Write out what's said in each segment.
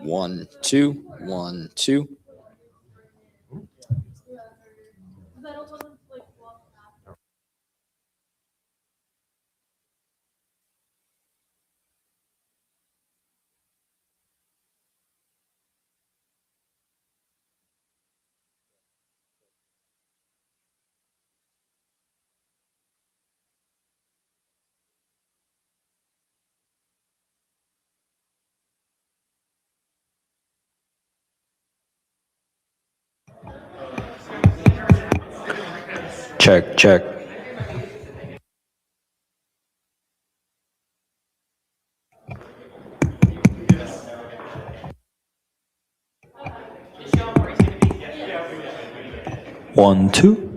One, two, 1, 2. Check, check. One, two.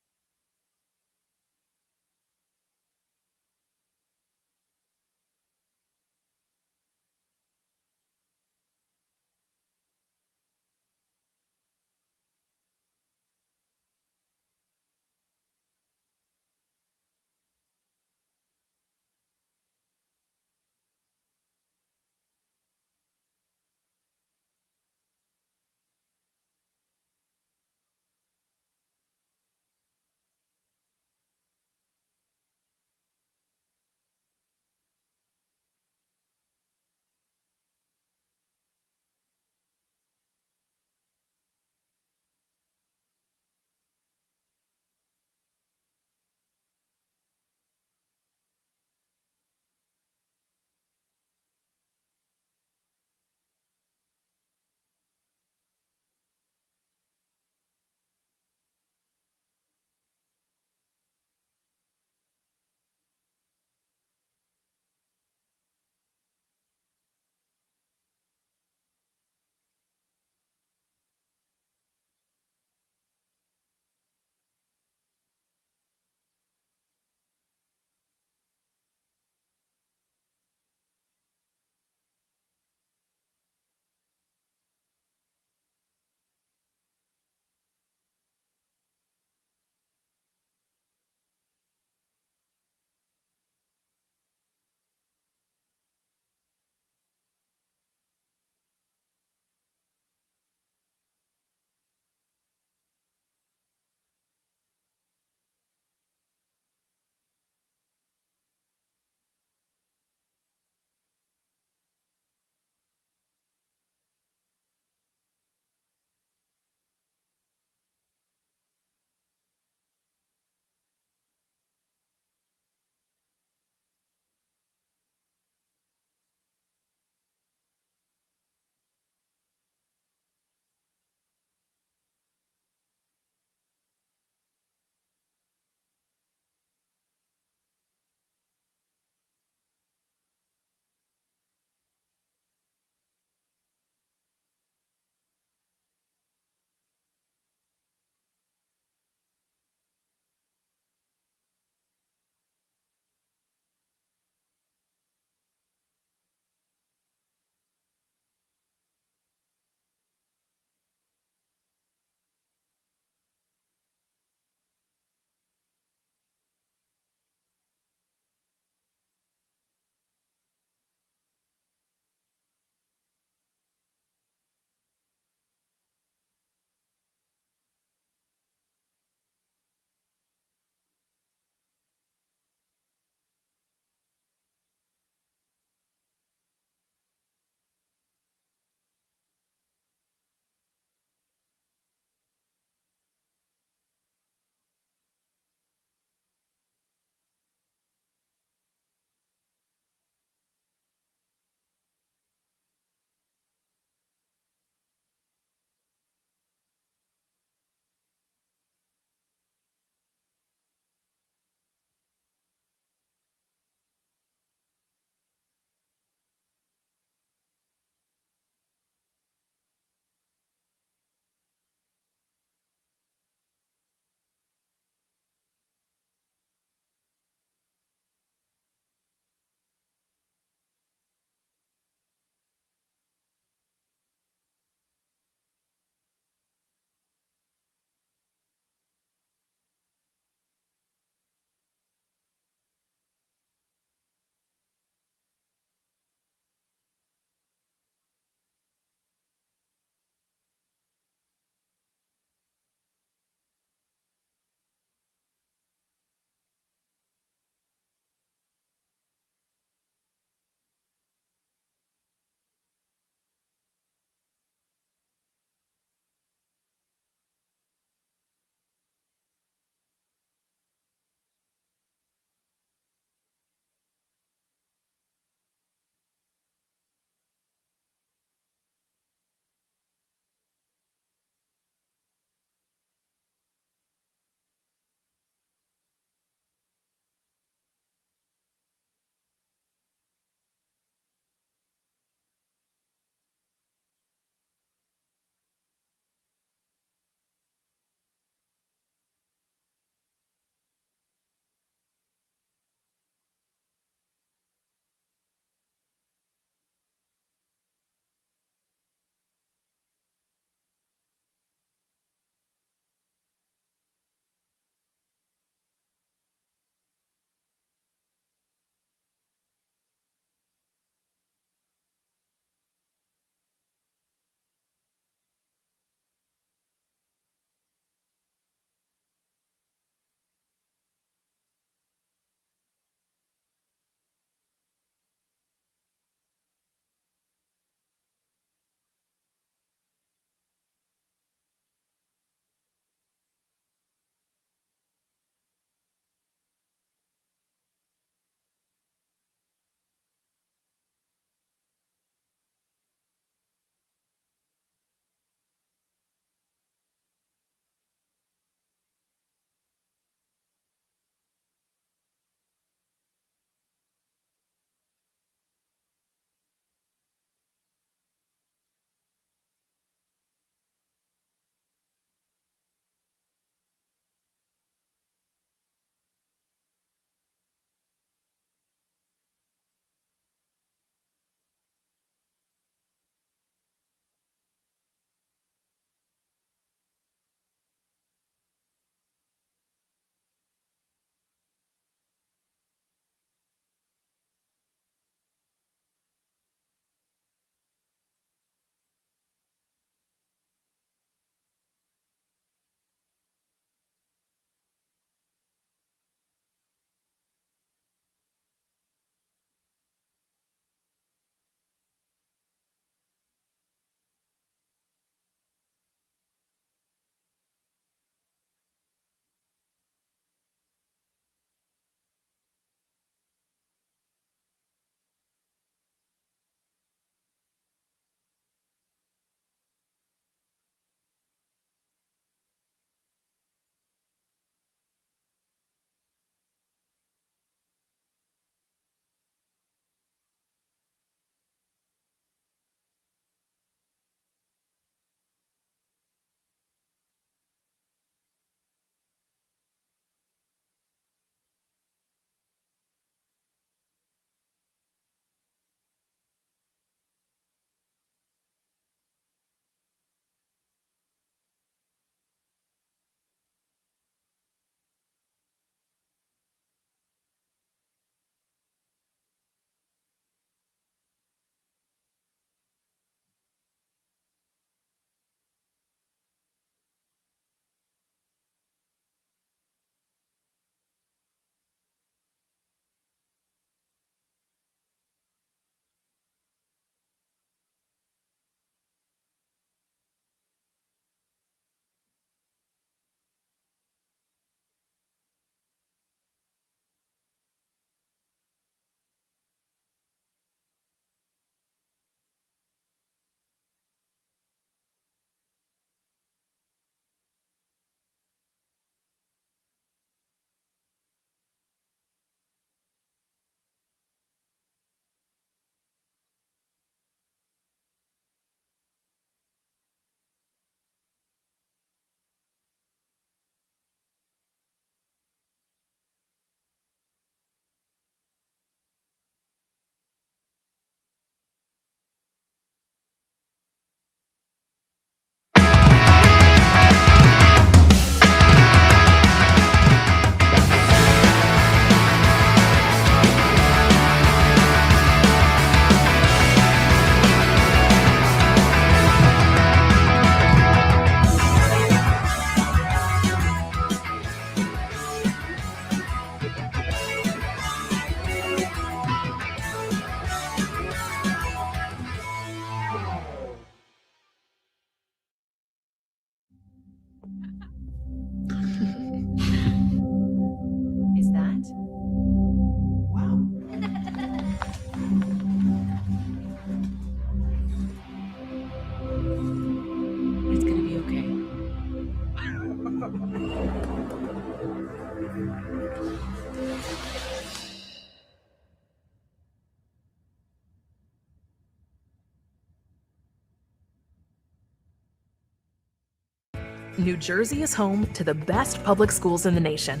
New Jersey is home to the best public schools in the nation.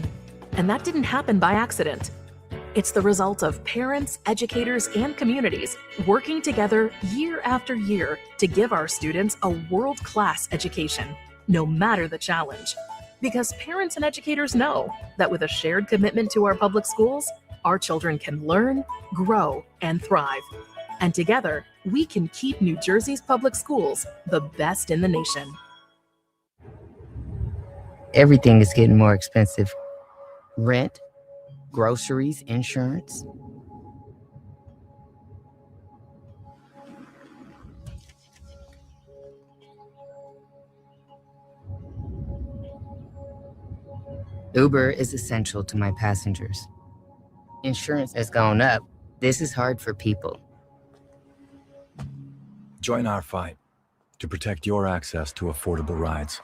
And that didn't happen by accident. It's the result of parents, educators, and communities working together year after year to give our students a world-class education, no matter the challenge. Because parents and educators know that with a shared commitment to our public schools, our children can learn, grow, and thrive. And together, we can keep New Jersey's public schools the best in the nation. Everything is getting more expensive. Rent, groceries, insurance. Uber is essential to my passengers. Insurance has gone up. This is hard for people. Join our fight to protect your access to affordable rides.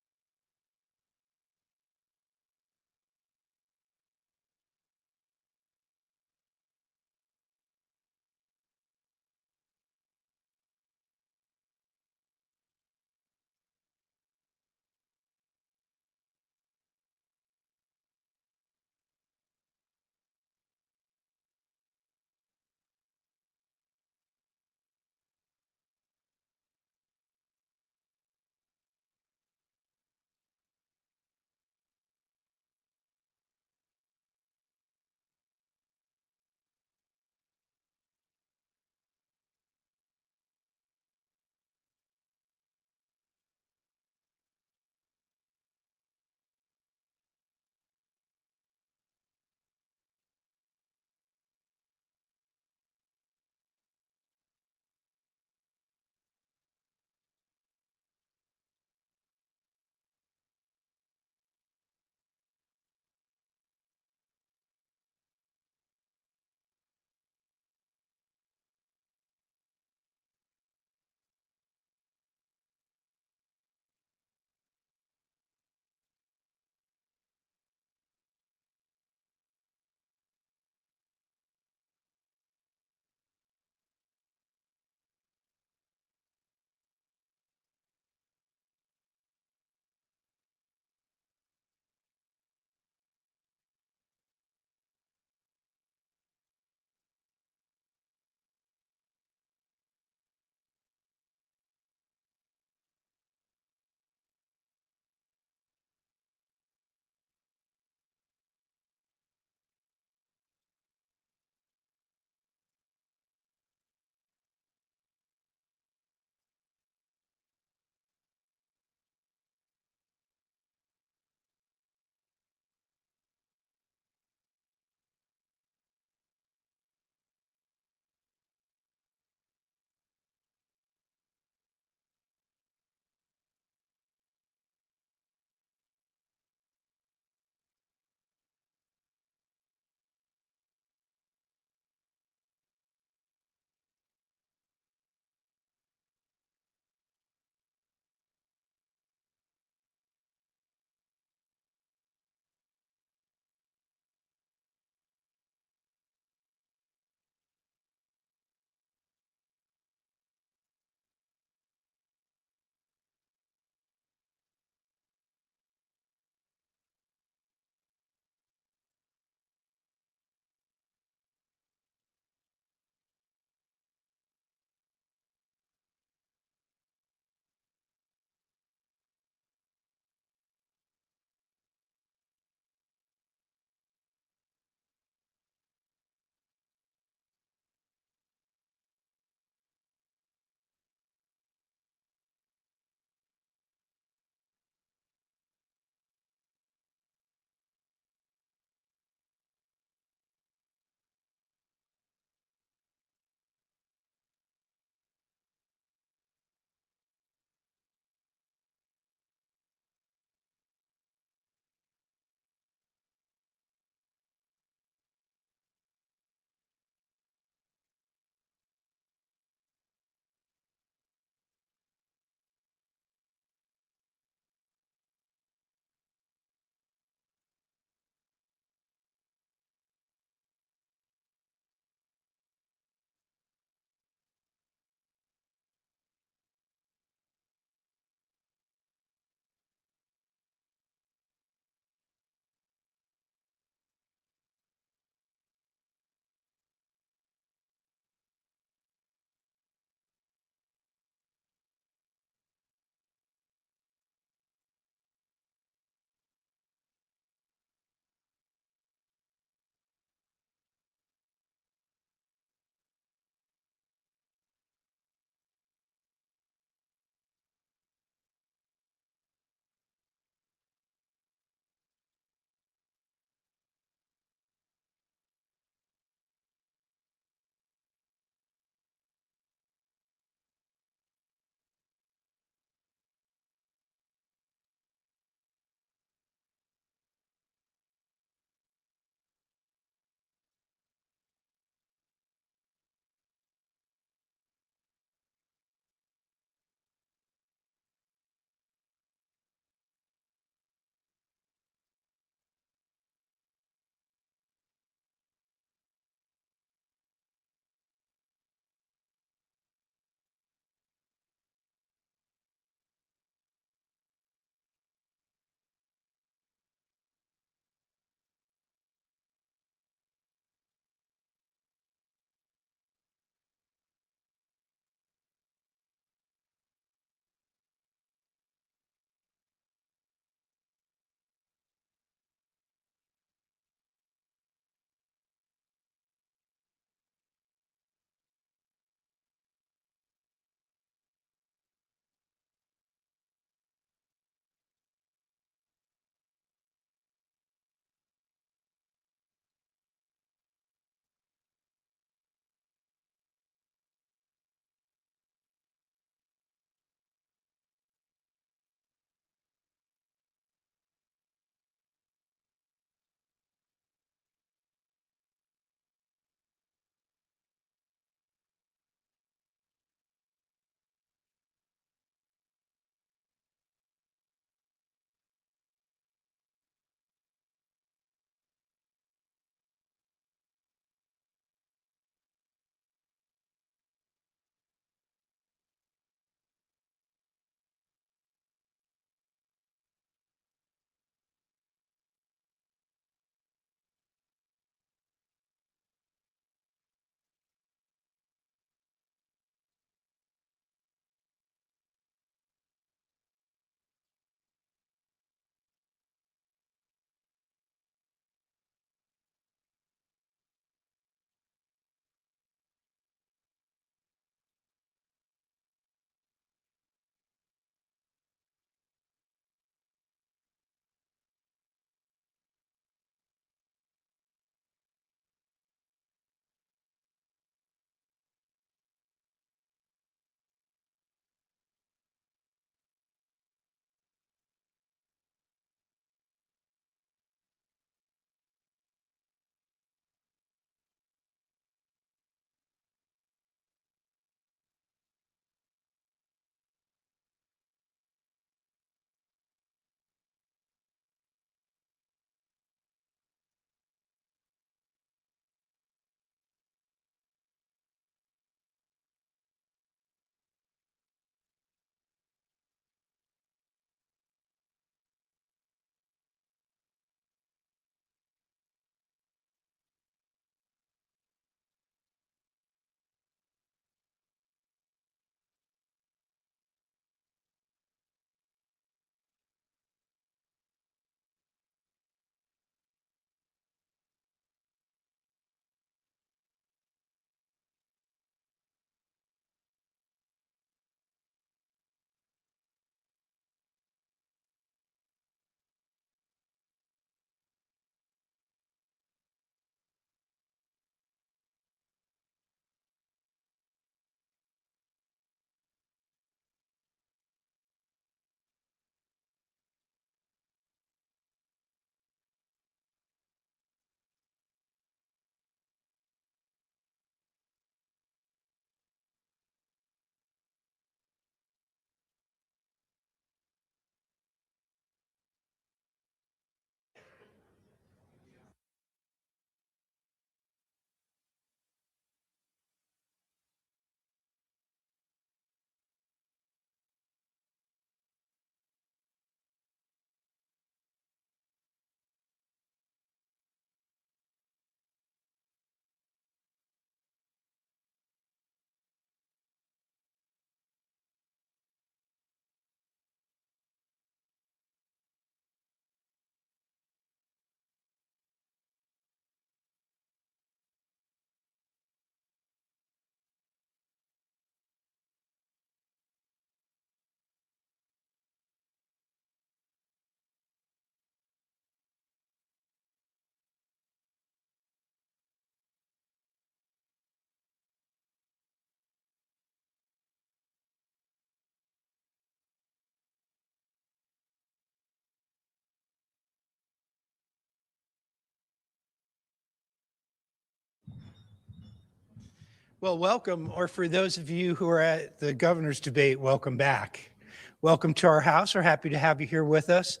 Well, welcome, or for those of you who are at the governor's debate, welcome back. Welcome to our house. We're happy to have you here with us.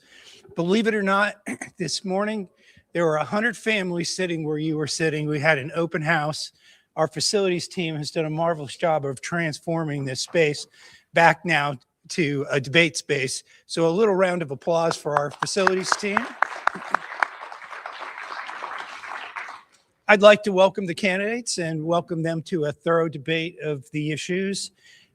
Believe it or not, this morning, there were 100 families sitting where you were sitting. We had an open house. Our facilities team has done a marvelous job of transforming this space back now to a debate space. So a little round of applause for our facilities team. I'd like to welcome the candidates and welcome them to a thorough debate of the issues.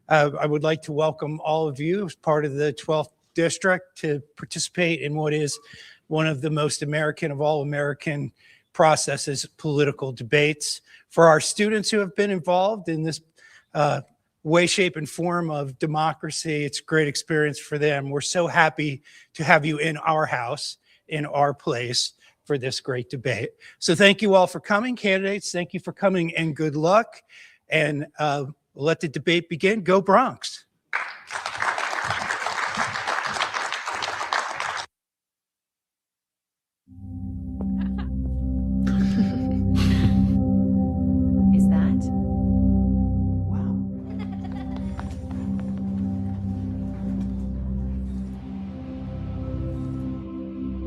I would like to welcome all of you as part of the 12th district to participate in what is one of the most American of all American processes, political debates. For our students who have been involved in this way, shape, and form of democracy, it's a great experience for them. We're so happy to have you in our house, in our place, for this great debate. So thank you all for coming. Candidates, thank you for coming and good luck. And let the debate begin. Go Bronx. Is that? Wow.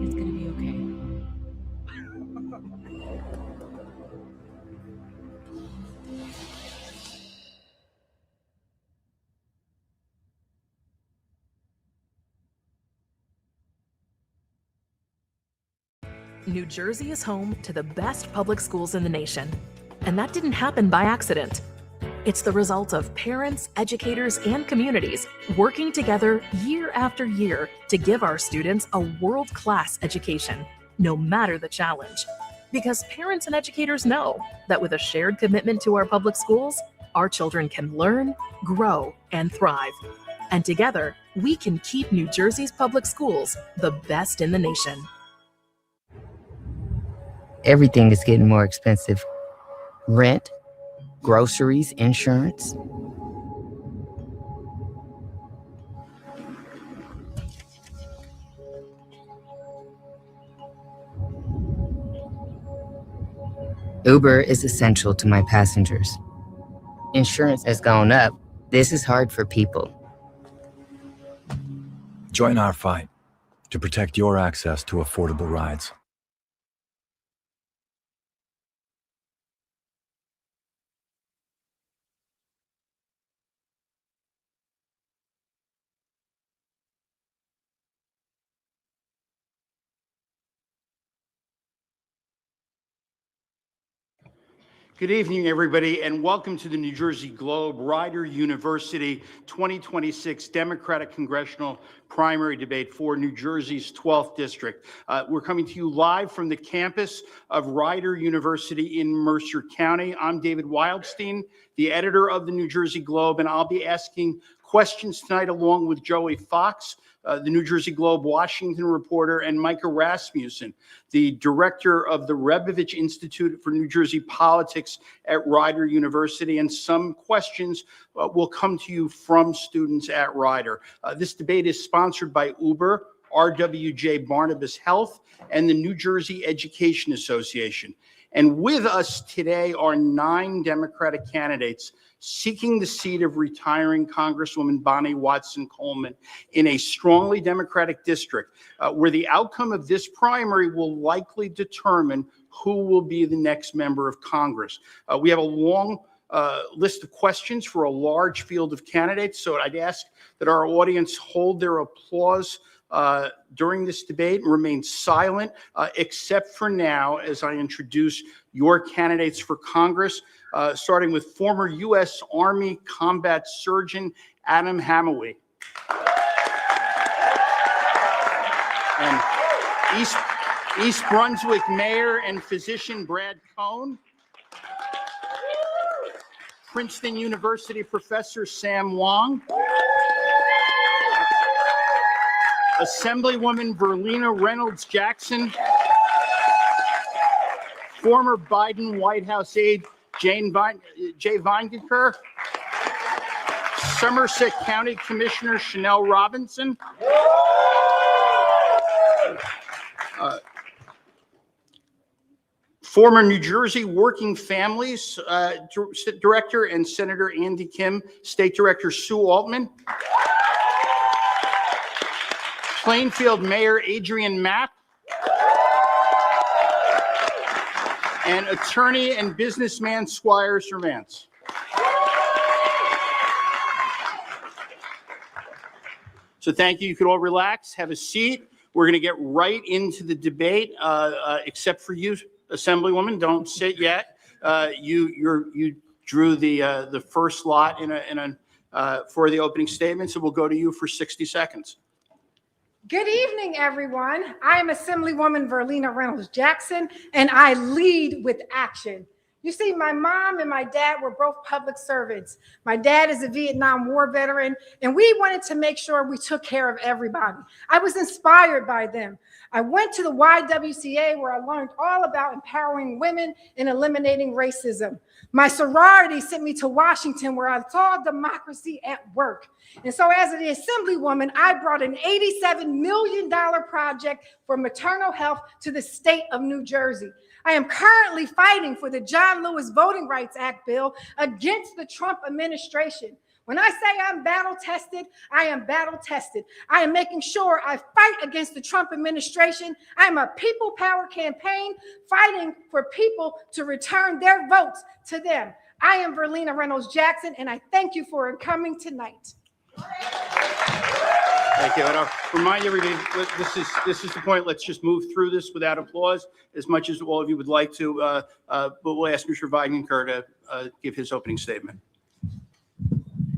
It's gonna be okay. New Jersey is home to the best public schools in the nation. And that didn't happen by accident. It's the result of parents, educators, and communities working together year after year to give our students a world-class education, no matter the challenge. Because parents and educators know that with a shared commitment to our public schools, our children can learn, grow, and thrive. And together, we can keep New Jersey's public schools the best in the nation. Everything is getting more expensive. Rent, groceries, insurance. Uber is essential to my passengers. Insurance has gone up. This is hard for people. Join our fight to protect your access to affordable rides. Good evening, everybody, and welcome to the New Jersey Globe Rider University 2026 Democratic Congressional Primary Debate for New Jersey's 12th District. We're coming to you live from the campus of Rider University in Mercer County. I'm David Wildstein, the editor of the New Jersey Globe, and I'll be asking questions tonight along with Joey Fox, the New Jersey Globe Washington reporter, and Micah Rasmussen, the director of the Rebovich Institute for New Jersey Politics at Rider University. And some questions will come to you from students at Rider. This debate is sponsored by Uber, RWJ Barnabas Health, and the New Jersey Education Association. And with us today are 9 Democratic candidates seeking the seat of retiring Congresswoman Bonnie Watson Coleman in a strongly Democratic district, where the outcome of this primary will likely determine who will be the next member of Congress. We have a long list of questions for a large field of candidates, so I'd ask that our audience hold their applause during this debate and remain silent, except for now as I introduce your candidates for Congress, starting with former U.S. Army combat surgeon Adam Hamaway. And East Brunswick Mayor and physician Brad Cohn. Princeton University professor Sam Wong. Assemblywoman Verlina Reynolds Jackson. Former Biden White House aide Jay Veingeker. Somerset County Commissioner Chanel Robinson. Former New Jersey Working Families Director and Senator Andy Kim, State Director Sue Altman. Plainfield Mayor Adrian Mapp. And attorney and businessman Squire Servance. So thank you. You could all relax, have a seat. We're going to get right into the debate, except for you, Assemblywoman. Don't sit yet. You drew the first lot for the opening statement, so we'll go to you for 60 seconds. Good evening, everyone. I am Assemblywoman Verlina Reynolds Jackson, and I lead with action. You see, my mom and my dad were both public servants. My dad is a Vietnam War veteran, and we wanted to make sure we took care of everybody. I was inspired by them. I went to the YWCA where I learned all about empowering women and eliminating racism. My sorority sent me to Washington where I saw democracy at work. And so as the Assemblywoman, I brought an $87 million project for maternal health to the state of New Jersey. I am currently fighting for the John Lewis Voting Rights Act bill against the Trump administration. When I say I'm battle tested, I am battle tested. I am making sure I fight against the Trump administration. I'm a people power campaign fighting for people to return their votes to them. I am Verlina Reynolds Jackson, and I thank you for coming tonight. Thank you. And I'll remind everybody, this is the point. Let's just move through this without applause, as much as all of you would like to. But we'll ask Mr. Weigenker to give his opening statement.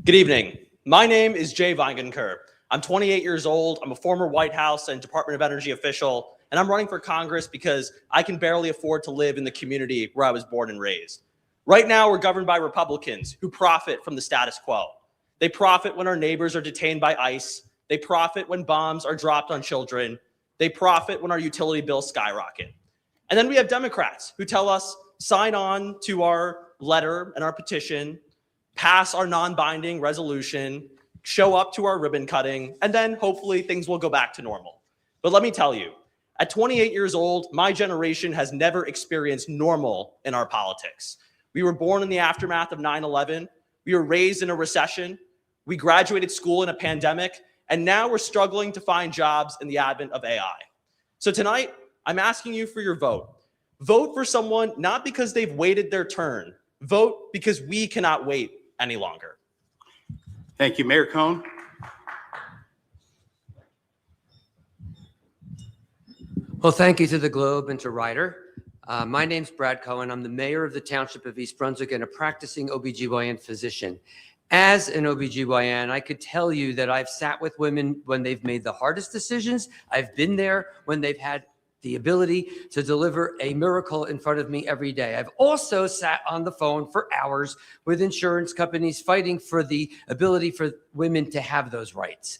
Good evening. My name is Jay Weigenker. I'm 28 years old. I'm a former White House and Department of Energy official, and I'm running for Congress because I can barely afford to live in the community where I was born and raised. Right now, we're governed by Republicans who profit from the status quo. They profit when our neighbors are detained by ICE. They profit when bombs are dropped on children. They profit when our utility bills skyrocket. And then we have Democrats who tell us, sign on to our letter and our petition, pass our non-binding resolution, show up to our ribbon cutting, and then hopefully things will go back to normal. But let me tell you, at 28 years old, my generation has never experienced normal in our politics. We were born in the aftermath of 9/11. We were raised in a recession. We graduated school in a pandemic. And now we're struggling to find jobs in the advent of AI. So tonight, I'm asking you for your vote. Vote for someone not because they've waited their turn. Vote because we cannot wait any longer. Thank you. Mayor Cohn. Well, thank you to the Globe and to Ryder. My name's Brad Cohen. I'm the mayor of the Township of East Brunswick and a practicing OBGYN physician. As an OBGYN, I could tell you that I've sat with women when they've made the hardest decisions. I've been there when they've had the ability to deliver a miracle in front of me every day. I've also sat on the phone for hours with insurance companies fighting for the ability for women to have those rights.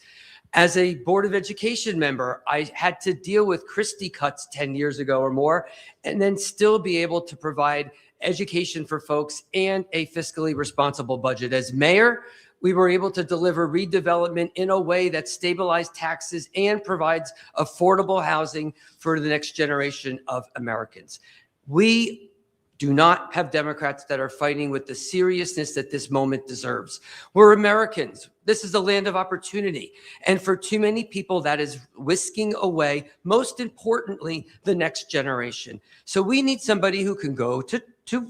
As a Board of Education member, I had to deal with Christie cuts 10 years ago or more, and then still be able to provide education for folks and a fiscally responsible budget. As mayor, we were able to deliver redevelopment in a way that stabilized taxes and provides affordable housing for the next generation of Americans. We do not have Democrats that are fighting with the seriousness that this moment deserves. We're Americans. This is the land of opportunity. And for too many people, that is whisking away, most importantly, the next generation. So we need somebody who can go to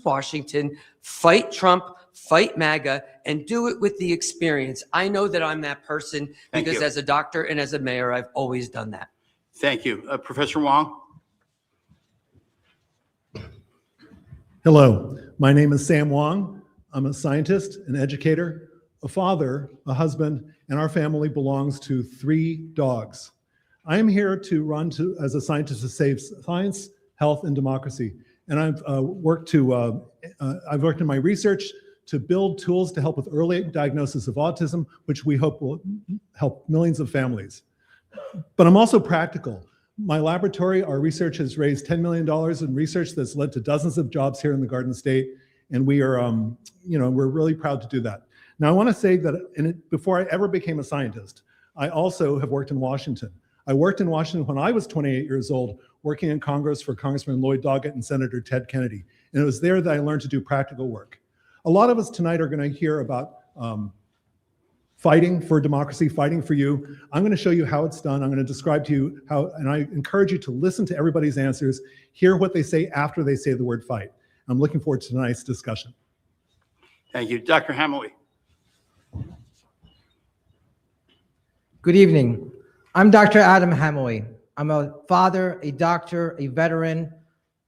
Washington, fight Trump, fight MAGA, and do it with the experience. I know that I'm that person because as a doctor and as a mayor, I've always done that. Thank you. Professor Wong. Hello, my name is Sam Wong. I'm a scientist, an educator, a father, a husband, and our family belongs to 3 dogs. I am here to run as a scientist to save science, health, and democracy. And I've worked in my research to build tools to help with early diagnosis of autism, which we hope will help millions of families. But I'm also practical. My laboratory, our research has raised $10 million in research that's led to dozens of jobs here in the Garden State. And we are, we're really proud to do that. Now, I want to say that before I ever became a scientist, I also have worked in Washington. I worked in Washington when I was 28 years old, working in Congress for Congressman Lloyd Doggett and Senator Ted Kennedy. And it was there that I learned to do practical work. A lot of us tonight are going to hear about fighting for democracy, fighting for you. I'm going to show you how it's done. I'm going to describe to you how, and I encourage you to listen to everybody's answers, hear what they say after they say the word fight. I'm looking forward to tonight's discussion. Thank you. Dr. Hamaway. Good evening. I'm Dr. Adam Hamaway. I'm a father, a doctor, a veteran.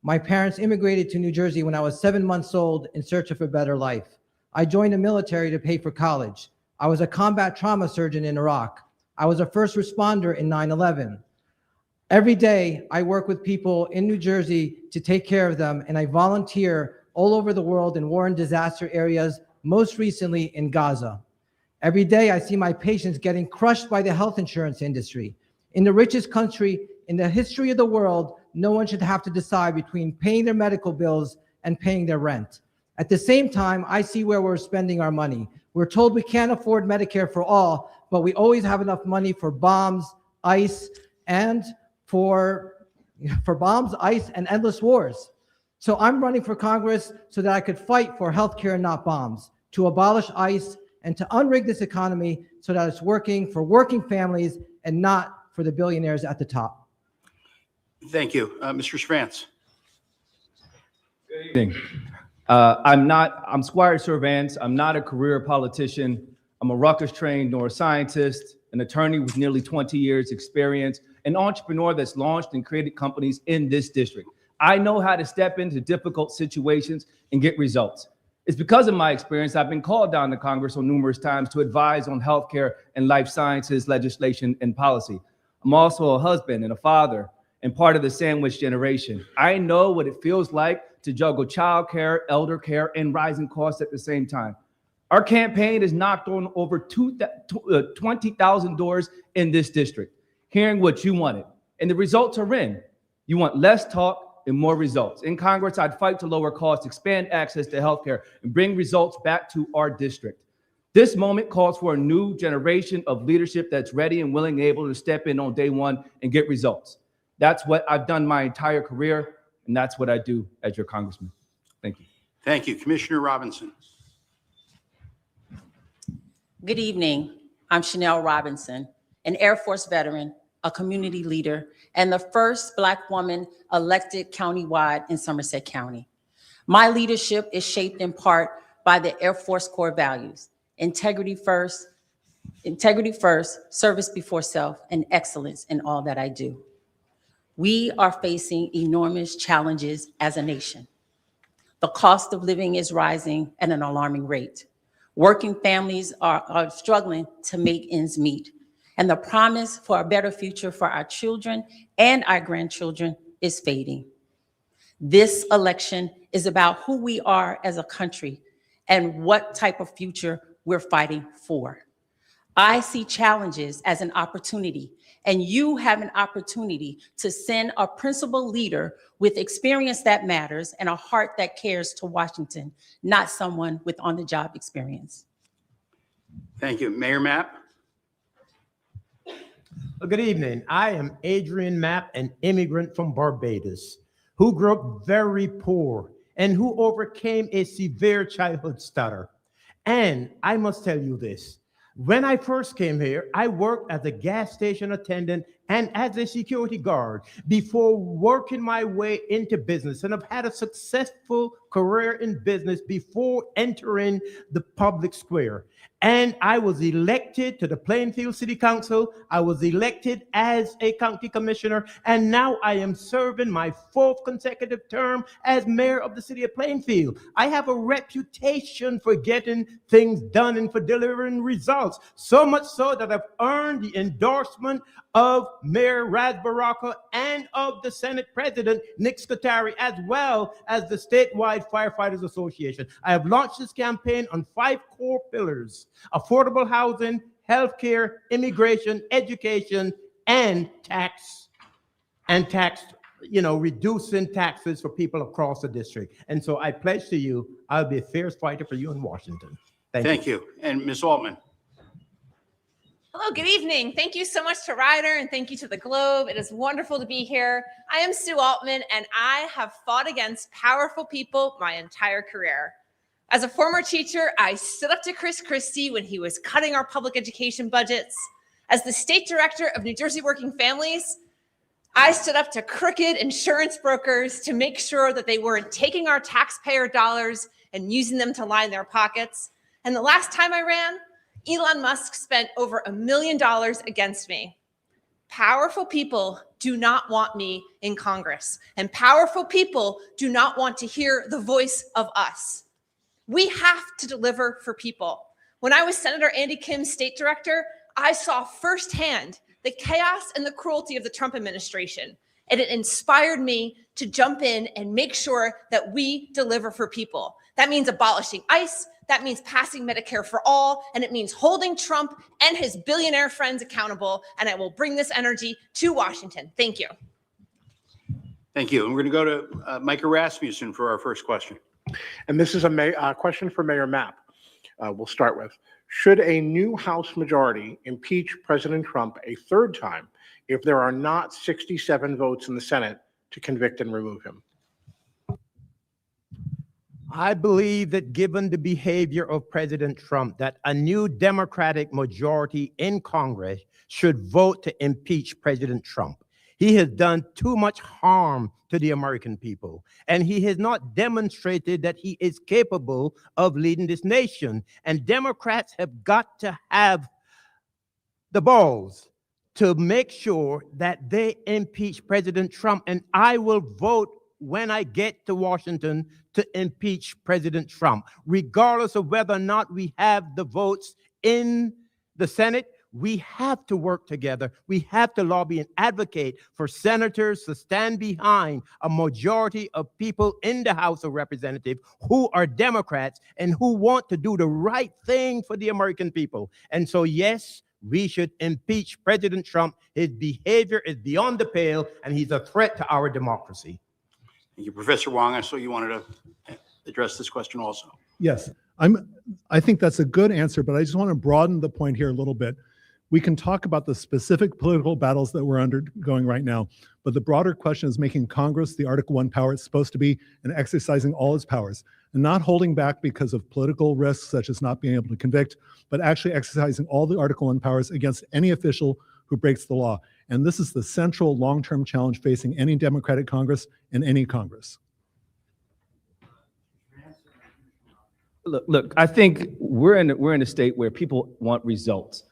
My parents immigrated to New Jersey when I was 7 months old in search of a better life. I joined the military to pay for college. I was a combat trauma surgeon in Iraq. I was a first responder in 9/11. Every day, I work with people in New Jersey to take care of them, and I volunteer all over the world in war and disaster areas, most recently in Gaza. Every day, I see my patients getting crushed by the health insurance industry. In the richest country in the history of the world, no one should have to decide between paying their medical bills and paying their rent. At the same time, I see where we're spending our money. We're told we can't afford Medicare for all, but we always have enough money for bombs, ICE, and for bombs, ICE, and endless wars. So I'm running for Congress so that I could fight for healthcare and not bombs, to abolish ICE, and to unrig this economy so that it's working for working families and not for the billionaires at the top. Thank you. Mr. Schvantz. Good evening. I'm Squire Servance. I'm not a career politician. I'm a Rutgers-trained neuroscientist, an attorney with nearly 20 years experience, an entrepreneur that's launched and created companies in this district. I know how to step into difficult situations and get results. It's because of my experience I've been called down to Congress on numerous times to advise on healthcare and life sciences legislation and policy. I'm also a husband and a father and part of the sandwich generation. I know what it feels like to juggle childcare, elder care, and rising costs at the same time. Our campaign has knocked on over 20,000 doors in this district, hearing what you wanted. And the results are in. You want less talk and more results. In Congress, I'd fight to lower costs, expand access to healthcare, and bring results back to our district. This moment calls for a new generation of leadership that's ready and willing and able to step in on day one and get results. That's what I've done my entire career, and that's what I do as your congressman. Thank you. Thank you. Commissioner Robinson. Good evening. I'm Chanel Robinson, an Air Force veteran, a community leader, and the first Black woman elected countywide in Somerset County. My leadership is shaped in part by the Air Force core values: integrity first, service before self, and excellence in all that I do. We are facing enormous challenges as a nation. The cost of living is rising at an alarming rate. Working families are struggling to make ends meet. And the promise for a better future for our children and our grandchildren is fading. This election is about who we are as a country and what type of future we're fighting for. I see challenges as an opportunity, and you have an opportunity to send a principled leader with experience that matters and a heart that cares to Washington, not someone with on-the-job experience. Thank you. Mayor Mapp. Good evening. I am Adrian Mapp, an immigrant from Barbados who grew up very poor and who overcame a severe childhood stutter. And I must tell you this. When I first came here, I worked as a gas station attendant and as a security guard before working my way into business. And I've had a successful career in business before entering the public square. And I was elected to the Plainfield City Council. I was elected as a county commissioner. And now I am serving my 4th consecutive term as mayor of the city of Plainfield. I have a reputation for getting things done and for delivering results. So much so that I've earned the endorsement of Mayor Raz Baraka and of the Senate President Nick Scutari, as well as the statewide Firefighters Association. I have launched this campaign on 5 core pillars: affordable housing, healthcare, immigration, education, and reducing taxes for people across the district. And so I pledge to you, I'll be a fierce fighter for you in Washington. Thank you. And Ms. Altman. Hello, good evening. Thank you so much to Ryder and thank you to the Globe. It is wonderful to be here. I am Sue Altman and I have fought against powerful people my entire career. As a former teacher, I stood up to Chris Christie when he was cutting our public education budgets. As the state director of New Jersey Working Families, I stood up to crooked insurance brokers to make sure that they weren't taking our taxpayer dollars and using them to line their pockets. And the last time I ran, Elon Musk spent over $1 million against me. Powerful people do not want me in Congress, and powerful people do not want to hear the voice of us. We have to deliver for people. When I was Senator Andy Kim's state director, I saw firsthand the chaos and the cruelty of the Trump administration, and it inspired me to jump in and make sure that we deliver for people. That means abolishing ICE, that means passing Medicare for all, and it means holding Trump and his billionaire friends accountable, and I will bring this energy to Washington. Thank you. Thank you. And we're going to go to Micah Rasmussen for our first question. And this is a question for Mayor Mapp. We'll start with, should a new House majority impeach President Trump a third time if there are not 67 votes in the Senate to convict and remove him? I believe that given the behavior of President Trump, that a new Democratic majority in Congress should vote to impeach President Trump. He has done too much harm to the American people, and he has not demonstrated that he is capable of leading this nation. And Democrats have got to have the balls to make sure that they impeach President Trump. And I will vote when I get to Washington to impeach President Trump, regardless of whether or not we have the votes in the Senate. We have to work together. We have to lobby and advocate for senators to stand behind a majority of people in the House of Representatives who are Democrats and who want to do the right thing for the American people. And so, yes, we should impeach President Trump. His behavior is beyond the pale, and he's a threat to our democracy. Thank you. Professor Wong, I saw you wanted to address this question also. Yes, I think that's a good answer, but I just want to broaden the point here a little bit. We can talk about the specific political battles that we're undergoing right now, but the broader question is making Congress the Article I power it's supposed to be and exercising all its powers and not holding back because of political risks such as not being able to convict, but actually exercising all the Article I powers against any official who breaks the law. And this is the central long-term challenge facing any Democratic Congress and any Congress. Look, I think we're in a state where people want results.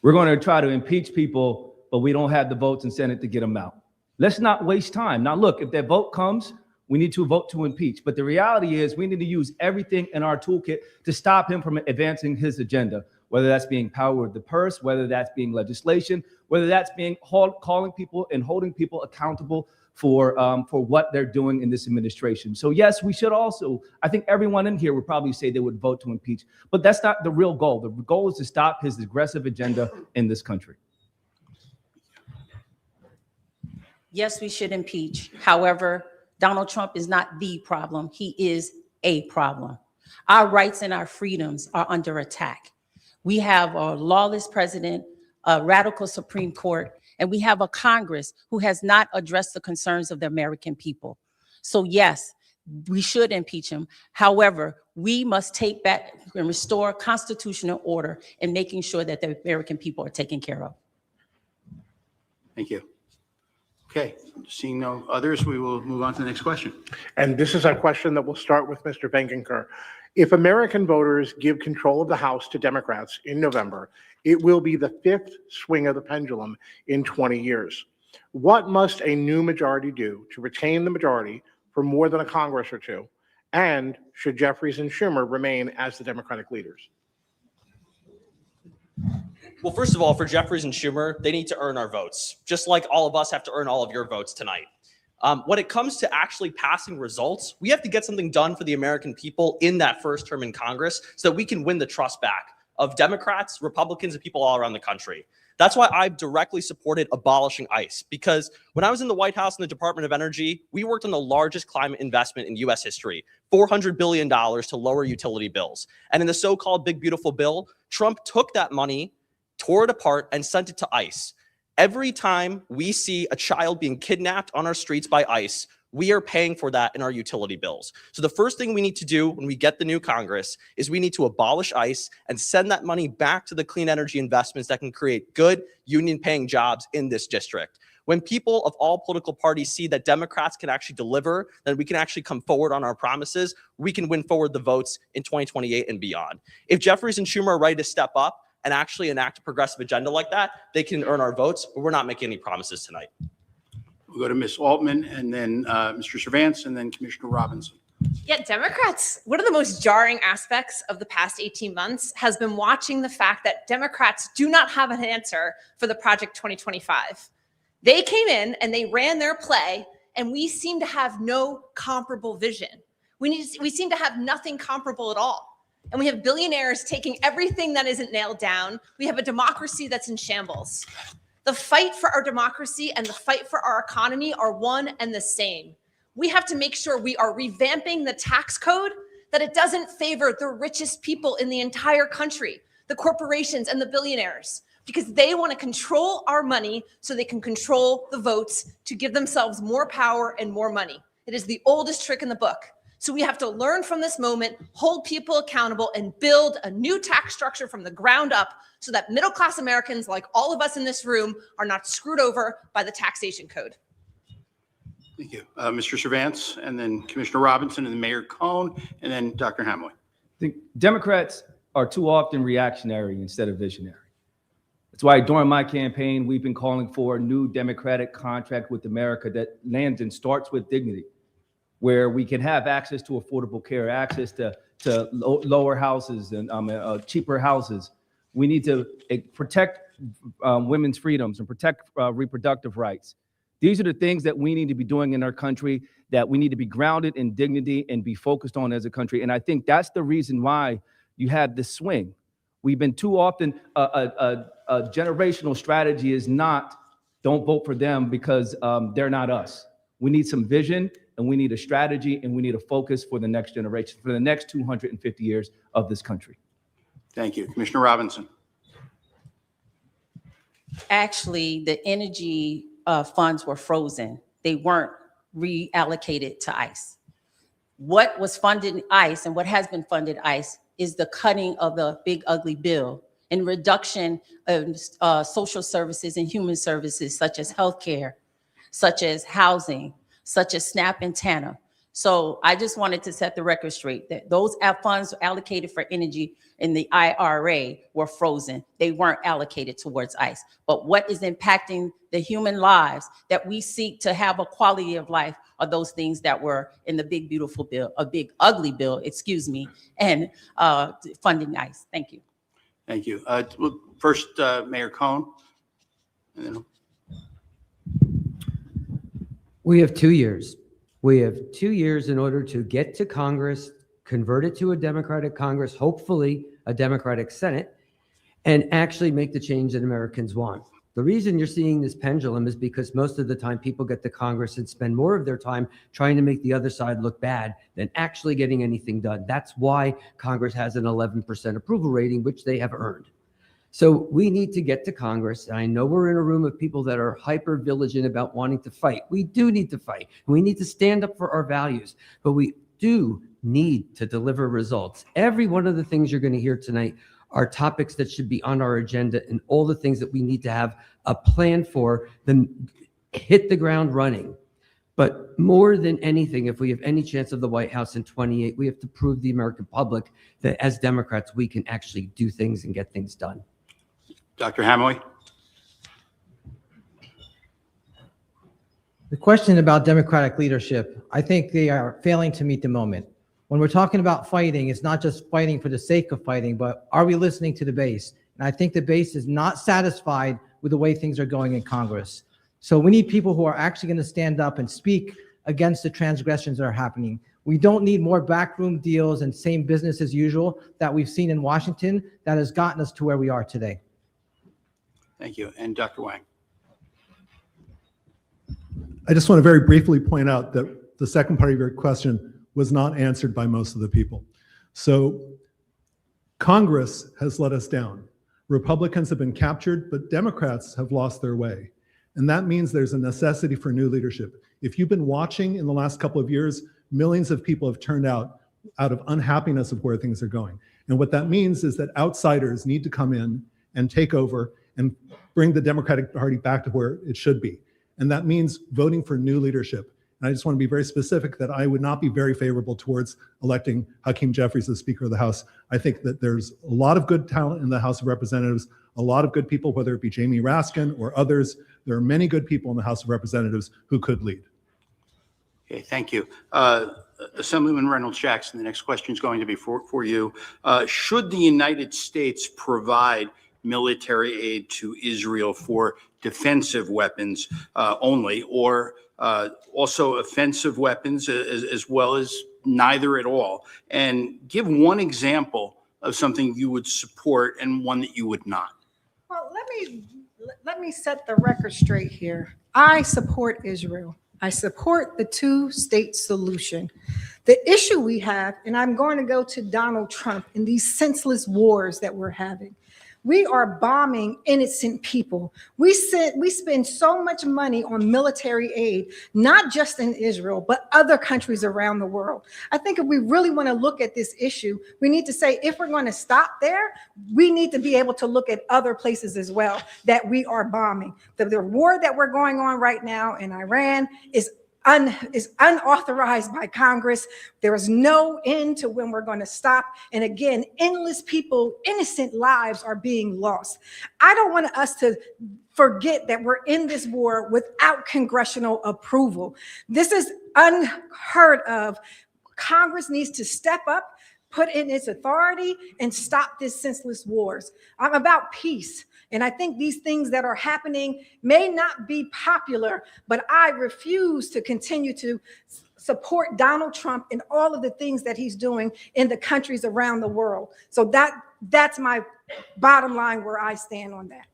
We're going to try to impeach people, but we don't have the votes in Senate to get them out. Let's not waste time. Now, look, if that vote comes, we need to vote to impeach. But the reality is we need to use everything in our toolkit to stop him from advancing his agenda, whether that's being power of the purse, whether that's being legislation, whether that's being calling people and holding people accountable for what they're doing in this administration. So yes, we should also, I think everyone in here would probably say they would vote to impeach, but that's not the real goal. The goal is to stop his aggressive agenda in this country. Yes, we should impeach. However, Donald Trump is not the problem. He is a problem. Our rights and our freedoms are under attack. We have a lawless president, a radical Supreme Court, and we have a Congress who has not addressed the concerns of the American people. So yes, we should impeach him. However, we must take back and restore constitutional order in making sure that the American people are taken care of. Thank you. Okay, seeing no others, we will move on to the next question. And this is a question that will start with Mr. Bengenker. If American voters give control of the House to Democrats in November, it will be the fifth swing of the pendulum in 20 years. What must a new majority do to retain the majority for more than a Congress or two? And should Jeffries and Schumer remain as the Democratic leaders? Well, first of all, for Jeffries and Schumer, they need to earn our votes, just like all of us have to earn all of your votes tonight. When it comes to actually passing results, we have to get something done for the American people in that first term in Congress so that we can win the trust back of Democrats, Republicans, and people all around the country. That's why I've directly supported abolishing ICE, because when I was in the White House and the Department of Energy, we worked on the largest climate investment in U.S. history, $400 billion to lower utility bills. And in the so-called Big Beautiful Bill, Trump took that money, tore it apart, and sent it to ICE. Every time we see a child being kidnapped on our streets by ICE, we are paying for that in our utility bills. So the first thing we need to do when we get the new Congress is we need to abolish ICE and send that money back to the clean energy investments that can create good union-paying jobs in this district. When people of all political parties see that Democrats can actually deliver, that we can actually come forward on our promises, we can win forward the votes in 2028 and beyond. If Jeffries and Schumer are ready to step up and actually enact a progressive agenda like that, they can earn our votes, but we're not making any promises tonight. We'll go to Ms. Altman and then Mr. Servance and then Commissioner Robinson. Yeah, Democrats, one of the most jarring aspects of the past 18 months has been watching the fact that Democrats do not have an answer for the Project 2025. They came in and they ran their play, and we seem to have no comparable vision. We seem to have nothing comparable at all. And we have billionaires taking everything that isn't nailed down. We have a democracy that's in shambles. The fight for our democracy and the fight for our economy are one and the same. We have to make sure we are revamping the tax code, that it doesn't favor the richest people in the entire country, the corporations and the billionaires, because they want to control our money so they can control the votes to give themselves more power and more money. It is the oldest trick in the book. So we have to learn from this moment, hold people accountable, and build a new tax structure from the ground up so that middle-class Americans, like all of us in this room, are not screwed over by the taxation code. Thank you. Mr. Servance and then Commissioner Robinson and then Mayor Cohn and then Dr. Hamway. I think Democrats are too often reactionary instead of visionary. That's why during my campaign, we've been calling for a new democratic contract with America that lands and starts with dignity, where we can have access to affordable care, access to lower houses and cheaper houses. We need to protect women's freedoms and protect reproductive rights. These are the things that we need to be doing in our country, that we need to be grounded in dignity and be focused on as a country. And I think that's the reason why you have this swing. We've been too often, a generational strategy is not, don't vote for them because they're not us. We need some vision, and we need a strategy, and we need a focus for the next generation, for the next 250 years of this country. Thank you. Commissioner Robinson. Actually, the energy funds were frozen. They weren't reallocated to ICE. What was funded ICE and what has been funded ICE is the cutting of the big ugly bill and reduction of social services and human services such as healthcare, such as housing, such as SNAP and TANF. So I just wanted to set the record straight that those funds allocated for energy in the IRA were frozen. They weren't allocated towards ICE. But what is impacting the human lives that we seek to have a quality of life are those things that were in the big beautiful bill, a big ugly bill, excuse me, and funding ICE. Thank you. Thank you. First, Mayor Cohn. And then We have 2 years. We have 2 years in order to get to Congress, convert it to a Democratic Congress, hopefully a Democratic Senate, and actually make the change that Americans want. The reason you're seeing this pendulum is because most of the time people get to Congress and spend more of their time trying to make the other side look bad than actually getting anything done. That's why Congress has an 11% approval rating, which they have earned. So we need to get to Congress. I know we're in a room of people that are hyper vigilant about wanting to fight. We do need to fight. We need to stand up for our values, but we do need to deliver results. Every one of the things you're going to hear tonight are topics that should be on our agenda and all the things that we need to have a plan for, then hit the ground running. But more than anything, if we have any chance of the White House in 28, we have to prove the American public that as Democrats, we can actually do things and get things done. Dr. Hamway. The question about Democratic leadership, I think they are failing to meet the moment. When we're talking about fighting, it's not just fighting for the sake of fighting, but are we listening to the base? And I think the base is not satisfied with the way things are going in Congress. So we need people who are actually going to stand up and speak against the transgressions that are happening. We don't need more backroom deals and same business as usual that we've seen in Washington that has gotten us to where we are today. Thank you. And Dr. Wang. I just want to very briefly point out that the second part of your question was not answered by most of the people. So Congress has let us down. Republicans have been captured, but Democrats have lost their way. And that means there's a necessity for new leadership. If you've been watching in the last couple of years, millions of people have turned out of unhappiness of where things are going. And what that means is that outsiders need to come in and take over and bring the Democratic Party back to where it should be. And that means voting for new leadership. And I just want to be very specific that I would not be very favorable towards electing Hakeem Jeffries as Speaker of the House. I think that there's a lot of good talent in the House of Representatives, a lot of good people, whether it be Jamie Raskin or others. There are many good people in the House of Representatives who could lead. Okay, thank you. Assemblyman Reynolds Jackson, the next question is going to be for you. Should the United States provide military aid to Israel for defensive weapons only, or also offensive weapons as well as neither at all? And give one example of something you would support and one that you would not. Well, let me set the record straight here. I support Israel. I support the two-state solution. The issue we have, and I'm going to go to Donald Trump in these senseless wars that we're having. We are bombing innocent people. We spend so much money on military aid, not just in Israel, but other countries around the world. I think if we really want to look at this issue, we need to say, if we're going to stop there, we need to be able to look at other places as well that we are bombing. The war that we're going on right now in Iran is unauthorized by Congress. There is no end to when we're going to stop. And again, endless people, innocent lives are being lost. I don't want us to forget that we're in this war without congressional approval. This is unheard of. Congress needs to step up, put in its authority, and stop this senseless wars. I'm about peace. And I think these things that are happening may not be popular, but I refuse to continue to support Donald Trump and all of the things that he's doing in the countries around the world. So that's my bottom line where I stand on that.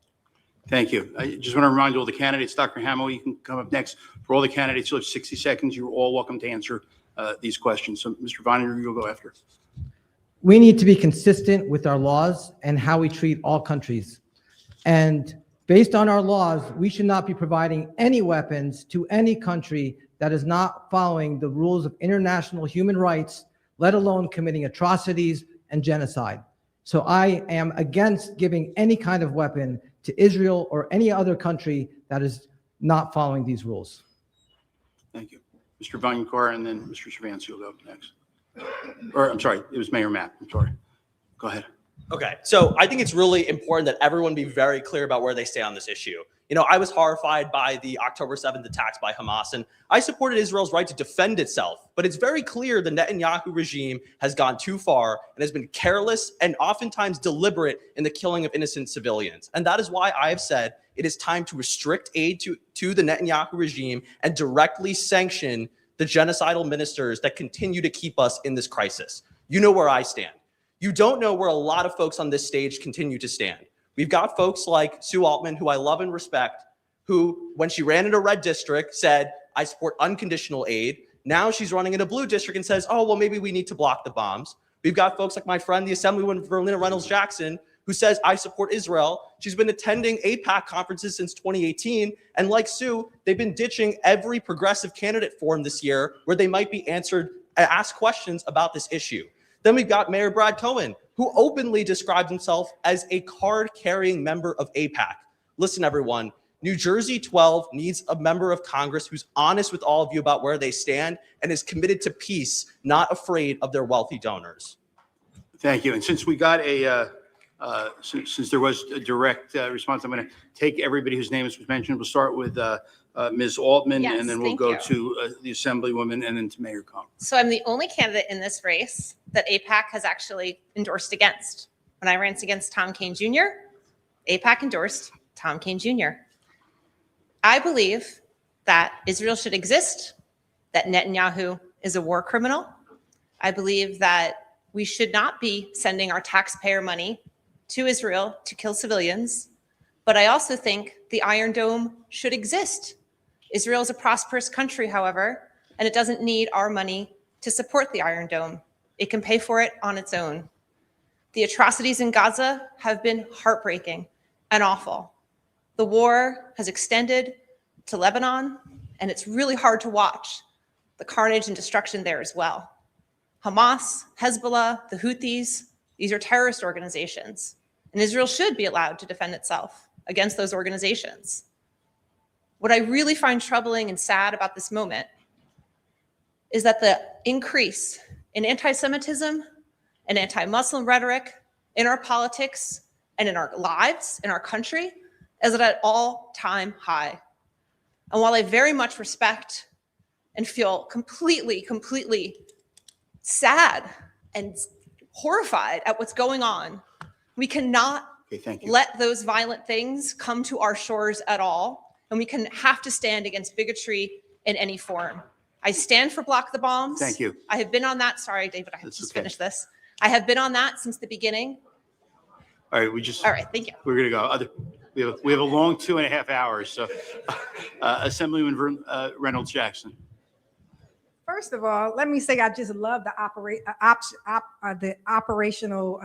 Thank you. I just want to remind all the candidates, Dr. Hamill, you can come up next. For all the candidates, you'll have 60 seconds. You're all welcome to answer these questions. So, Mr. Viner, you'll go after. We need to be consistent with our laws and how we treat all countries. And based on our laws, we should not be providing any weapons to any country that is not following the rules of international human rights, let alone committing atrocities and genocide. So I am against giving any kind of weapon to Israel or any other country that is not following these rules. Thank you. Mr. Valencourt, and then Mr. Cervantes, you'll go next. Or, I'm sorry, it was Mayor Mapp. I'm sorry. Go ahead. Okay, so I think it's really important that everyone be very clear about where they stand on this issue. You know, I was horrified by the October 7th attacks by Hamas, and I supported Israel's right to defend itself. But it's very clear the Netanyahu regime has gone too far and has been careless and oftentimes deliberate in the killing of innocent civilians. And that is why I have said it is time to restrict aid to the Netanyahu regime and directly sanction the genocidal ministers that continue to keep us in this crisis. You know where I stand. You don't know where a lot of folks on this stage continue to stand. We've got folks like Sue Altman, who I love and respect, who, when she ran in a red district, said, I support unconditional aid. Now she's running in a blue district and says, oh, well, maybe we need to block the bombs. We've got folks like my friend, the Assemblywoman Verlina Reynolds Jackson, who says, I support Israel. She's been attending AIPAC conferences since 2018. And like Sue, they've been ditching every progressive candidate forum this year where they might be asked questions about this issue. Then we've got Mayor Brad Cohen, who openly describes himself as a card-carrying member of AIPAC. Listen, everyone, New Jersey 12 needs a member of Congress who's honest with all of you about where they stand and is committed to peace, not afraid of their wealthy donors. Thank you. And since we got since there was a direct response, I'm going to take everybody whose name was mentioned. We'll start with Ms. Altman, Yes, and then we'll thank go you. to the Assemblywoman, and then to Mayor Cohen. So I'm the only candidate in this race that AIPAC has actually endorsed against. When I ran against Tom Kean Jr., AIPAC endorsed Tom Kean Jr. I believe that Israel should exist, that Netanyahu is a war criminal. I believe that we should not be sending our taxpayer money to Israel to kill civilians. But I also think the Iron Dome should exist. Israel is a prosperous country, however, and it doesn't need our money to support the Iron Dome. It can pay for it on its own. The atrocities in Gaza have been heartbreaking and awful. The war has extended to Lebanon, and it's really hard to watch the carnage and destruction there as well. Hamas, Hezbollah, the Houthis, these are terrorist organizations, and Israel should be allowed to defend itself against those organizations. What I really find troubling and sad about this moment is that the increase in anti-Semitism and anti-Muslim rhetoric in our politics and in our lives, in our country, is at an all-time high. And while I very much respect and feel completely sad and horrified at what's going on, we cannot let those violent things come to our shores at all. And we have to stand against bigotry in any form. I stand for Block the Bombs. Thank you. I have been on that. Sorry, David, I have to just finish this. I have been on that since the beginning. All right, all right, thank you. We're going to go. We have a long 2.5 hours. So, Assemblywoman Reynolds Jackson. First of all, let me say I just love the operational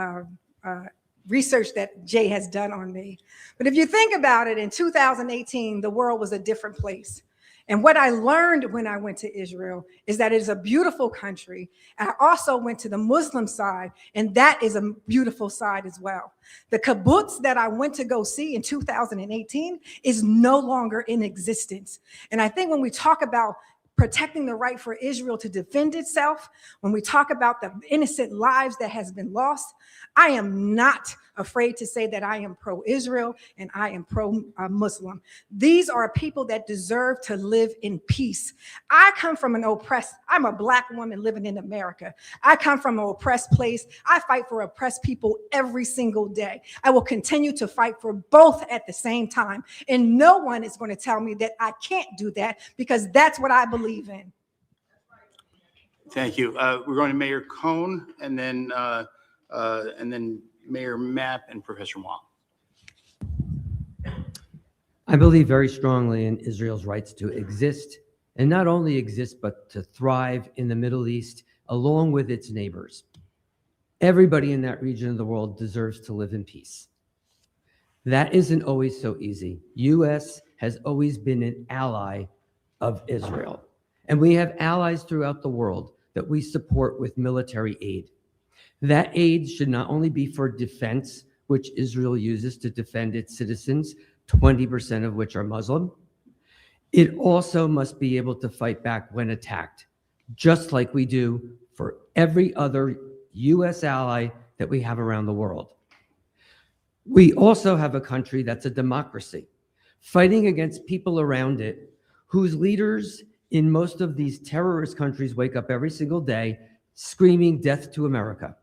research that Jay has done on me. But if you think about it, in 2018, the world was a different place. And what I learned when I went to Israel is that it is a beautiful country. I also went to the Muslim side, and that is a beautiful side as well. The kibbutz that I went to go see in 2018 is no longer in existence. And I think when we talk about protecting the right for Israel to defend itself, when we talk about the innocent lives that has been lost, I am not afraid to say that I am pro-Israel and I am pro-Muslim. These are people that deserve to live in peace. I'm a Black woman living in America. I come from an oppressed place. I fight for oppressed people every single day. I will continue to fight for both at the same time. And no one is going to tell me that I can't do that, because that's what I believe in. Thank you. We're going to Mayor Cohn, and then Mayor Mapp and Professor Wong. I believe very strongly in Israel's rights to exist, and not only exist, but to thrive in the Middle East along with its neighbors. Everybody in that region of the world deserves to live in peace. That isn't always so easy. U.S. has always been an ally of Israel, and we have allies throughout the world that we support with military aid. That aid should not only be for defense, which Israel uses to defend its citizens, 20% of which are Muslim. It also must be able to fight back when attacked, just like we do for every other U.S. ally that we have around the world. We also have a country that's a democracy, fighting against people around it whose leaders in most of these terrorist countries wake up every single day screaming death to America.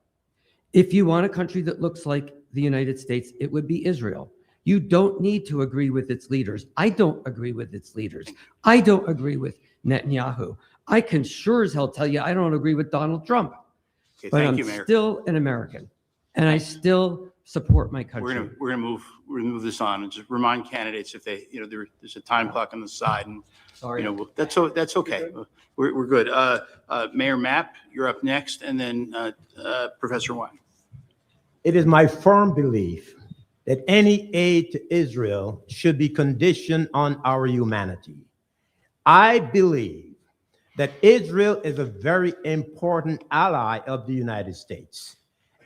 If you want a country that looks like the United States, it would be Israel. You don't need to agree with its leaders. I don't agree with its leaders. I don't agree with Netanyahu. I can sure as hell tell you I don't agree with Donald Trump. Okay, but I'm Mayor. still an American, and I still support my country. We're gonna move this on, and just remind candidates if they, there's a time clock on the side, and Sorry. that's okay. We're good. Mayor Mapp, you're up next, and then Professor Wang. It is my firm belief that any aid to Israel should be conditioned on our humanity. I believe that Israel is a very important ally of the United States,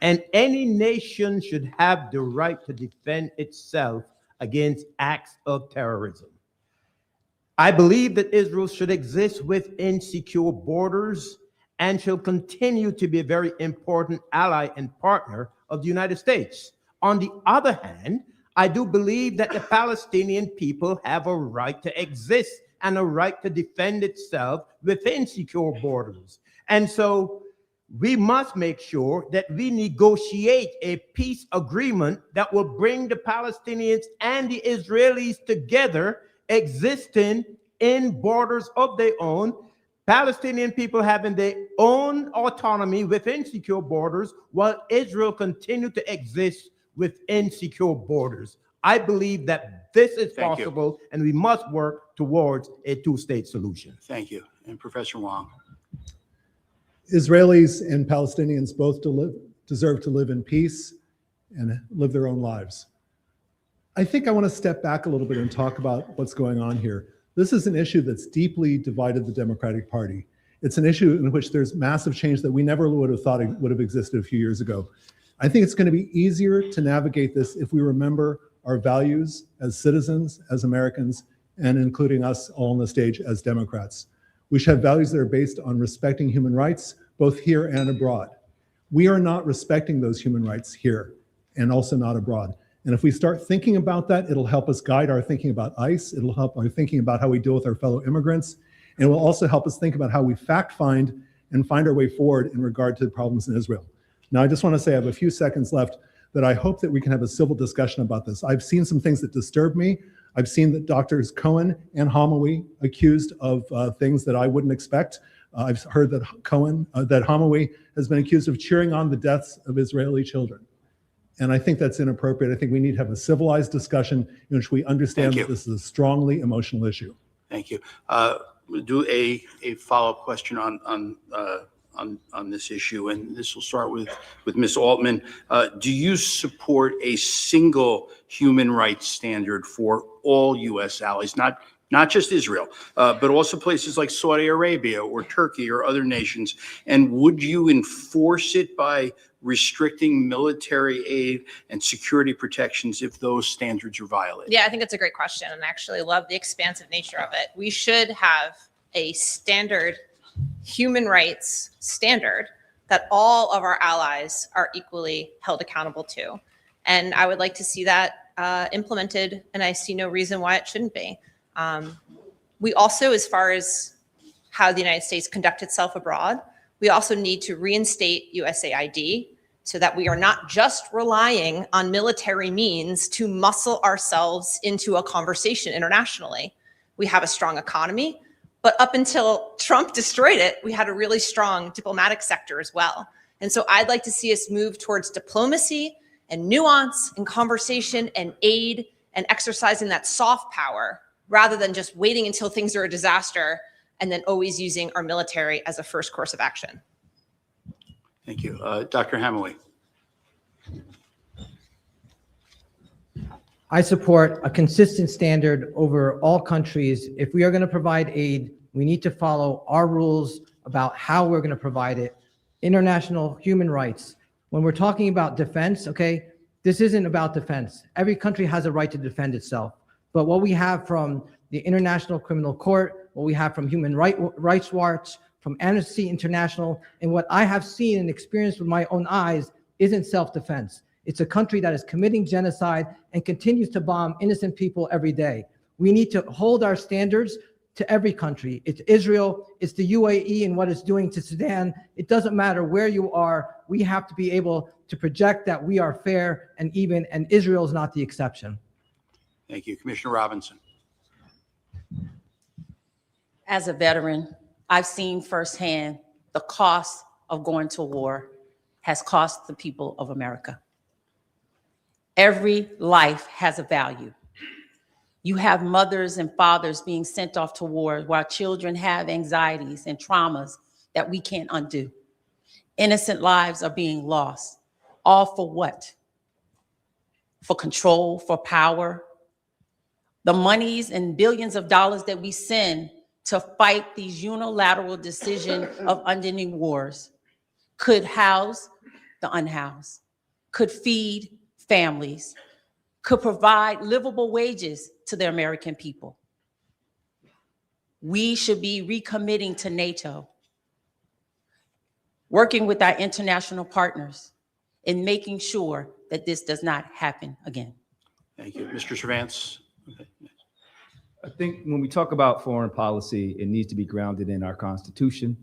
and any nation should have the right to defend itself against acts of terrorism. I believe that Israel should exist within secure borders and shall continue to be a very important ally and partner of the United States. On the other hand, I do believe that the Palestinian people have a right to exist and a right to defend itself within secure borders. And so we must make sure that we negotiate a peace agreement that will bring the Palestinians and the Israelis together, existing in borders of their own, Palestinian people having their own autonomy within secure borders, while Israel continue to exist within secure borders. I believe that this is possible, and we must work towards a two-state solution. Thank you. And Professor Wong. Israelis and Palestinians both deserve to live in peace and live their own lives. I think I want to step back a little bit and talk about what's going on here. This is an issue that's deeply divided the Democratic Party. It's an issue in which there's massive change that we never would have thought would have existed a few years ago. I think it's going to be easier to navigate this if we remember our values as citizens, as Americans, and including us all on the stage as Democrats. We should have values that are based on respecting human rights, both here and abroad. We are not respecting those human rights here and also not abroad. And if we start thinking about that, it'll help us guide our thinking about ICE. It'll help our thinking about how we deal with our fellow immigrants. And it will also help us think about how we fact find and find our way forward in regard to the problems in Israel. Now, I just want to say I have a few seconds left that I hope that we can have a civil discussion about this. I've seen some things that disturb me. I've seen that Drs. Cohen and Homowy accused of things that I wouldn't expect. I've heard that Homowy has been accused of cheering on the deaths of Israeli children. And I think that's inappropriate. I think we need to have a civilized discussion in which we understand that this is a strongly emotional issue. Thank you. We'll do a follow-up question on this issue, and this will start with Ms. Altman. Do you support a single human rights standard for all U.S. allies, not just Israel, but also places like Saudi Arabia or Turkey or other nations? And would you enforce it by restricting military aid and security protections if those standards are violated? Yeah, I think it's a great question, and I actually love the expansive nature of it. We should have a standard human rights standard that all of our allies are equally held accountable to. And I would like to see that implemented, and I see no reason why it shouldn't be. We also, as far as how the United States conduct itself abroad, we also need to reinstate USAID so that we are not just relying on military means to muscle ourselves into a conversation internationally. We have a strong economy, but up until Trump destroyed it, we had a really strong diplomatic sector as well. And so I'd like to see us move towards diplomacy and nuance and conversation and aid and exercising that soft power rather than just waiting until things are a disaster and then always using our military as a first course of action. Thank you. Dr. Hamowy. I support a consistent standard over all countries. If we are going to provide aid, we need to follow our rules about how we're going to provide it. International human rights. When we're talking about defense, okay, this isn't about defense. Every country has a right to defend itself. But what we have from the International Criminal Court, what we have from Human Rights Watch, from Amnesty International, and what I have seen and experienced with my own eyes isn't self-defense. It's a country that is committing genocide and continues to bomb innocent people every day. We need to hold our standards to every country. It's Israel, it's the UAE and what it's doing to Sudan. It doesn't matter where you are. We have to be able to project that we are fair and even, and Israel is not the exception. Thank you. Commissioner Robinson. As a veteran, I've seen firsthand the cost of going to war has cost the people of America. Every life has a value. You have mothers and fathers being sent off to war while children have anxieties and traumas that we can't undo. Innocent lives are being lost. All for what? For control, for power. The monies and billions of dollars that we send to fight these unilateral decisions of unending wars could house the unhoused, could feed families, could provide livable wages to the American people. We should be recommitting to NATO, working with our international partners in making sure that this does not happen again. Thank you. Mr. Cervantz. Okay. I think when we talk about foreign policy, it needs to be grounded in our Constitution.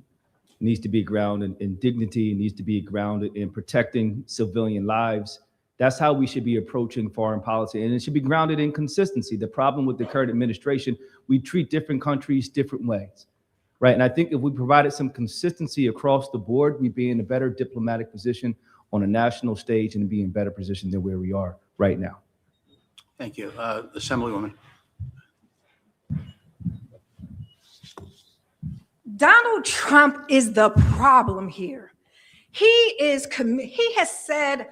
It needs to be grounded in dignity. It needs to be grounded in protecting civilian lives. That's how we should be approaching foreign policy. And it should be grounded in consistency. The problem with the current administration, we treat different countries different ways, right? And I think if we provided some consistency across the board, we'd be in a better diplomatic position on a national stage and be in a better position than where we are right now. Thank you. Assemblywoman. Donald Trump is the problem here. He has said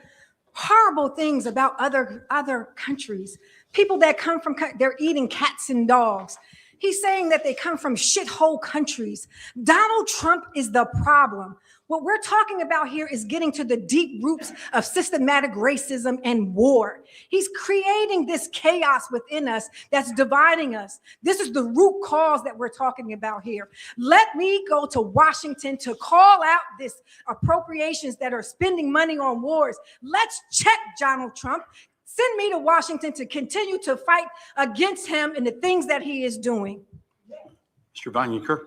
horrible things about other countries. People that come from, they're eating cats and dogs. He's saying that they come from shithole countries. Donald Trump is the problem. What we're talking about here is getting to the deep roots of systematic racism and war. He's creating this chaos within us that's dividing us. This is the root cause that we're talking about here. Let me go to Washington to call out this appropriations that are spending money on wars. Let's check Donald Trump. Send me to Washington to continue to fight against him and the things that he is doing. Mr. Vanyaker.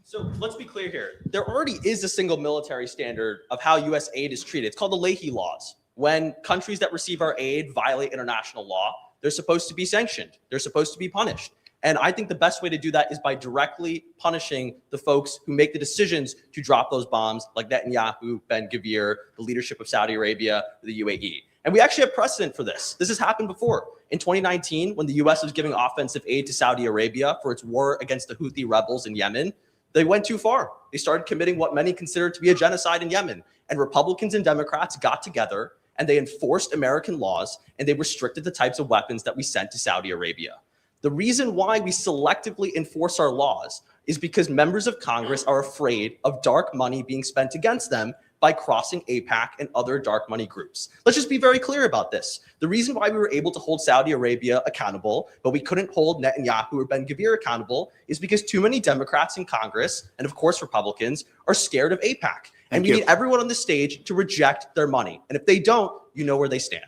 So let's be clear here. There already is a single military standard of how U.S. aid is treated. It's called the Leahy Laws. When countries that receive our aid violate international law, they're supposed to be sanctioned. They're supposed to be punished. And I think the best way to do that is by directly punishing the folks who make the decisions to drop those bombs, like Netanyahu, Ben-Gvir, the leadership of Saudi Arabia, the UAE. And we actually have precedent for this. This has happened before. In 2019, when the U.S. was giving offensive aid to Saudi Arabia for its war against the Houthi rebels in Yemen, they went too far. They started committing what many consider to be a genocide in Yemen. And Republicans and Democrats got together and they enforced American laws and they restricted the types of weapons that we sent to Saudi Arabia. The reason why we selectively enforce our laws is because members of Congress are afraid of dark money being spent against them by crossing AIPAC and other dark money groups. Let's just be very clear about this. The reason why we were able to hold Saudi Arabia accountable, but we couldn't hold Netanyahu or Ben-Gvir accountable, is because too many Democrats in Congress, and of course Republicans, are scared of AIPAC. And we need everyone on the stage to reject their money. And if they don't, you know where they stand.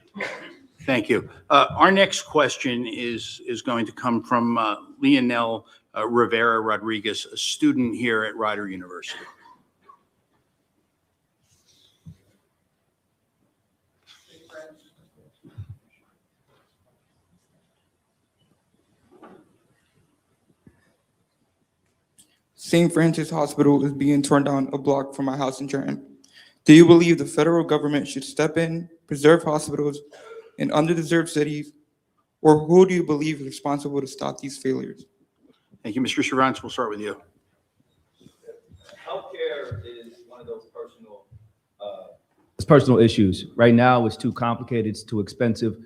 Thank you. Our next question is going to come from Leonel Rivera Rodriguez, a student here at Rider University. St. Francis Hospital is being torn down a block from my house in Trenton. Do you believe the federal government should step in, preserve hospitals in underdeserved cities, or who do you believe is responsible to stop these failures? Thank you. Mr. Cervantes, we'll start with you. Healthcare is one of those personal issues. Right now, it's too complicated, it's too expensive.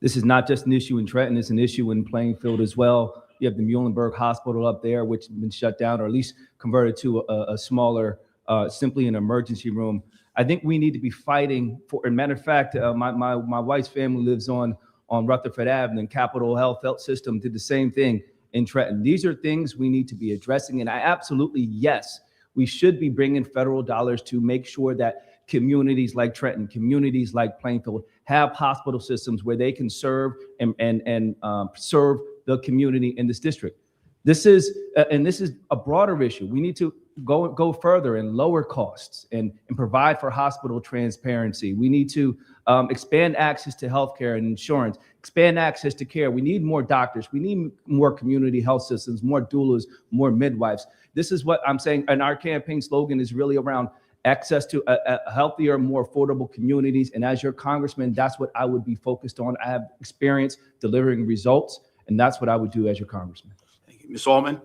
This is not just an issue in Trenton, it's an issue in Plainfield as well. You have the Muhlenberg Hospital up there, which has been shut down or at least converted to a smaller, simply an emergency room. I think we need to be fighting for, as a matter of fact, my wife's family lives on Rutherford Avenue, and Capital Health System did the same thing in Trenton. These are things we need to be addressing. And I absolutely, yes, we should be bringing federal dollars to make sure that communities like Trenton, communities like Plainfield have hospital systems where they can serve and serve the community in this district. This is a broader issue. We need to go further and lower costs and provide for hospital transparency. We need to expand access to healthcare and insurance, expand access to care. We need more doctors. We need more community health systems, more doulas, more midwives. This is what I'm saying. And our campaign slogan is really around access to a healthier, more affordable communities. And as your congressman, that's what I would be focused on. I have experience delivering results, and that's what I would do as your congressman. Thank you. Ms. Altman?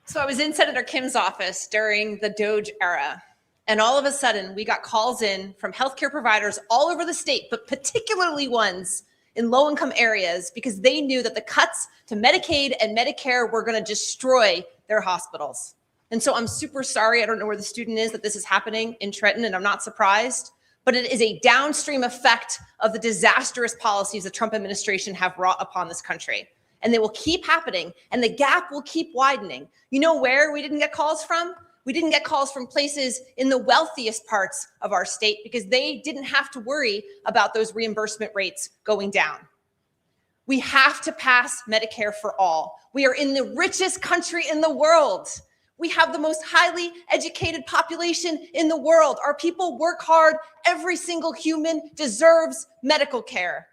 So I was in Senator Kim's office during the Doge era, and all of a sudden we got calls in from healthcare providers all over the state, but particularly ones in low-income areas, because they knew that the cuts to Medicaid and Medicare were going to destroy their hospitals. And so I'm super sorry. I don't know where the student is that this is happening in Trenton, and I'm not surprised, but it is a downstream effect of the disastrous policies the Trump administration have wrought upon this country. And they will keep happening, and the gap will keep widening. You know where we didn't get calls from? We didn't get calls from places in the wealthiest parts of our state because they didn't have to worry about those reimbursement rates going down. We have to pass Medicare for all. We are in the richest country in the world. We have the most highly educated population in the world. Our people work hard. Every single human deserves medical care.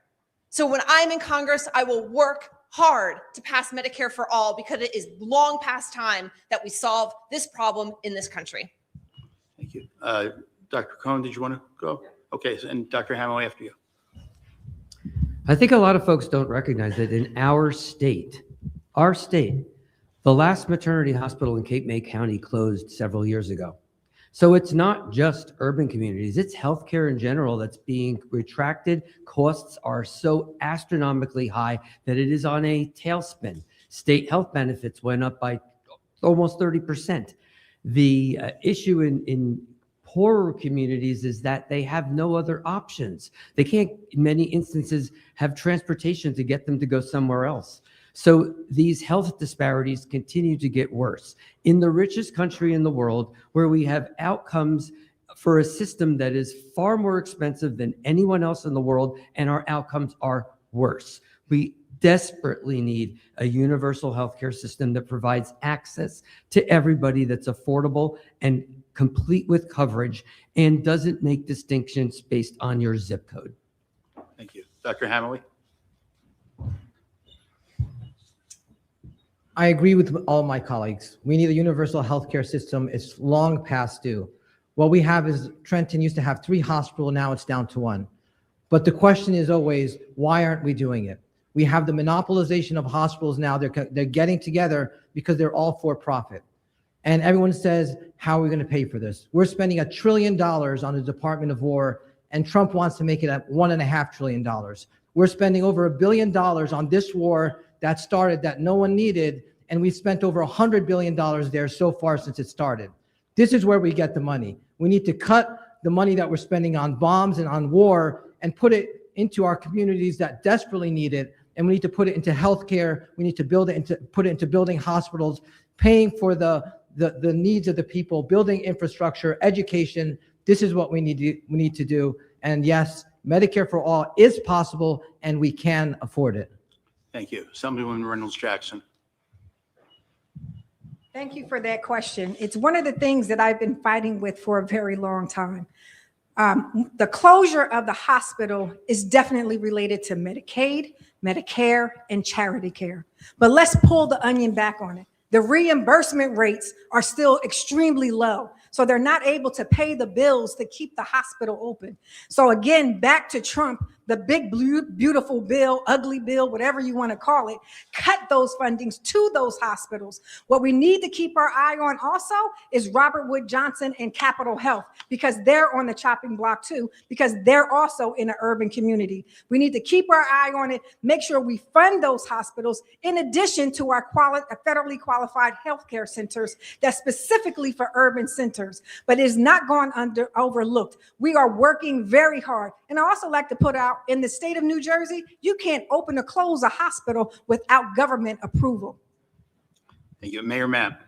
So when I'm in Congress, I will work hard to pass Medicare for all, because it is long past time that we solve this problem in this country. Thank you. Dr. Cohn, did you want to go? Okay, and Dr. Hamill, after you. I think a lot of folks don't recognize that in our state, the last maternity hospital in Cape May County closed several years ago. So it's not just urban communities, it's healthcare in general that's being retracted. Costs are so astronomically high that it is on a tailspin. State health benefits went up by almost 30%. The issue in poorer communities is that they have no other options. They can't, in many instances, have transportation to get them to go somewhere else. So these health disparities continue to get worse. In the richest country in the world, where we have outcomes for a system that is far more expensive than anyone else in the world, and our outcomes are worse. We desperately need a universal healthcare system that provides access to everybody, that's affordable and complete with coverage, and doesn't make distinctions based on your zip code. Thank you. Dr. Hammerly? I agree with all my colleagues. We need a universal healthcare system. It's long past due. What we have is Trenton used to have 3 hospitals, now it's down to 1. But the question is always, why aren't we doing it? We have the monopolization of hospitals now. They're getting together because they're all for profit. And everyone says, how are we going to pay for this? We're spending $1 trillion on the Department of War, and Trump wants to make it at $1.5 trillion. We're spending over $1 billion on this war that started that no one needed, and we've spent over $100 billion there so far since it started. This is where we get the money. We need to cut the money that we're spending on bombs and on war and put it into our communities that desperately need it, and we need to put it into healthcare. We need to put it into building hospitals, paying for the needs of the people, building infrastructure, education. This is what we need to do. And yes, Medicare for all is possible, and we can afford it. Thank you. Assemblywoman Reynolds-Jackson. Thank you for that question. It's one of the things that I've been fighting with for a very long time. The closure of the hospital is definitely related to Medicaid, Medicare, and charity care. But let's pull the onion back on it. The reimbursement rates are still extremely low. So they're not able to pay the bills to keep the hospital open. So again, back to Trump, the big, beautiful bill, ugly bill, whatever you want to call it, cut those fundings to those hospitals. What we need to keep our eye on also is Robert Wood Johnson and Capitol Health, because they're on the chopping block too, because they're also in an urban community. We need to keep our eye on it, make sure we fund those hospitals in addition to our federally qualified healthcare centers that's specifically for urban centers, but is not gone overlooked. We are working very hard. And I also like to put out, in the state of New Jersey, you can't open or close a hospital without government approval. Thank you. Mayor Mapp.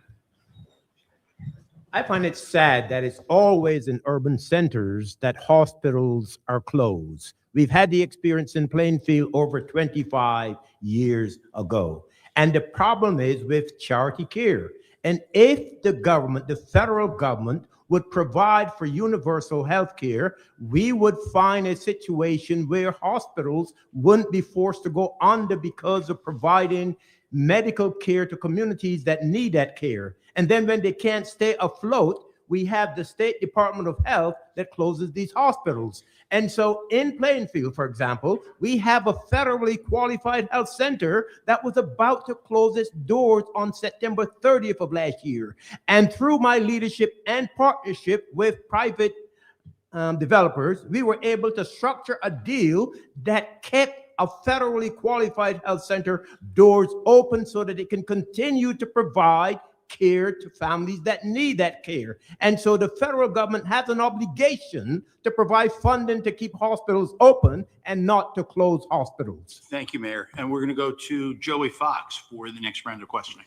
I find it sad that it's always in urban centers that hospitals are closed. We've had the experience in Plainfield over 25 years ago. And the problem is with charity care. And if the government, the federal government, would provide for universal health care, we would find a situation where hospitals wouldn't be forced to go under because of providing medical care to communities that need that care. And then when they can't stay afloat, we have the State Department of Health that closes these hospitals. And so in Plainfield, for example, we have a federally qualified health center that was about to close its doors on September 30th of last year. And through my leadership and partnership with private developers, we were able to structure a deal that kept a federally qualified health center doors open so that it can continue to provide care to families that need that care. And so the federal government has an obligation to provide funding to keep hospitals open and not to close hospitals. Thank you, Mayor. And we're going to go to Joey Fox for the next round of questioning.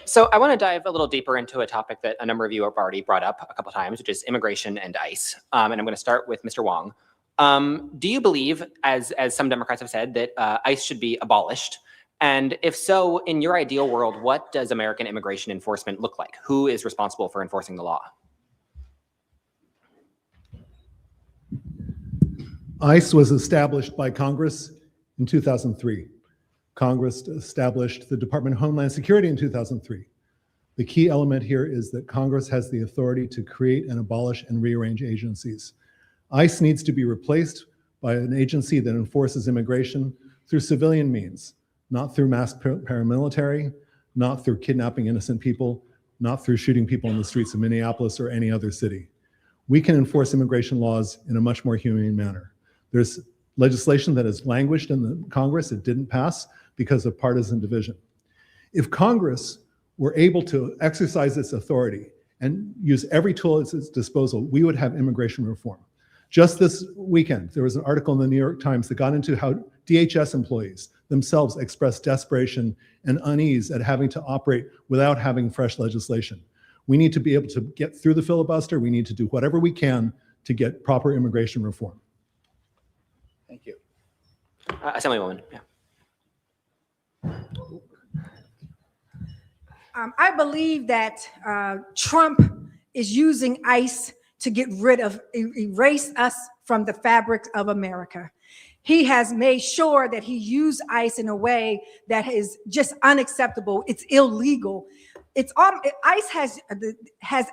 So I want to dive a little deeper into a topic that a number of you have already brought up a couple of times, which is immigration and ICE. And I'm going to start with Mr. Wong. Do you believe, as some Democrats have said, that ICE should be abolished? And if so, in your ideal world, what does American immigration enforcement look like? Who is responsible for enforcing the law? ICE was established by Congress in 2003. Congress established the Department of Homeland Security in 2003. The key element here is that Congress has the authority to create and abolish and rearrange agencies. ICE needs to be replaced by an agency that enforces immigration through civilian means, not through mass paramilitary, not through kidnapping innocent people, not through shooting people in the streets of Minneapolis or any other city. we can enforce immigration laws in a much more humane manner. There's legislation that has languished in the Congress. It didn't pass because of partisan division. If Congress were able to exercise its authority and use every tool at its disposal, we would have immigration reform. Just this weekend, there was an article in the New York Times that got into how DHS employees themselves expressed desperation and unease at having to operate without having fresh legislation. We need to be able to get through the filibuster. We need to do whatever we can to get proper immigration reform. Thank you. Assemblywoman, yeah. I believe that Trump is using ICE to get rid of, erase us from the fabric of America. He has made sure that he used ICE in a way that is just unacceptable. It's illegal. ICE has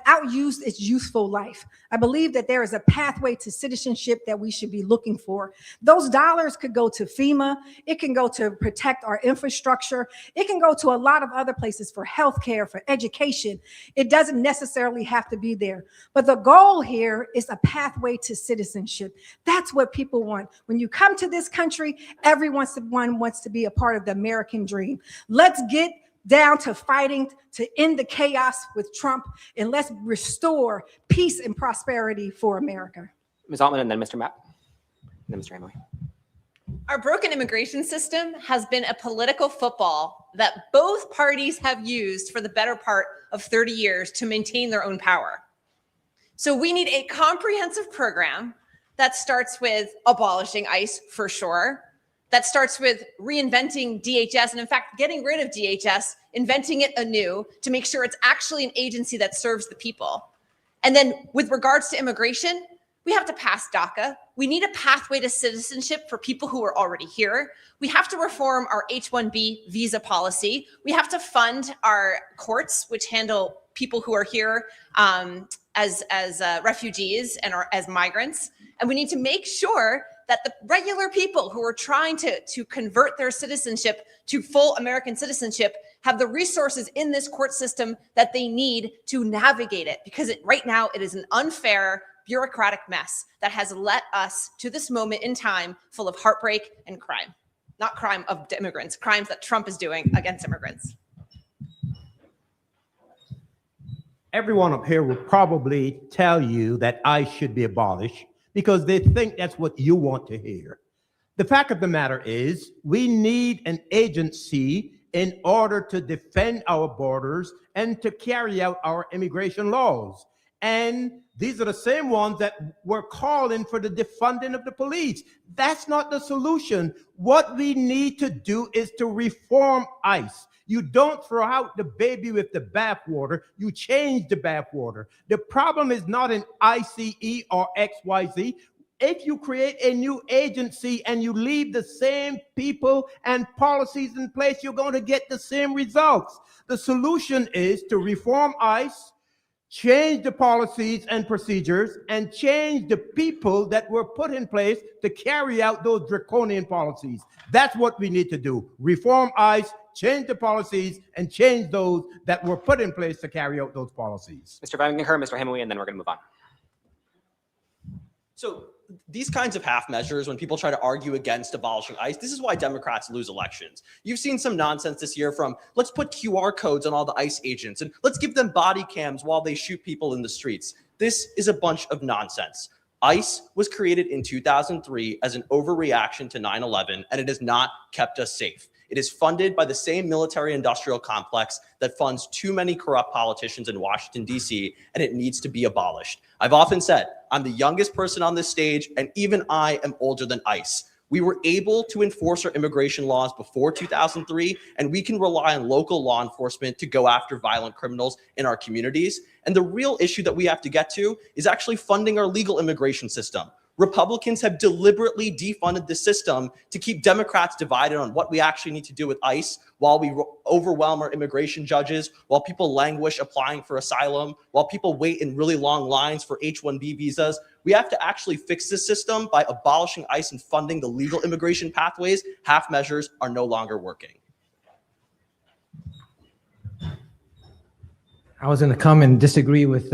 outused its useful life. I believe that there is a pathway to citizenship that we should be looking for. Those dollars could go to FEMA. It can go to protect our infrastructure. It can go to a lot of other places for healthcare, for education. It doesn't necessarily have to be there. But the goal here is a pathway to citizenship. That's what people want. When you come to this country, everyone wants to be a part of the American dream. Let's get down to fighting to end the chaos with Trump, and let's restore peace and prosperity for America. Ms. Altman, and then Mr. Mapp, and then Mr. Hamway. Our broken immigration system has been a political football that both parties have used for the better part of 30 years to maintain their own power. So we need a comprehensive program that starts with abolishing ICE for sure, that starts with reinventing DHS, and in fact, getting rid of DHS, inventing it anew to make sure it's actually an agency that serves the people. And then with regards to immigration, we have to pass DACA. We need a pathway to citizenship for people who are already here. We have to reform our H-1B visa policy. We have to fund our courts, which handle people who are here as refugees and as migrants. And we need to make sure that the regular people who are trying to convert their citizenship to full American citizenship have the resources in this court system that they need to navigate it. Because right now it is an unfair, bureaucratic mess that has led us to this moment in time full of heartbreak and crime. Not crime of immigrants, crimes that Trump is doing against immigrants. Everyone up here will probably tell you that ICE should be abolished because they think that's what you want to hear. The fact of the matter is, we need an agency in order to defend our borders and to carry out our immigration laws. And these are the same ones that were calling for the defunding of the police. That's not the solution. What we need to do is to reform ICE. You don't throw out the baby with the bathwater, you change the bathwater. The problem is not in ICE or XYZ. If you create a new agency and you leave the same people and policies in place, you're going to get the same results. The solution is to reform ICE, change the policies and procedures, and change the people that were put in place to carry out those draconian policies. That's what we need to do. Reform ICE, change the policies, and change those that were put in place to carry out those policies. Mr. Vagenker, Mr. Hamway, and then we're going to move on. So these kinds of half measures, when people try to argue against abolishing ICE, this is why Democrats lose elections. You've seen some nonsense this year from let's put QR codes on all the ICE agents and let's give them body cams while they shoot people in the streets. This is a bunch of nonsense. ICE was created in 2003 as an overreaction to 9/11, and it has not kept us safe. It is funded by the same military-industrial complex that funds too many corrupt politicians in Washington, D.C., and it needs to be abolished. I've often said, I'm the youngest person on this stage, and even I am older than ICE. We were able to enforce our immigration laws before 2003, and we can rely on local law enforcement to go after violent criminals in our communities. And the real issue that we have to get to is actually funding our legal immigration system. Republicans have deliberately defunded the system to keep Democrats divided on what we actually need to do with ICE while we overwhelm our immigration judges, while people languish applying for asylum, while people wait in really long lines for H-1B visas. We have to actually fix this system by abolishing ICE and funding the legal immigration pathways. Half measures are no longer working. I was going to come and disagree with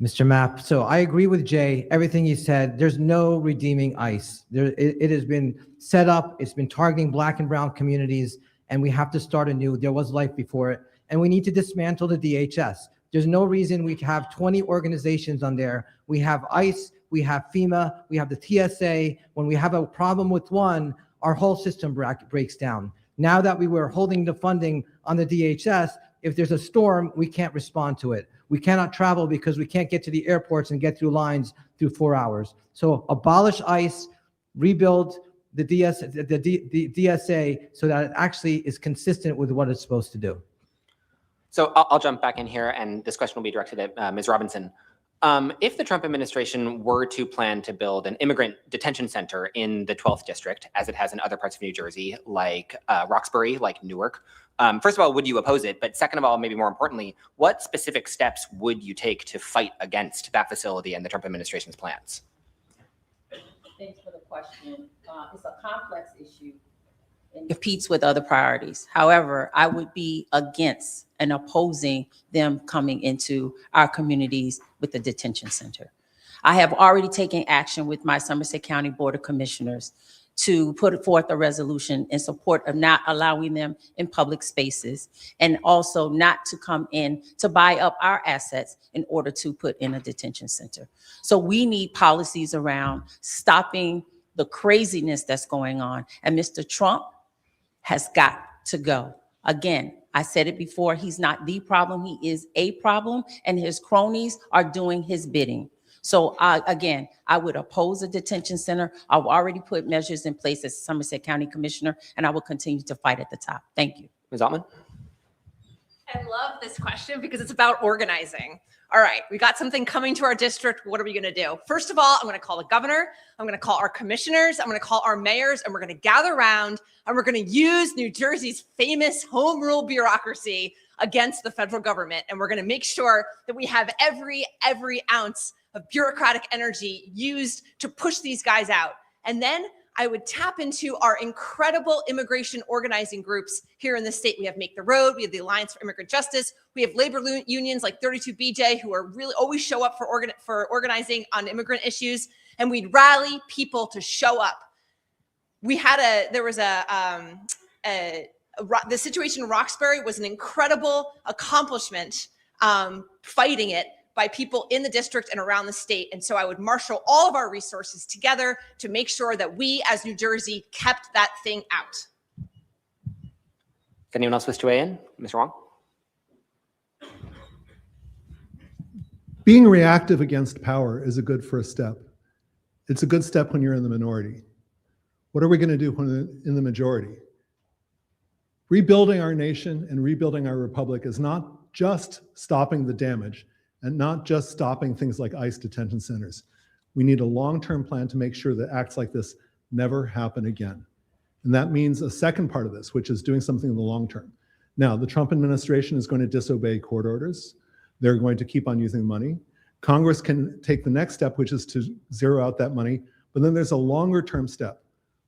Mr. Mapp, so I agree with Jay, everything you said. There's no redeeming ICE. It has been set up, it's been targeting Black and brown communities, and we have to start anew. There was life before it, and we need to dismantle the DHS. There's no reason we have 20 organizations on there. We have ICE, we have FEMA, we have the TSA. When we have a problem with one, our whole system breaks down. Now that we were holding the funding on the DHS, if there's a storm, we can't respond to it. We cannot travel because we can't get to the airports and get through lines through 4 hours. So abolish ICE, rebuild the DSA so that it actually is consistent with what it's supposed to do. So I'll jump back in here, and this question will be directed at Ms. Robinson. If the Trump administration were to plan to build an immigrant detention center in the 12th district, as it has in other parts of New Jersey, like Roxbury, like Newark, first of all, would you oppose it? But second of all, maybe more importantly, what specific steps would you take to fight against that facility and the Trump administration's plans? Thanks for the question. It's a complex issue and competes with other priorities. However, I would be against and opposing them coming into our communities with the detention center. I have already taken action with my Somerset County Board of Commissioners to put forth a resolution in support of not allowing them in public spaces, and also not to come in to buy up our assets in order to put in a detention center. So we need policies around stopping the craziness that's going on. And Mr. Trump has got to go. Again, I said it before, he's not the problem, he is a problem, and his cronies are doing his bidding. So again, I would oppose a detention center. I've already put measures in place as Somerset County Commissioner, and I will continue to fight at the top. Thank you. Ms. Altman? I love this question because it's about organizing. All right, we got something coming to our district. What are we going to do? First of all, I'm going to call the governor. I'm going to call our commissioners. I'm going to call our mayors, and we're going to gather around, and we're going to use New Jersey's famous home rule bureaucracy against the federal government. And we're going to make sure that we have every ounce of bureaucratic energy used to push these guys out. And then I would tap into our incredible immigration organizing groups here in the state. We have Make the Road, we have the Alliance for Immigrant Justice, we have labor unions like 32BJ who are really always show up for organizing on immigrant issues, and we'd rally people to show up. The situation in Roxbury was an incredible accomplishment, fighting it by people in the district and around the state. And so I would marshal all of our resources together to make sure that we as New Jersey kept that thing out. If anyone else wish to weigh in? Mr. Wong? Being reactive against power is a good first step. It's a good step when you're in the minority. What are we going to do when we're in the majority? Rebuilding our nation and rebuilding our republic is not just stopping the damage and not just stopping things like ICE detention centers. We need a long-term plan to make sure that acts like this never happen again. And that means a second part of this, which is doing something in the long term. Now, the Trump administration is going to disobey court orders. They're going to keep on using money. Congress can take the next step, which is to zero out that money. But then there's a longer term step,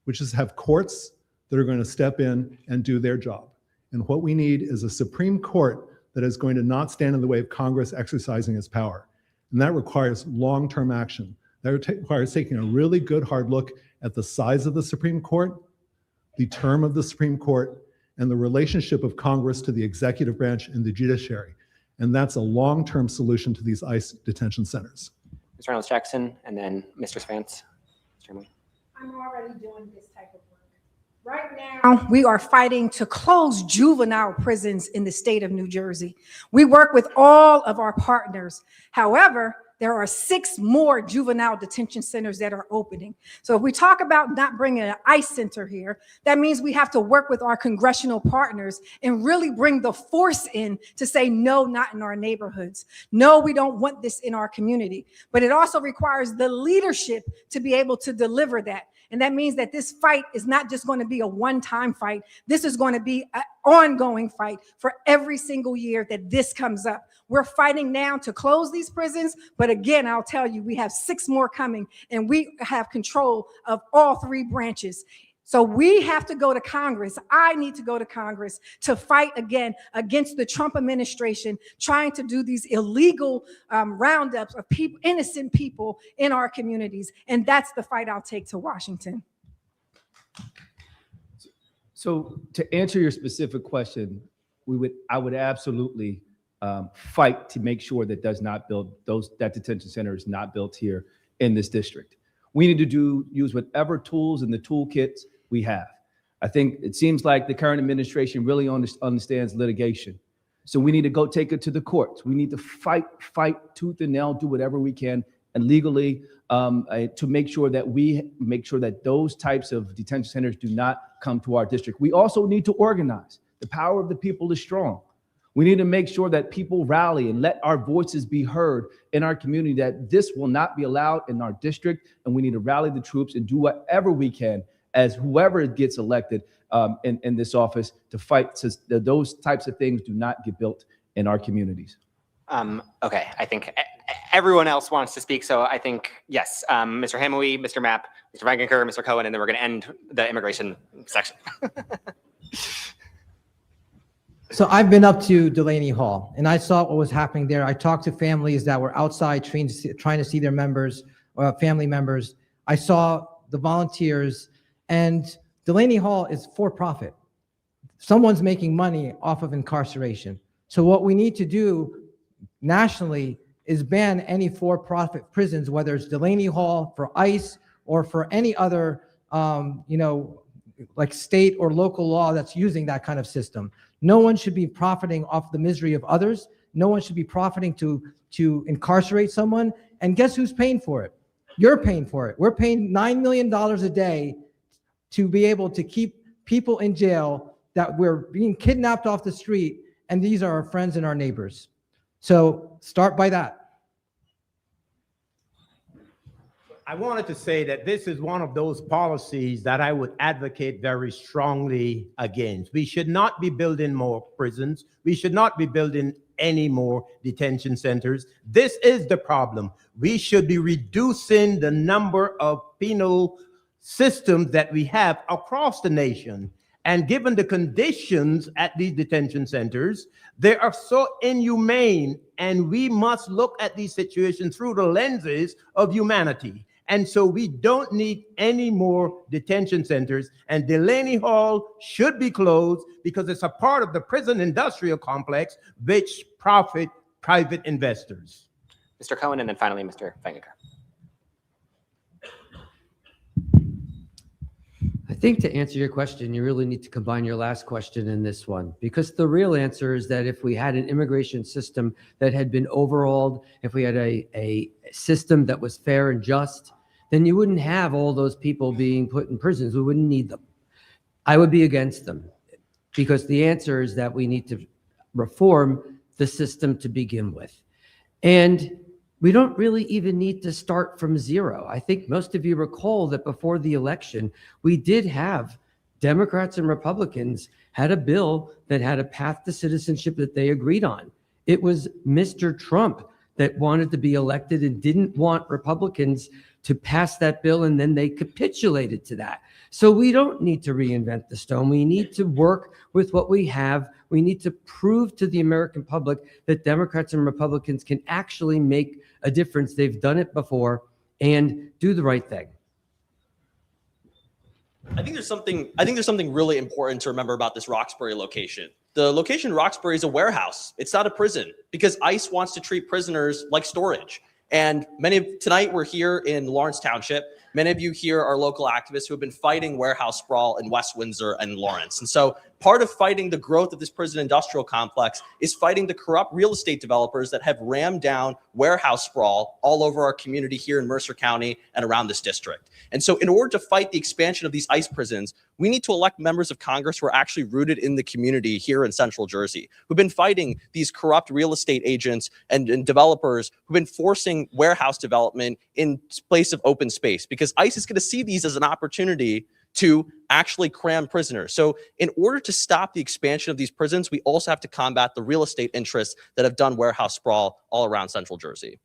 which is have courts that are going to step in and do their job. And what we need is a Supreme Court that is going to not stand in the way of Congress exercising its power. And that requires long-term action. That requires taking a really good hard look at the size of the Supreme Court, the term of the Supreme Court, and the relationship of Congress to the executive branch and the judiciary. And that's a long-term solution to these ICE detention centers. Mr. Reynolds-Jackson, and then Mr. Spence. I'm already doing this type of work. Right now, we are fighting to close juvenile prisons in the state of New Jersey. We work with all of our partners. However, there are 6 more juvenile detention centers that are opening. So if we talk about not bringing an ICE center here, that means we have to work with our congressional partners and really bring the force in to say, no, not in our neighborhoods. No, we don't want this in our community. But it also requires the leadership to be able to deliver that. And that means that this fight is not just going to be a one-time fight. This is going to be an ongoing fight for every single year that this comes up. We're fighting now to close these prisons. But again, I'll tell you, we have 6 more coming, and we have control of all 3 branches. So we have to go to Congress. I need to go to Congress to fight again against the Trump administration trying to do these illegal roundups of people, innocent people in our communities. And that's the fight I'll take to Washington. So to answer your specific question, I would absolutely fight to make sure that that detention center is not built here in this district. We need to use whatever tools in the toolkits we have. I think it seems like the current administration really understands litigation. So we need to go take it to the courts. We need to fight tooth and nail, do whatever we can and legally to make sure that those types of detention centers do not come to our district. We also need to organize. The power of the people is strong. We need to make sure that people rally and let our voices be heard in our community, that this will not be allowed in our district. And we need to rally the troops and do whatever we can as whoever gets elected in this office to fight so that those types of things do not get built in our communities. Okay, I think everyone else wants to speak, so I think, yes, Mr. Hamoui, Mr. Mapp, Mr. Vangenker, Mr. Cohen, and then we're going to end the immigration section. So I've been up to Delaney Hall and I saw what was happening there. I talked to families that were outside trying to see their members or family members. I saw the volunteers, and Delaney Hall is for profit. Someone's making money off of incarceration. So what we need to do nationally is ban any for-profit prisons, whether it's Delaney Hall for ICE or for any other, like state or local law that's using that kind of system. No one should be profiting off the misery of others. No one should be profiting to incarcerate someone. And guess who's paying for it? You're paying for it. We're paying $9 million a day to be able to keep people in jail that we're being kidnapped off the street. And these are our friends and our neighbors. So start by that. I wanted to say that this is one of those policies that I would advocate very strongly against. We should not be building more prisons. We should not be building any more detention centers. This is the problem. We should be reducing the number of penal systems that we have across the nation. And given the conditions at these detention centers, they are so inhumane, and we must look at these situations through the lenses of humanity. And so we don't need any more detention centers, and Delaney Hall should be closed because it's a part of the prison industrial complex which profit private investors. Mr. Cohen, and then finally, Mr. Vangenker. I think to answer your question, you really need to combine your last question and this one, because the real answer is that if we had an immigration system that had been overhauled, if we had a system that was fair and just, then you wouldn't have all those people being put in prisons. We wouldn't need them. I would be against them, because the answer is that we need to reform the system to begin with. And we don't really even need to start from zero. I think most of you recall that before the election, we did have Democrats and Republicans had a bill that had a path to citizenship that they agreed on. It was Mr. Trump that wanted to be elected and didn't want Republicans to pass that bill, and then they capitulated to that. So we don't need to reinvent the stone. We need to work with what we have. We need to prove to the American public that Democrats and Republicans can actually make a difference. They've done it before, and do the right thing. I think there's something really important to remember about this Roxbury location. The location in Roxbury is a warehouse. It's not a prison, because ICE wants to treat prisoners like storage. And tonight we're here in Lawrence Township. Many of you here are local activists who have been fighting warehouse sprawl in West Windsor and Lawrence. And so part of fighting the growth of this prison industrial complex is fighting the corrupt real estate developers that have rammed down warehouse sprawl all over our community here in Mercer County and around this district. And so in order to fight the expansion of these ICE prisons, we need to elect members of Congress who are actually rooted in the community here in Central Jersey, who've been fighting these corrupt real estate agents and developers who've been forcing warehouse development in place of open space, because ICE is going to see these as an opportunity to actually cram prisoners. So in order to stop the expansion of these prisons, we also have to combat the real estate interests that have done warehouse sprawl all around Central Jersey.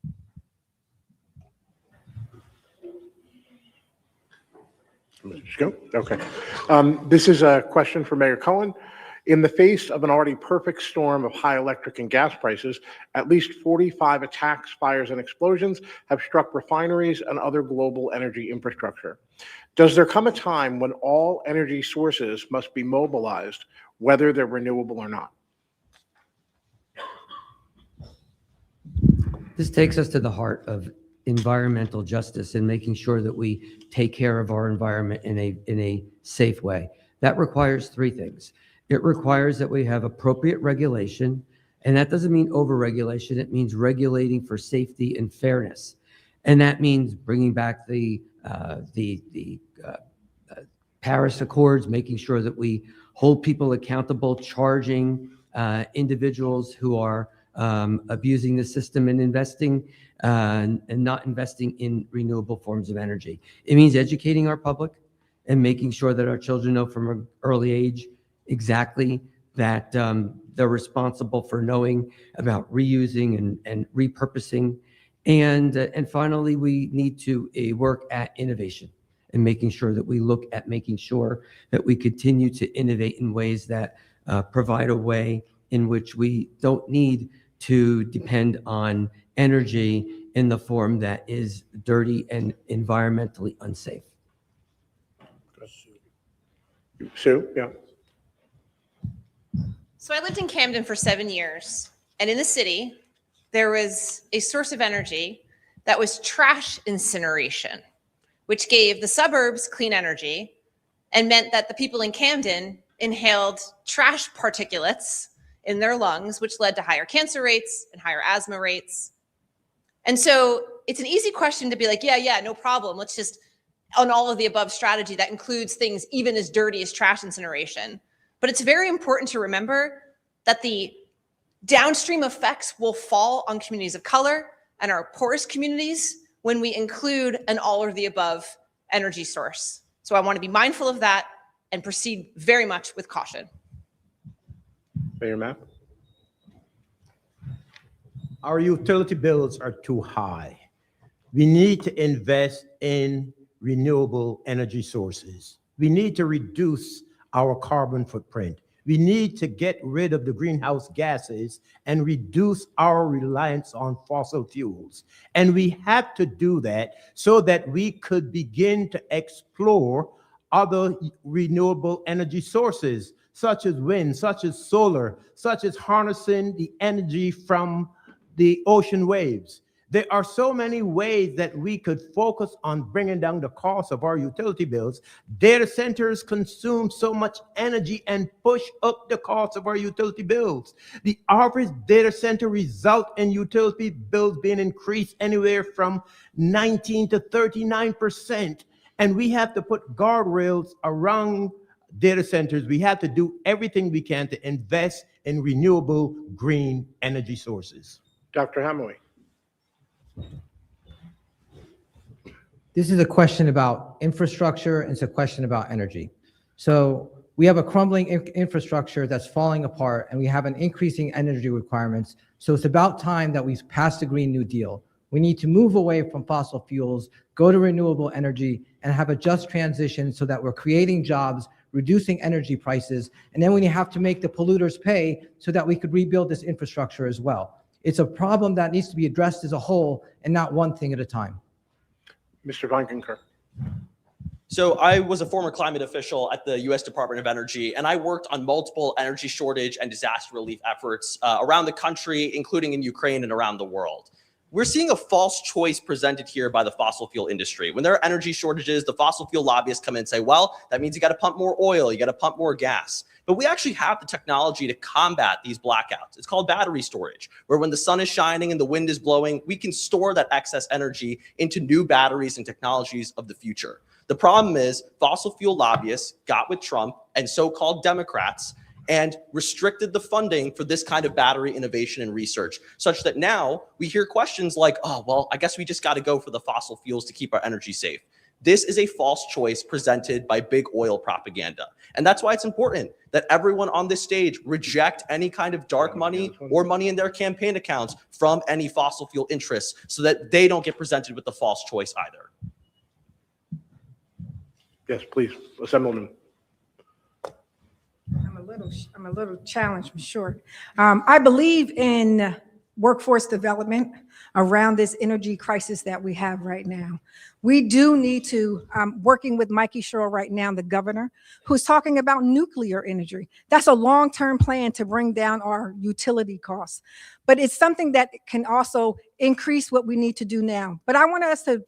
Just go? Okay. This is a question for Mayor Cohen. In the face of an already perfect storm of high electric and gas prices, at least 45 attacks, fires, and explosions have struck refineries and other global energy infrastructure. Does there come a time when all energy sources must be mobilized, whether they're renewable or not? This takes us to the heart of environmental justice and making sure that we take care of our environment in a safe way. That requires three things. It requires that we have appropriate regulation, and that doesn't mean over-regulation. It means regulating for safety and fairness, and that means bringing back the Paris Accords, making sure that we hold people accountable, charging individuals who are abusing the system and investing and not investing in renewable forms of energy. It means educating our public and making sure that our children know from an early age exactly that they're responsible for knowing about reusing and repurposing. And finally, we need to work at innovation and making sure that we look at making sure that we continue to innovate in ways that provide a way in which we don't need to depend on energy in the form that is dirty and environmentally unsafe. Sue, yeah. So I lived in Camden for 7 years, and in the city, there was a source of energy that was trash incineration, which gave the suburbs clean energy and meant that the people in Camden inhaled trash particulates in their lungs, which led to higher cancer rates and higher asthma rates. And so it's an easy question to be like, yeah, no problem. Let's just, on all of the above strategy, that includes things even as dirty as trash incineration. But it's very important to remember that the downstream effects will fall on communities of color and our poorest communities when we include an all of the above energy source. So I want to be mindful of that and proceed very much with caution. Mayor Mapp? Our utility bills are too high. We need to invest in renewable energy sources. We need to reduce our carbon footprint. We need to get rid of the greenhouse gases and reduce our reliance on fossil fuels. And we have to do that so that we could begin to explore other renewable energy sources, such as wind, such as solar, such as harnessing the energy from the ocean waves. There are so many ways that we could focus on bringing down the cost of our utility bills. Data centers consume so much energy and push up the cost of our utility bills. The average data center result in utility bills being increased anywhere from 19 to 39%. And we have to put guardrails around data centers. We have to do everything we can to invest in renewable green energy sources. Dr. Hamway. This is a question about infrastructure, and it's a question about energy. So we have a crumbling infrastructure that's falling apart, and we have an increasing energy requirements. So it's about time that we pass the Green New Deal. We need to move away from fossil fuels, go to renewable energy, and have a just transition so that we're creating jobs, reducing energy prices, and then we have to make the polluters pay so that we could rebuild this infrastructure as well. It's a problem that needs to be addressed as a whole and not one thing at a time. Mr. Vankenker. So I was a former climate official at the U.S. Department of Energy, and I worked on multiple energy shortage and disaster relief efforts around the country, including in Ukraine and around the world. We're seeing a false choice presented here by the fossil fuel industry. When there are energy shortages, the fossil fuel lobbyists come in and say, well, that means you got to pump more oil, you got to pump more gas. But we actually have the technology to combat these blackouts. It's called battery storage, where when the sun is shining and the wind is blowing, we can store that excess energy into new batteries and technologies of the future. The problem is fossil fuel lobbyists got with Trump and so-called Democrats and restricted the funding for this kind of battery innovation and research, such that now we hear questions like, oh, well, I guess we just got to go for the fossil fuels to keep our energy safe. This is a false choice presented by big oil propaganda. And that's why it's important that everyone on this stage reject any kind of dark money or money in their campaign accounts from any fossil fuel interests so that they don't get presented with the false choice either. Yes, please, Assemblyman. I'm a little challenged, I'm sure. I believe in workforce development around this energy crisis that we have right now. We do need to, working with Mikey Sherrill right now, the governor, who's talking about nuclear energy. That's a long-term plan to bring down our utility costs. But it's something that can also increase what we need to do now. But I want us to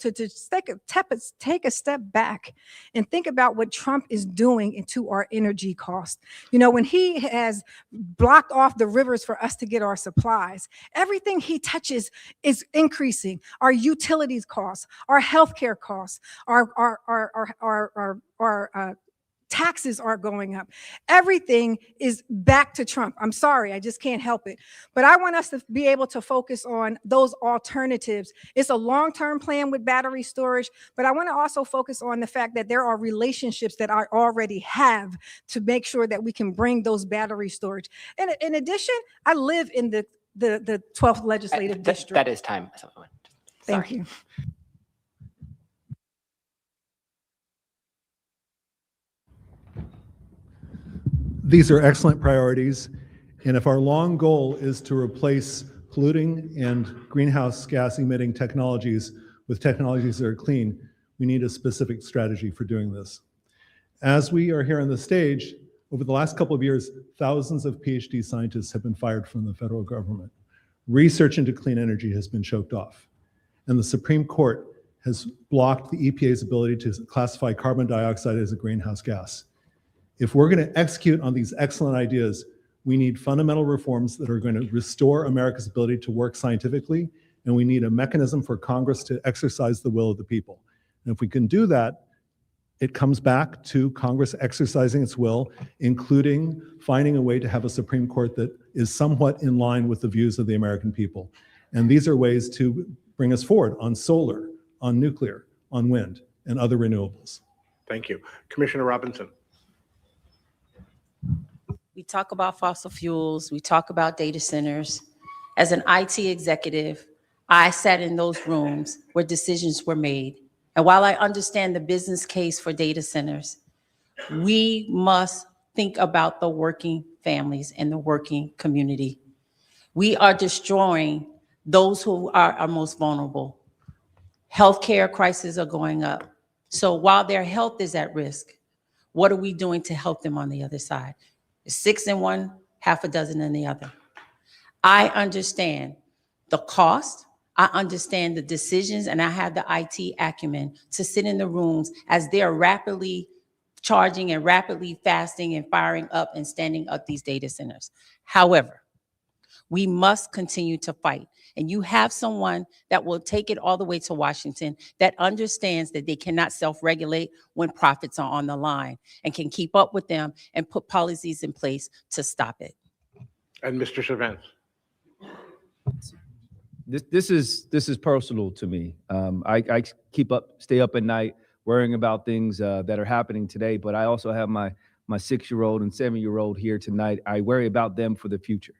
take a step back and think about what Trump is doing into our energy costs. You know, when he has blocked off the rivers for us to get our supplies, everything he touches is increasing. Our utilities costs, our healthcare costs, our taxes are going up. Everything is back to Trump. I'm sorry, I just can't help it. But I want us to be able to focus on those alternatives. It's a long-term plan with battery storage, but I want to also focus on the fact that there are relationships that I already have to make sure that we can bring those battery storage. And in addition, I live in the 12th legislative district. That is time. Thank you. These are excellent priorities, and if our long goal is to replace polluting and greenhouse gas emitting technologies with technologies that are clean, we need a specific strategy for doing this. As we are here on the stage, over the last couple of years, thousands of PhD scientists have been fired from the federal government. Research into clean energy has been choked off, and the Supreme Court has blocked the EPA's ability to classify carbon dioxide as a greenhouse gas. If we're going to execute on these excellent ideas, we need fundamental reforms that are going to restore America's ability to work scientifically, and we need a mechanism for Congress to exercise the will of the people. And if we can do that, it comes back to Congress exercising its will, including finding a way to have a Supreme Court that is somewhat in line with the views of the American people. And these are ways to bring us forward on solar, on nuclear, on wind, and other renewables. Thank you. Commissioner Robinson. We talk about fossil fuels, we talk about data centers. As an IT executive, I sat in those rooms where decisions were made. And while I understand the business case for data centers, we must think about the working families and the working community. We are destroying those who are most vulnerable. Healthcare crises are going up. So while their health is at risk, what are we doing to help them on the other side? 6 in one, half a dozen in the other. I understand the cost. I understand the decisions, and I have the IT acumen to sit in the rooms as they're rapidly charging and rapidly fasting and firing up and standing up these data centers. However, we must continue to fight. And you have someone that will take it all the way to Washington that understands that they cannot self-regulate when profits are on the line and can keep up with them and put policies in place to stop it. And Mr. Cervantes. This is personal to me. I stay up at night worrying about things that are happening today, but I also have my 6-year-old and 7-year-old here tonight. I worry about them for the future.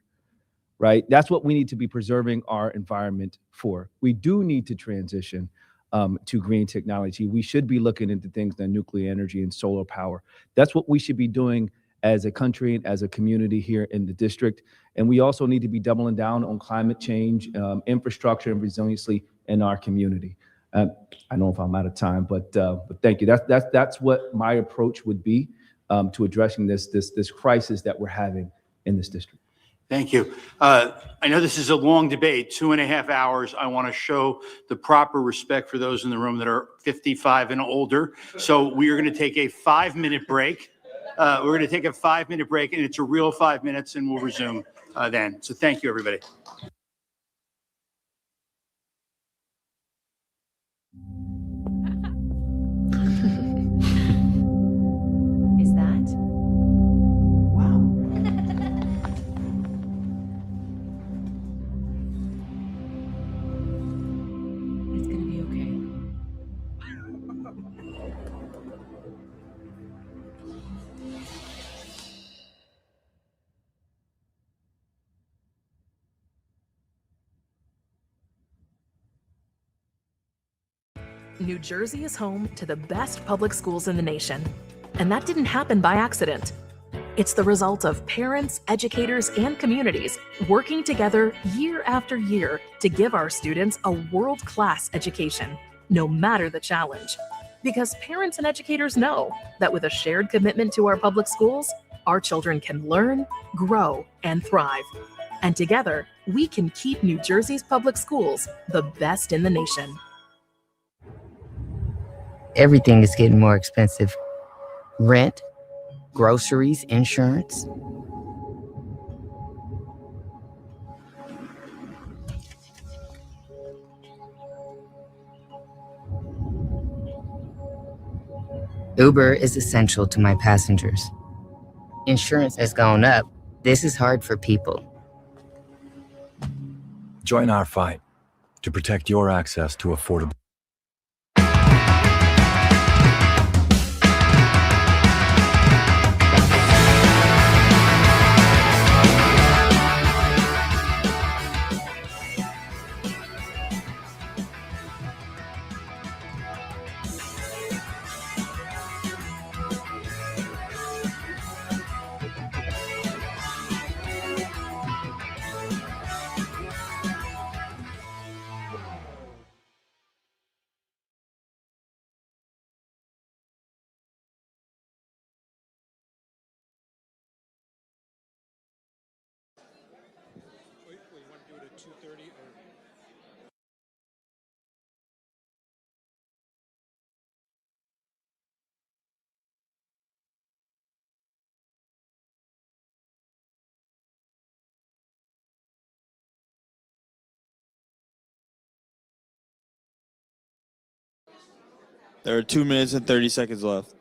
Right? That's what we need to be preserving our environment for. We do need to transition to green technology. We should be looking into things like nuclear energy and solar power. That's what we should be doing as a country and as a community here in the district. And we also need to be doubling down on climate change, infrastructure, and resiliency in our community. I know if I'm out of time, but thank you. That's what my approach would be to addressing this crisis that we're having in this district. Thank you. I know this is a long debate, 2.5 hours. I want to show the proper respect for those in the room that are 55 and older. So we are going to take a 5-minute break. We're going to take a 5-minute break, and it's a real 5 minutes, and we'll resume then. So thank you, everybody. Is that? Wow. It's going to be okay. New Jersey is home to the best public schools in the nation. And that didn't happen by accident. It's the result of parents, educators, and communities working together year after year to give our students a world-class education, no matter the challenge. Because parents and educators know that with a shared commitment to our public schools, our children can learn, grow, and thrive. And together, we can keep New Jersey's public schools the best in the nation. Everything is getting more expensive. Rent, groceries, insurance. Uber is essential to my passengers. Insurance has gone up. This is hard for people. Join our fight to protect your access to affordable. There are 2 minutes and 30 seconds left.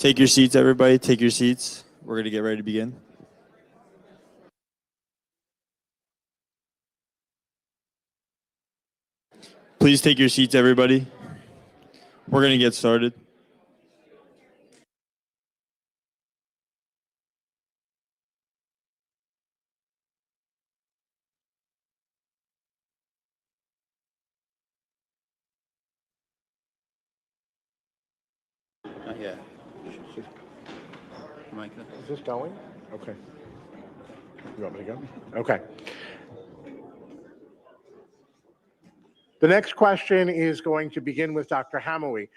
Take your seats, everybody. Take your seats. We're going to get ready to begin. Please take your seats, everybody. We're going to get started. Not yet. Is this going? Okay. You want me to go? Okay. The next question is going to begin with Dr. Hamoui.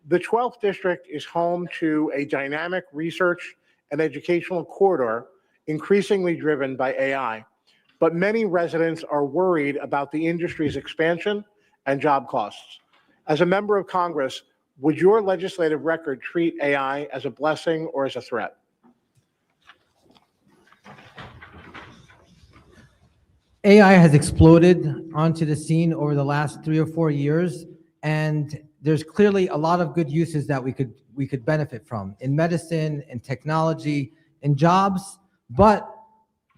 The 12th District is home to a dynamic research and educational corridor increasingly driven by AI, but many residents are worried about the industry's expansion and job costs. As a member of Congress, would your legislative record treat AI as a blessing or as a threat? AI has exploded onto the scene over the last 3 or 4 years, and there's clearly a lot of good uses that we could benefit from in medicine, in technology, in jobs, but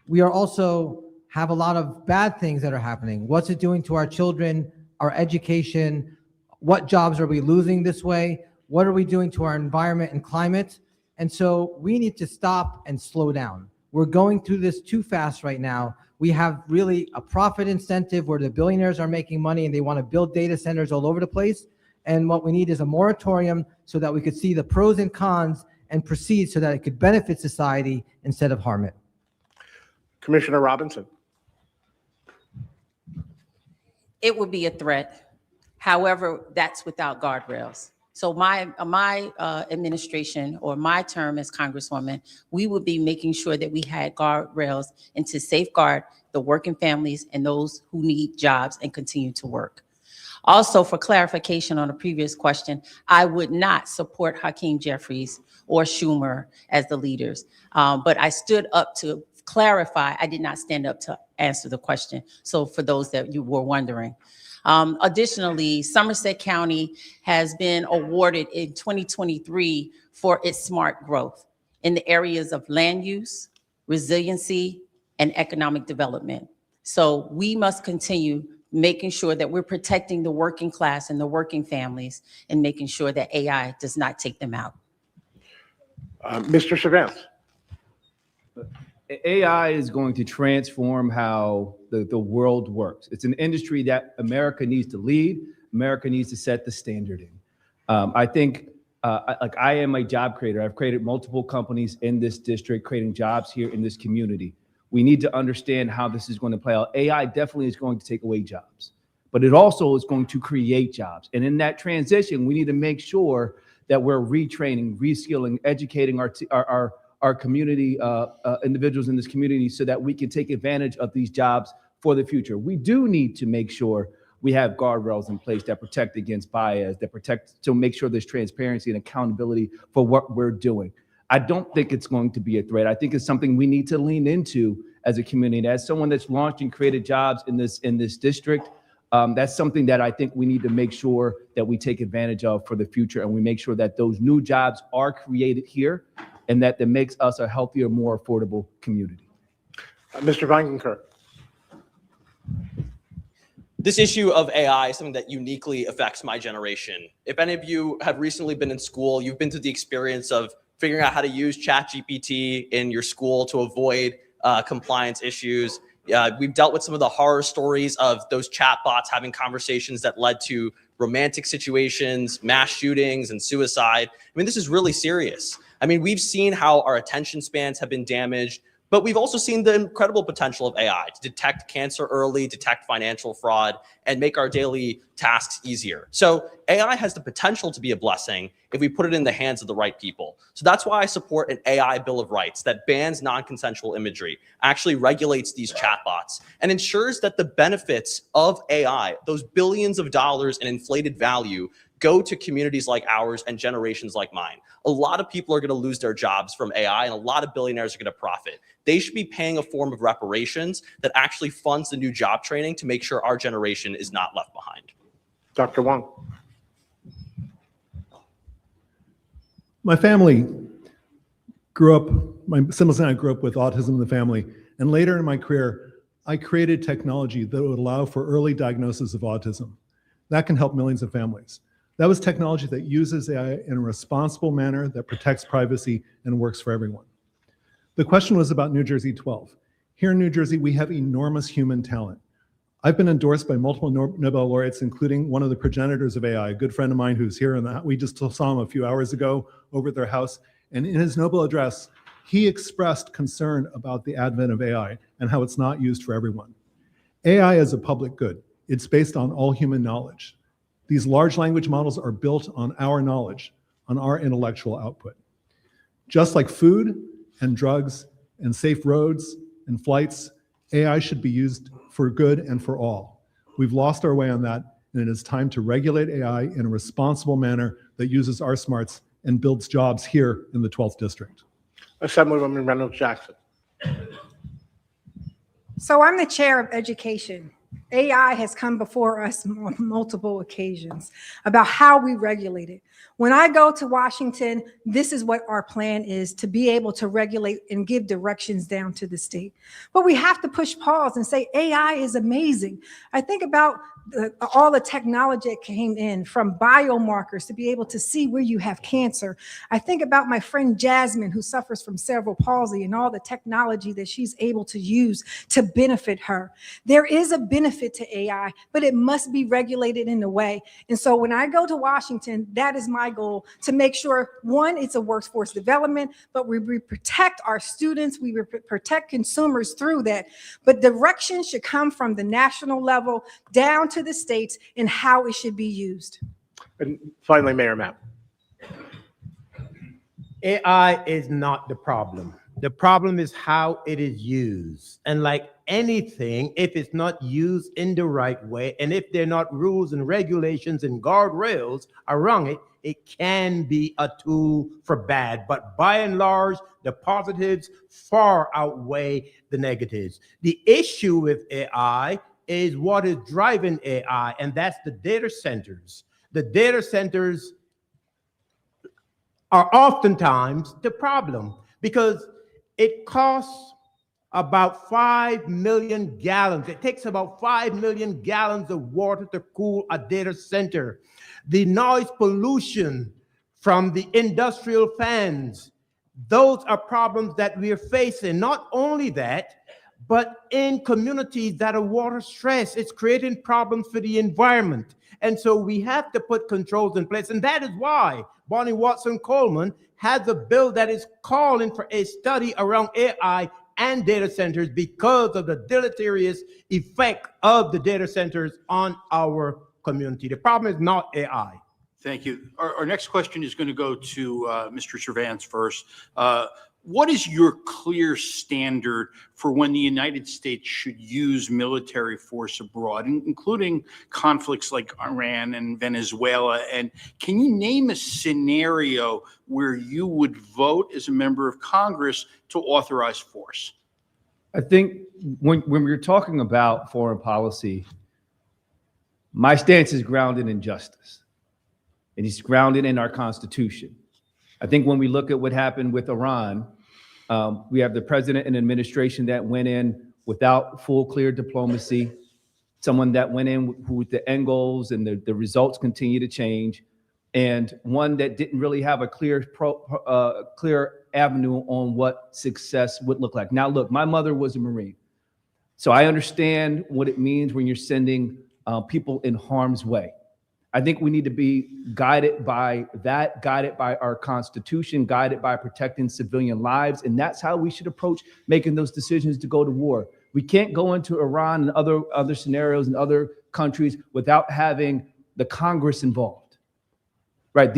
we are also have a lot of bad things that are happening. What's it doing to our children, our education? What jobs are we losing this way? What are we doing to our environment and climate? And so we need to stop and slow down. We're going through this too fast right now. We have really a profit incentive where the billionaires are making money and they want to build data centers all over the place. And what we need is a moratorium so that we could see the pros and cons and proceed so that it could benefit society instead of harm it. Commissioner Robinson. It would be a threat. However, that's without guardrails. So my administration or my term as Congresswoman, we would be making sure that we had guardrails and to safeguard the working families and those who need jobs and continue to work. Also, for clarification on a previous question, I would not support Hakeem Jeffries or Schumer as the leaders, but I stood up to clarify. I did not stand up to answer the question. So for those that you were wondering. Additionally, Somerset County has been awarded in 2023 for its smart growth in the areas of land use, resiliency, and economic development. So we must continue making sure that we're protecting the working class and the working families and making sure that AI does not take them out. Mr. Cervantes. AI is going to transform how the world works. It's an industry that America needs to lead. America needs to set the standard in. I think, I am a job creator. I've created multiple companies in this district, creating jobs here in this community. We need to understand how this is going to play out. AI definitely is going to take away jobs, but it also is going to create jobs. And in that transition, we need to make sure that we're retraining, reskilling, educating our community, individuals in this community so that we can take advantage of these jobs for the future. We do need to make sure we have guardrails in place that protect against bias, that protect to make sure there's transparency and accountability for what we're doing. I don't think it's going to be a threat. I think it's something we need to lean into as a community. As someone that's launched and created jobs in this district, that's something that I think we need to make sure that we take advantage of for the future, and we make sure that those new jobs are created here and that makes us a healthier, more affordable community. Mr. Vangenkirk. This issue of AI is something that uniquely affects my generation. If any of you have recently been in school, you've been through the experience of figuring out how to use ChatGPT in your school to avoid compliance issues. We've dealt with some of the horror stories of those chatbots having conversations that led to romantic situations, mass shootings, and suicide. I mean, this is really serious. I mean, we've seen how our attention spans have been damaged, but we've also seen the incredible potential of AI to detect cancer early, detect financial fraud, and make our daily tasks easier. So AI has the potential to be a blessing if we put it in the hands of the right people. So that's why I support an AI Bill of Rights that bans non-consensual imagery, actually regulates these chatbots, and ensures that the benefits of AI, those billions of dollars in inflated value, go to communities like ours and generations like mine. A lot of people are going to lose their jobs from AI, and a lot of billionaires are going to profit. They should be paying a form of reparations that actually funds the new job training to make sure our generation is not left behind. Dr. Wong. My family my siblings and I grew up with autism in the family. And later in my career, I created technology that would allow for early diagnosis of autism. That can help millions of families. That was technology that uses AI in a responsible manner that protects privacy and works for everyone. The question was about New Jersey 12. Here in New Jersey, we have enormous human talent. I've been endorsed by multiple Nobel laureates, including one of the progenitors of AI, a good friend of mine who's here, and we just saw him a few hours ago over at their house. And in his Nobel address, he expressed concern about the advent of AI and how it's not used for everyone. AI is a public good. It's based on all human knowledge. These large language models are built on our knowledge, on our intellectual output. Just like food and drugs and safe roads and flights, AI should be used for good and for all. We've lost our way on that, and it is time to regulate AI in a responsible manner that uses our smarts and builds jobs here in the 12th District. Assemblywoman Reynolds Jackson. So I'm the chair of education. AI has come before us on multiple occasions about how we regulate it. When I go to Washington, this is what our plan is, to be able to regulate and give directions down to the state. But we have to push pause and say AI is amazing. I think about all the technology that came in, from biomarkers to be able to see where you have cancer. I think about my friend Jasmine, who suffers from cerebral palsy, and all the technology that she's able to use to benefit her. There is a benefit to AI, but it must be regulated in a way. And so when I go to Washington, that is my goal, to make sure, one, it's a workforce development, but we protect our students, we protect consumers through that. But direction should come from the national level down to the states in how it should be used. And finally, Mayor Mapp. AI is not the problem. The problem is how it is used. And like anything, if it's not used in the right way, and if there are not rules and regulations and guardrails around it, it can be a tool for bad. But by and large, the positives far outweigh the negatives. The issue with AI is what is driving AI, and that's the data centers. The data centers are oftentimes the problem, because it costs about 5 million gallons. It takes about 5 million gallons of water to cool a data center. The noise pollution from the industrial fans, those are problems that we are facing. Not only that, but in communities that are water stressed, it's creating problems for the environment. And so we have to put controls in place. And that is why Bonnie Watson Coleman has a bill that is calling for a study around AI and data centers, because of the deleterious effect of the data centers on our community. The problem is not AI. Thank you. Our next question is going to go to Mr. Cervantes first. What is your clear standard for when the United States should use military force abroad, including conflicts like Iran and Venezuela? And can you name a scenario where you would vote as a member of Congress to authorize force? I think when we're talking about foreign policy, my stance is grounded in justice, and it's grounded in our Constitution. I think when we look at what happened with Iran, we have the president and administration that went in without full, clear diplomacy, someone that went in with the end goals, and the results continue to change, and one that didn't really have a clear avenue on what success would look like. Now, look, my mother was a Marine, so I understand what it means when you're sending people in harm's way. I think we need to be guided by that, guided by our Constitution, guided by protecting civilian lives. And that's how we should approach making those decisions to go to war. We can't go into Iran and other scenarios in other countries without having the Congress involved. Right?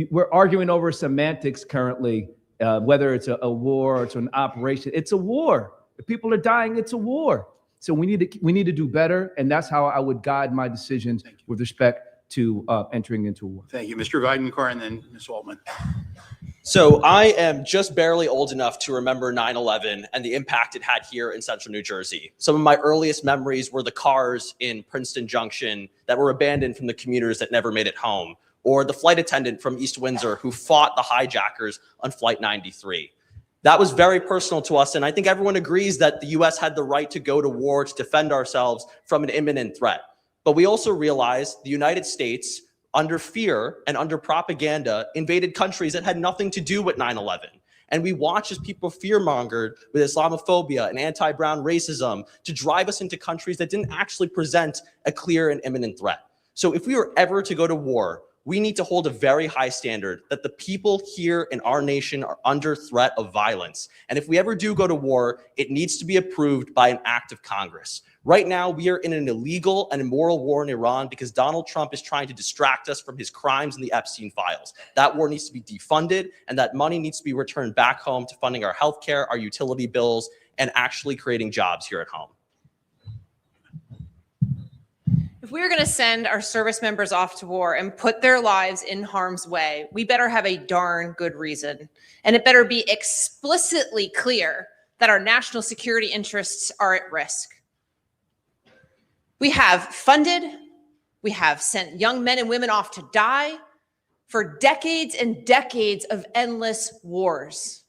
We're arguing over semantics currently, whether it's a war or it's an operation. It's a war. If people are dying, it's a war. So we need to do better, and that's how I would guide my decisions with respect to entering into a war. Thank you, Mr. Weidenkar, and then Ms. Altman. So I am just barely old enough to remember 9/11 and the impact it had here in central New Jersey. Some of my earliest memories were the cars in Princeton Junction that were abandoned from the commuters that never made it home, or the flight attendant from East Windsor who fought the hijackers on Flight 93. That was very personal to us, and I think everyone agrees that the US had the right to go to war to defend ourselves from an imminent threat. But we also realize the United States, under fear and under propaganda, invaded countries that had nothing to do with 9/11. And we watch as people fear-mongered with Islamophobia and anti-brown racism to drive us into countries that didn't actually present a clear and imminent threat. So if we were ever to go to war, we need to hold a very high standard that the people here in our nation are under threat of violence. And if we ever do go to war, it needs to be approved by an act of Congress. Right now, we are in an illegal and immoral war in Iran because Donald Trump is trying to distract us from his crimes in the Epstein files. That war needs to be defunded, and that money needs to be returned back home to funding our healthcare, our utility bills, and actually creating jobs here at home. If we are going to send our service members off to war and put their lives in harm's way, we better have a darn good reason. And it better be explicitly clear that our national security interests are at risk. We have funded, we have sent young men and women off to die for decades and decades of endless wars.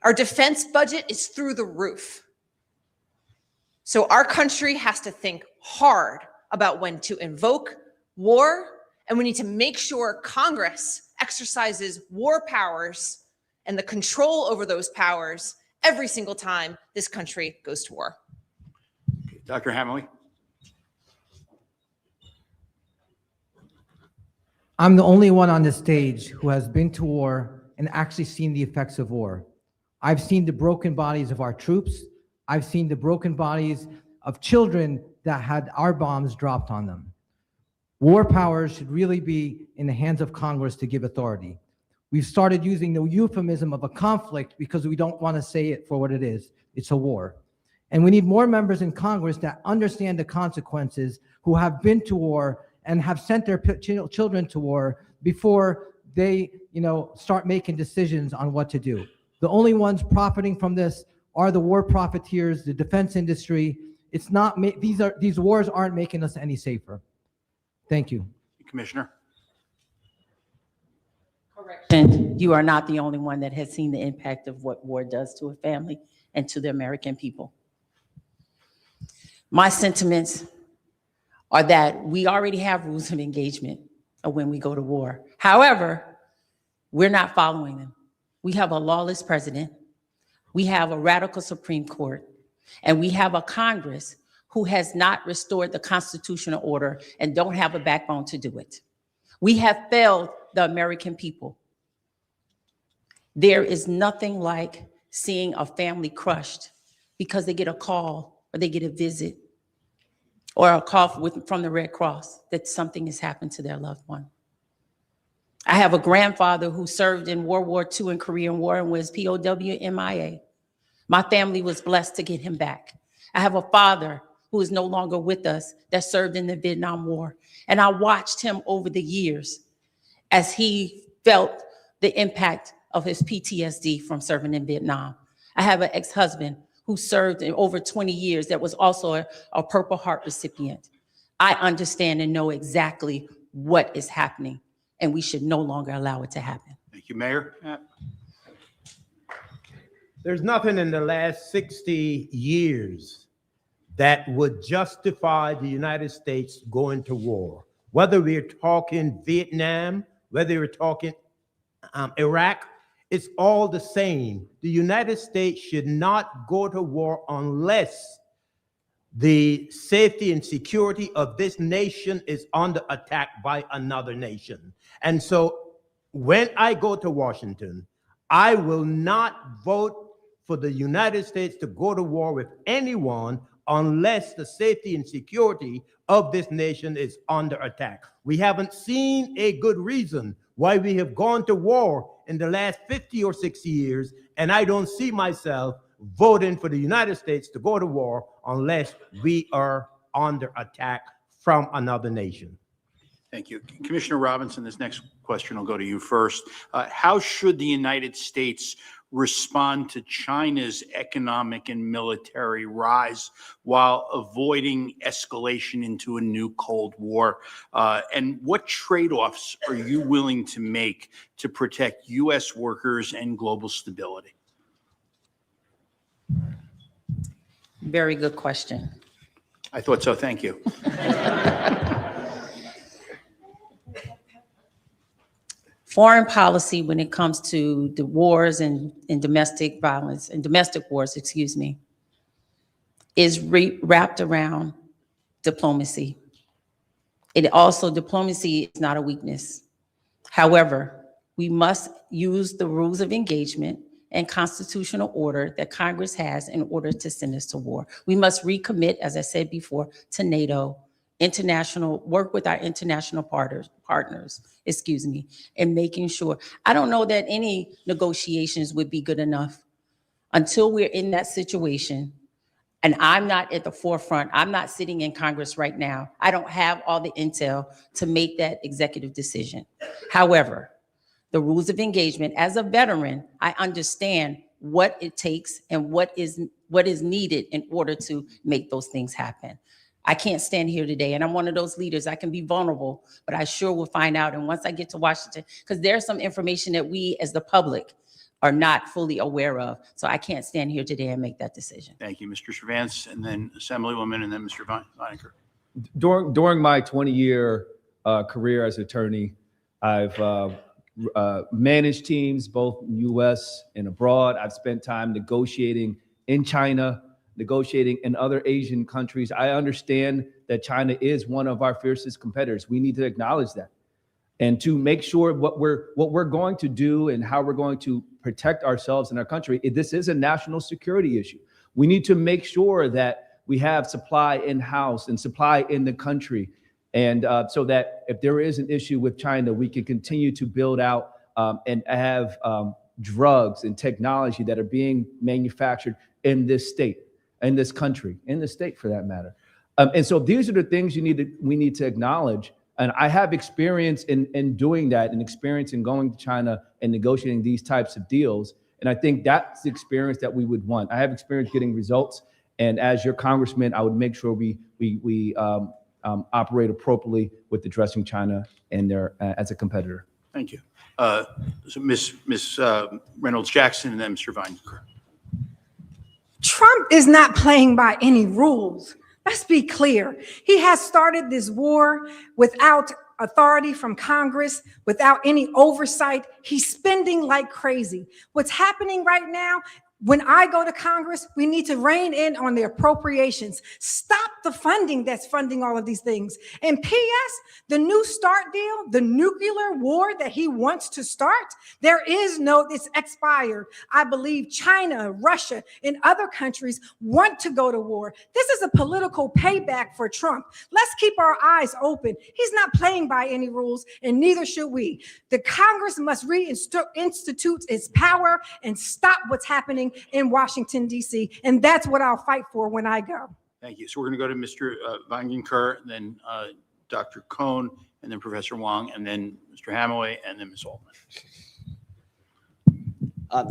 Our defense budget is through the roof. So our country has to think hard about when to invoke war, and we need to make sure Congress exercises war powers and the control over those powers every single time this country goes to war. Dr. Hamway. I'm the only one on this stage who has been to war and actually seen the effects of war. I've seen the broken bodies of our troops. I've seen the broken bodies of children that had our bombs dropped on them. War powers should really be in the hands of Congress to give authority. We've started using the euphemism of a conflict because we don't want to say it for what it is. It's a war. And we need more members in Congress that understand the consequences, who have been to war and have sent their children to war before they, start making decisions on what to do. The only ones profiting from this are the war profiteers, the defense industry. It's not, these wars aren't making us any safer. Thank you. Commissioner. Correction. You are not the only one that has seen the impact of what war does to a family and to the American people. My sentiments are that we already have rules of engagement of when we go to war. However, we're not following them. We have a lawless president. We have a radical Supreme Court. And we have a Congress who has not restored the constitutional order and don't have a backbone to do it. We have failed the American people. There is nothing like seeing a family crushed because they get a call or they get a visit or a call from the Red Cross that something has happened to their loved one. I have a grandfather who served in World War II and Korean War and was POW MIA. My family was blessed to get him back. I have a father who is no longer with us that served in the Vietnam War. And I watched him over the years as he felt the impact of his PTSD from serving in Vietnam. I have an ex-husband who served in over 20 years that was also a Purple Heart recipient. I understand and know exactly what is happening, and we should no longer allow it to happen. Thank you, Mayor. There's nothing in the last 60 years that would justify the United States going to war. Whether we're talking Vietnam, whether we're talking Iraq, it's all the same. The United States should not go to war unless the safety and security of this nation is under attack by another nation. And so when I go to Washington, I will not vote for the United States to go to war with anyone unless the safety and security of this nation is under attack. We haven't seen a good reason why we have gone to war in the last 50 or 60 years, and I don't see myself voting for the United States to go to war unless we are under attack from another nation. Thank you. Commissioner Robinson, this next question will go to you first. How should the United States respond to China's economic and military rise while avoiding escalation into a new Cold War? And what trade-offs are you willing to make to protect U.S. workers and global stability? Very good question. I thought so. Thank you. Foreign policy, when it comes to the wars and domestic violence and domestic wars, excuse me, is wrapped around diplomacy. Diplomacy is not a weakness. However, we must use the rules of engagement and constitutional order that Congress has in order to send us to war. We must recommit, as I said before, to NATO, work with our international partners, in making sure. I don't know that any negotiations would be good enough until we're in that situation. And I'm not at the forefront. I'm not sitting in Congress right now. I don't have all the intel to make that executive decision. However, the rules of engagement, as a veteran, I understand what it takes and what is needed in order to make those things happen. I can't stand here today, and I'm one of those leaders. I can be vulnerable, but I sure will find out. And once I get to Washington, because there's some information that we as the public are not fully aware of. So I can't stand here today and make that decision. Thank you, Mr. Cervantes, and then Assemblywoman, and then Mr. Vineker. During my 20-year career as attorney, I've managed teams both in U.S. and abroad. I've spent time negotiating in China, negotiating in other Asian countries. I understand that China is one of our fiercest competitors. We need to acknowledge that. And to make sure what we're going to do and how we're going to protect ourselves and our country, this is a national security issue. We need to make sure that we have supply in-house and supply in the country. And so that if there is an issue with China, we can continue to build out and have drugs and technology that are being manufactured in this state, in this country, in the state for that matter. And so these are the things we need to acknowledge. And I have experience in doing that, and experience in going to China and negotiating these types of deals. And I think that's the experience that we would want. I have experience getting results. And as your congressman, I would make sure we operate appropriately with addressing China and their as a competitor. Thank you. So Ms. Reynolds-Jackson, and then Mr. Vineker. Trump is not playing by any rules. Let's be clear. He has started this war without authority from Congress, without any oversight. He's spending like crazy. What's happening right now, when I go to Congress, we need to rein in on the appropriations. Stop the funding that's funding all of these things. And P.S., the New START deal, the nuclear war that he wants to start, it's expired. I believe China, Russia, and other countries want to go to war. This is a political payback for Trump. Let's keep our eyes open. He's not playing by any rules, and neither should we. The Congress must reinstitute its power and stop what's happening in Washington, D.C., and that's what I'll fight for when I go. Thank you. So we're going to go to Mr. Vineker, then Dr. Cohn, and then Professor Wong, and then Mr. Hamaway, and then Ms. Altman.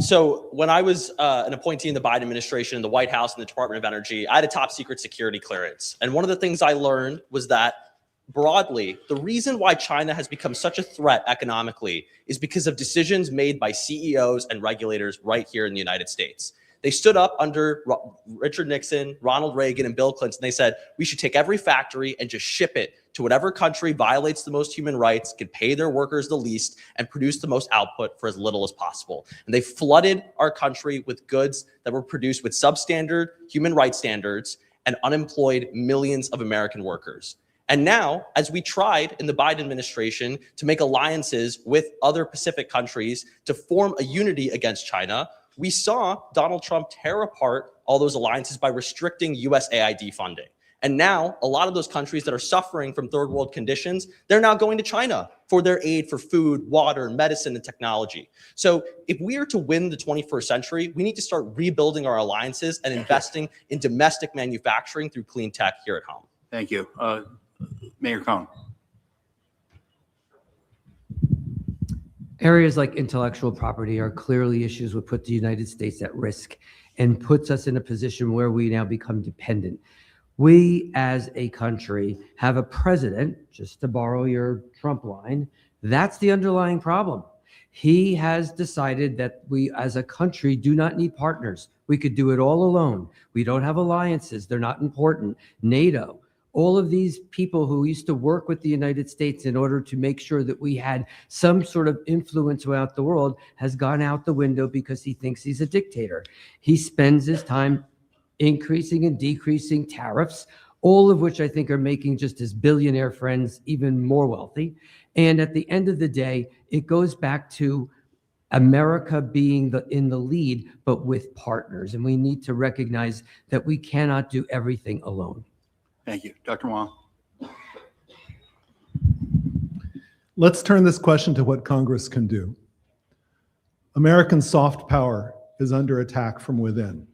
So when I was an appointee in the Biden administration in the White House and the Department of Energy, I had a top secret security clearance. And one of the things I learned was that broadly, the reason why China has become such a threat economically is because of decisions made by CEOs and regulators right here in the United States. They stood up under Richard Nixon, Ronald Reagan, and Bill Clinton. They said, we should take every factory and just ship it to whatever country violates the most human rights, can pay their workers the least, and produce the most output for as little as possible. And they flooded our country with goods that were produced with substandard human rights standards and unemployed millions of American workers. And now, as we tried in the Biden administration to make alliances with other Pacific countries to form a unity against China, we saw Donald Trump tear apart all those alliances by restricting USAID funding. And now, a lot of those countries that are suffering from third world conditions, they're now going to China for their aid for food, water, medicine, and technology. So if we are to win the 21st century, we need to start rebuilding our alliances and investing in domestic manufacturing through clean tech here at home. Thank you. Mayor Cohn. Areas like intellectual property are clearly issues that put the United States at risk and puts us in a position where we now become dependent. We as a country have a president, just to borrow your Trump line, that's the underlying problem. He has decided that we as a country do not need partners. We could do it all alone. We don't have alliances. They're not important. NATO, all of these people who used to work with the United States in order to make sure that we had some sort of influence throughout the world has gone out the window because he thinks he's a dictator. He spends his time increasing and decreasing tariffs, all of which I think are making just his billionaire friends even more wealthy. And at the end of the day, it goes back to America being in the lead, but with partners. And we need to recognize that we cannot do everything alone. Thank you. Dr. Wong. Let's turn this question to what Congress can do. American soft power is under attack from within.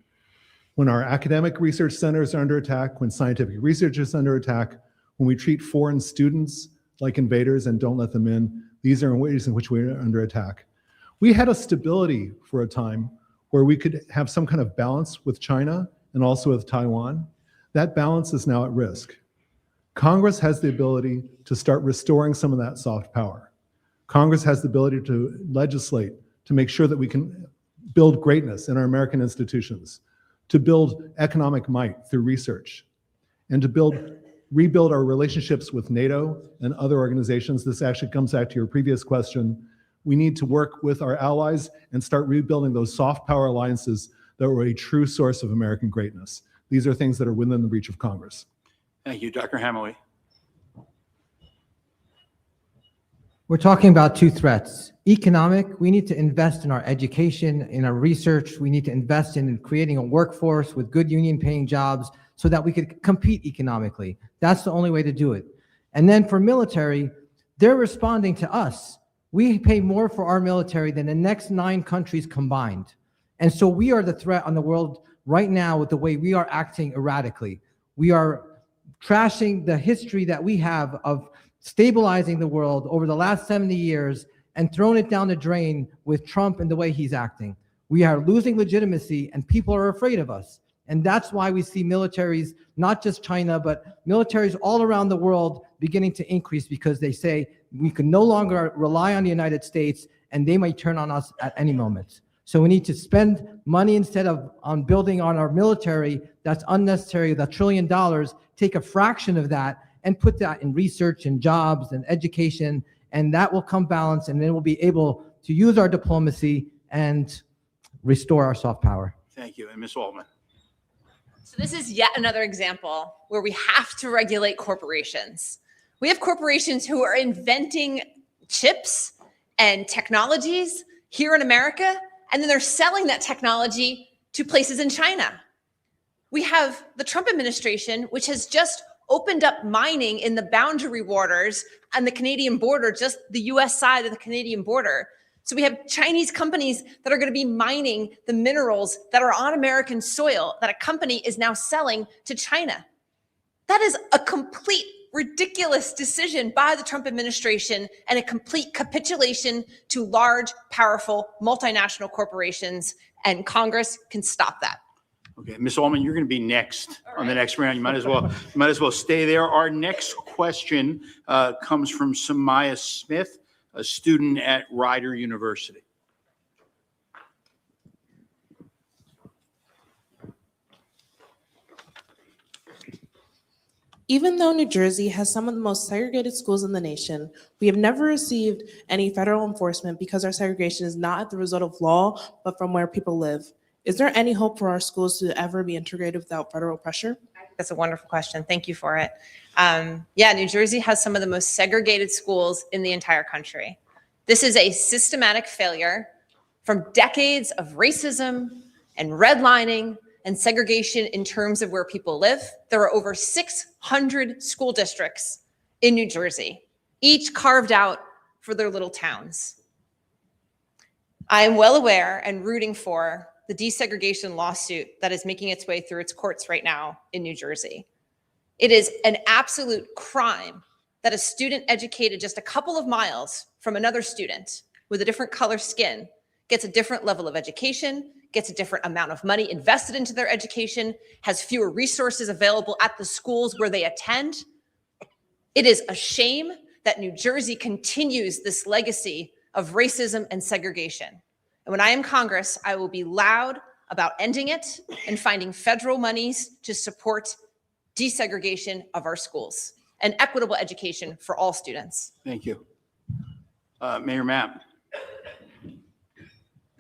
When our academic research centers are under attack, when scientific research is under attack, when we treat foreign students like invaders and don't let them in, these are ways in which we're under attack. We had a stability for a time where we could have some kind of balance with China and also with Taiwan. That balance is now at risk. Congress has the ability to start restoring some of that soft power. Congress has the ability to legislate to make sure that we can build greatness in our American institutions, to build economic might through research, and to rebuild our relationships with NATO and other organizations. This actually comes back to your previous question. We need to work with our allies and start rebuilding those soft power alliances that were a true source of American greatness. These are things that are within the reach of Congress. Thank you. Dr. Hamaway. We're talking about two threats. Economic, we need to invest in our education, in our research. We need to invest in creating a workforce with good union paying jobs so that we could compete economically. That's the only way to do it. And then for military, they're responding to us. We pay more for our military than the next 9 countries combined. And so we are the threat on the world right now with the way we are acting erratically. We are trashing the history that we have of stabilizing the world over the last 70 years and throwing it down the drain with Trump and the way he's acting. We are losing legitimacy and people are afraid of us. And that's why we see militaries, not just China, but militaries all around the world beginning to increase because they say we can no longer rely on the United States and they might turn on us at any moment. So we need to spend money instead of on building on our military. That's unnecessary, $1 trillion, take a fraction of that and put that in research and jobs and education, and that will come balanced, and then we'll be able to use our diplomacy and restore our soft power. Thank you. And Ms. Altman. So this is yet another example where we have to regulate corporations. We have corporations who are inventing chips and technologies here in America, and then they're selling that technology to places in China. We have the Trump administration, which has just opened up mining in the boundary waters on the Canadian border, just the US side of the Canadian border. So we have Chinese companies that are going to be mining the minerals that are on American soil that a company is now selling to China. That is a complete ridiculous decision by the Trump administration and a complete capitulation to large, powerful, multinational corporations, and Congress can stop that. Okay, Ms. Altman, you're going to be next on the next round. You might as well stay there. Our next question comes from Samaya Smith, a student at Rider University. Even though New Jersey has some of the most segregated schools in the nation, we have never received any federal enforcement because our segregation is not the result of law, but from where people live. Is there any hope for our schools to ever be integrated without federal pressure? That's a wonderful question. Thank you for it. Yeah, New Jersey has some of the most segregated schools in the entire country. This is a systematic failure from decades of racism and redlining and segregation in terms of where people live. There are over 600 school districts in New Jersey, each carved out for their little towns. I am well aware and rooting for the desegregation lawsuit that is making its way through its courts right now in New Jersey. It is an absolute crime that a student educated just a couple of miles from another student with a different color skin gets a different level of education, gets a different amount of money invested into their education, has fewer resources available at the schools where they attend. It is a shame that New Jersey continues this legacy of racism and segregation. And when I am Congress, I will be loud about ending it and finding federal monies to support desegregation of our schools and equitable education for all students. Thank you. Mayor Mapp.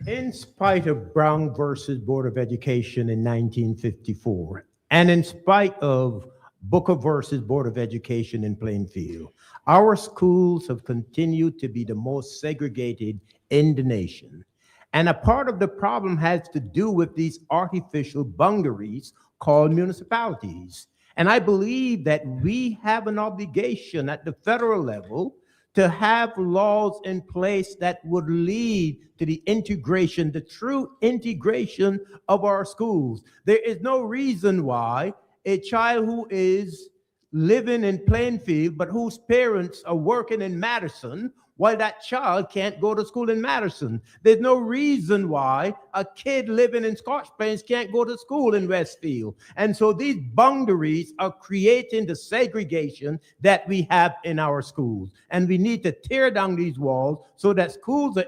In spite of Brown versus Board of Education in 1954, and in spite of Booker versus Board of Education in Plainfield, our schools have continued to be the most segregated in the nation. And a part of the problem has to do with these artificial boundaries called municipalities. And I believe that we have an obligation at the federal level to have laws in place that would lead to the integration, the true integration of our schools. There is no reason why a child who is living in Plainfield, but whose parents are working in Madison, why that child can't go to school in Madison. There's no reason why a kid living in Scotch Plains can't go to school in Westfield. And so these boundaries are creating the segregation that we have in our schools. And we need to tear down these walls so that schools are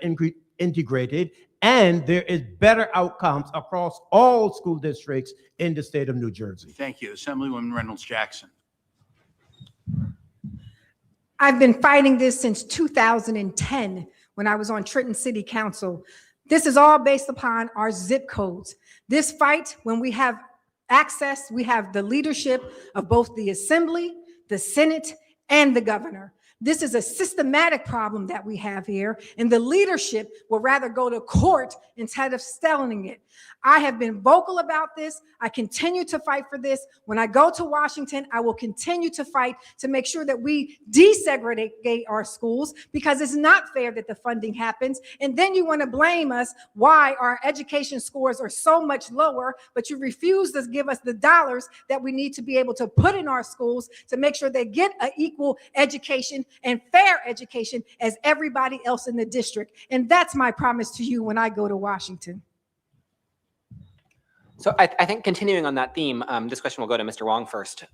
integrated and there is better outcomes across all school districts in the state of New Jersey. Thank you. Assemblywoman Reynolds Jackson. I've been fighting this since 2010 when I was on Trenton City Council. This is all based upon our zip codes. This fight, when we have access, we have the leadership of both the Assembly, the Senate, and the governor. This is a systematic problem that we have here, and the leadership will rather go to court instead of settling it. I have been vocal about this. I continue to fight for this. When I go to Washington, I will continue to fight to make sure that we desegregate our schools, because it's not fair that the funding happens. And then you want to blame us why our education scores are so much lower, but you refuse to give us the dollars that we need to be able to put in our schools to make sure they get an equal education and fair education as everybody else in the district. And that's my promise to you when I go to Washington. So I think continuing on that theme, this question will go to Mr. Wong first.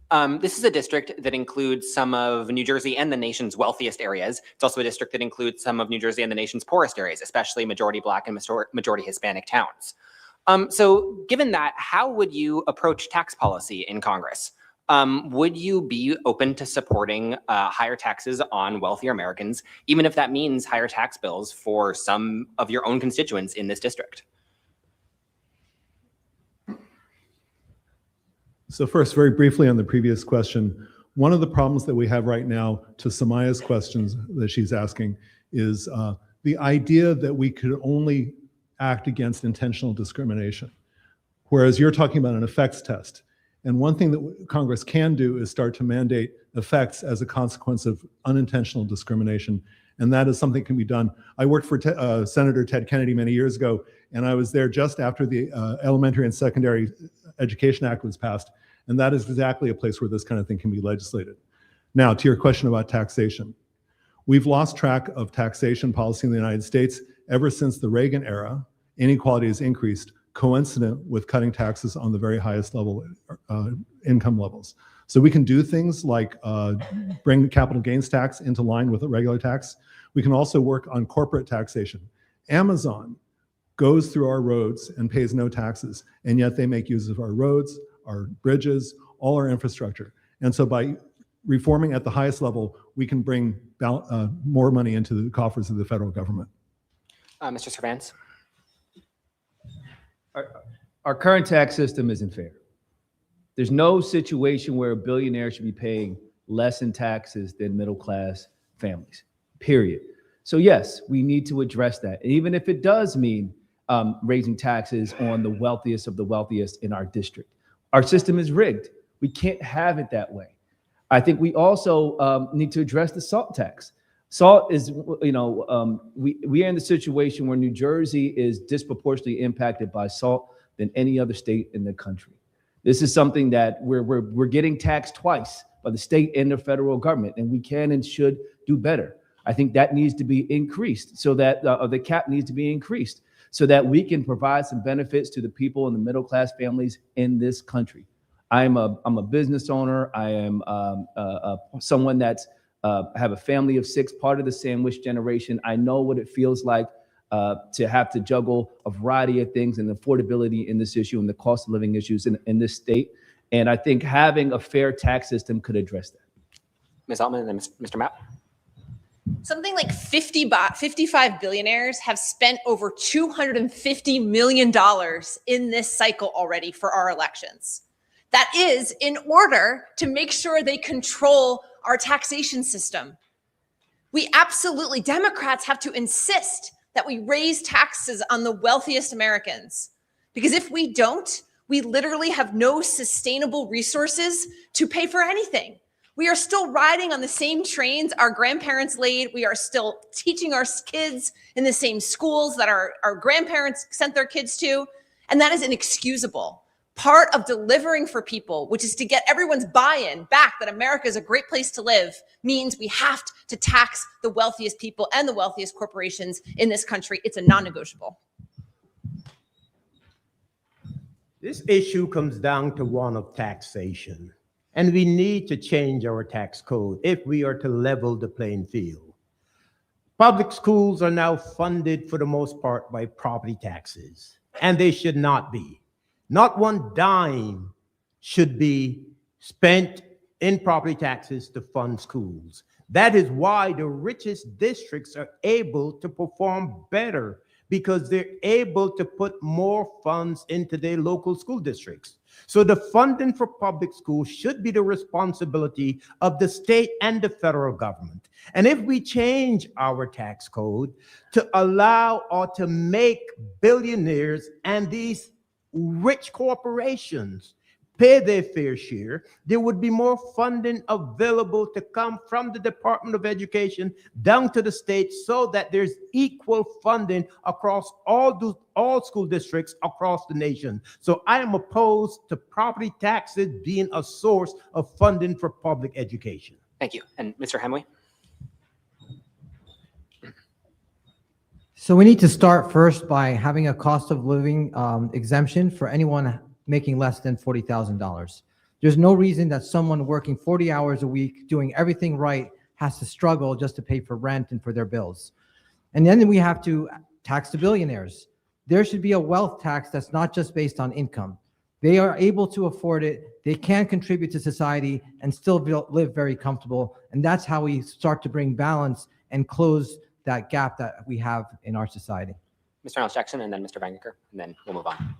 This is a district that includes some of New Jersey and the nation's wealthiest areas. It's also a district that includes some of New Jersey and the nation's poorest areas, especially majority Black and majority Hispanic towns. So given that, how would you approach tax policy in Congress? Would you be open to supporting higher taxes on wealthier Americans, even if that means higher tax bills for some of your own constituents in this district? So first, very briefly on the previous question, one of the problems that we have right now, to Samaya's questions that she's asking, is the idea that we could only act against intentional discrimination, whereas you're talking about an effects test. And one thing that Congress can do is start to mandate effects as a consequence of unintentional discrimination. And that is something that can be done. I worked for Senator Ted Kennedy many years ago, and I was there just after the Elementary and Secondary Education Act was passed. And that is exactly a place where this kind of thing can be legislated. Now, to your question about taxation. We've lost track of taxation policy in the United States ever since the Reagan era. Inequality has increased, coincident with cutting taxes on the very highest level income levels. So we can do things like bring the capital gains tax into line with a regular tax. We can also work on corporate taxation. Amazon goes through our roads and pays no taxes, and yet they make use of our roads, our bridges, all our infrastructure. And so by reforming at the highest level, we can bring more money into the coffers of the federal government. Mr. Cervantes? Our current tax system isn't fair. There's no situation where a billionaire should be paying less in taxes than middle-class families, period. So yes, we need to address that. And even if it does mean raising taxes on the wealthiest of the wealthiest in our district. Our system is rigged. We can't have it that way. I think we also need to address the salt tax. Salt is, we are in the situation where New Jersey is disproportionately impacted by salt than any other state in the country. This is something that we're getting taxed twice by the state and the federal government, and we can and should do better. I think that needs to be increased so that the cap needs to be increased so that we can provide some benefits to the people in the middle class families in this country. I'm a business owner. I am someone that's have a family of 6, part of the sandwich generation. I know what it feels like to have to juggle a variety of things and affordability in this issue and the cost of living issues in this state. And I think having a fair tax system could address that. Ms. Altman and then Mr. Mapp. Something like 55 billionaires have spent over $250 million in this cycle already for our elections. That is in order to make sure they control our taxation system. We absolutely, Democrats have to insist that we raise taxes on the wealthiest Americans. Because if we don't, we literally have no sustainable resources to pay for anything. We are still riding on the same trains our grandparents laid. We are still teaching our kids in the same schools that our grandparents sent their kids to. And that is inexcusable. Part of delivering for people, which is to get everyone's buy-in back that America is a great place to live, means we have to tax the wealthiest people and the wealthiest corporations in this country. It's a non-negotiable. This issue comes down to one of taxation, and we need to change our tax code if we are to level the playing field. Public schools are now funded for the most part by property taxes, and they should not be. Not one dime should be spent in property taxes to fund schools. That is why the richest districts are able to perform better, because they're able to put more funds into their local school districts. So the funding for public schools should be the responsibility of the state and the federal government. And if we change our tax code to allow or to make billionaires and these rich corporations pay their fair share, there would be more funding available to come from the Department of Education down to the states, so that there's equal funding across all school districts across the nation. So I am opposed to property taxes being a source of funding for public education. Thank you. And Mr. Hemway. So we need to start first by having a cost of living exemption for anyone making less than $40,000. There's no reason that someone working 40 hours a week, doing everything right, has to struggle just to pay for rent and for their bills. And then we have to tax the billionaires. There should be a wealth tax that's not just based on income. They are able to afford it. They can contribute to society and still live very comfortable. And that's how we start to bring balance and close that gap that we have in our society. Mr. Reynolds Jackson and then Mr. Vangenker, and then we'll move on.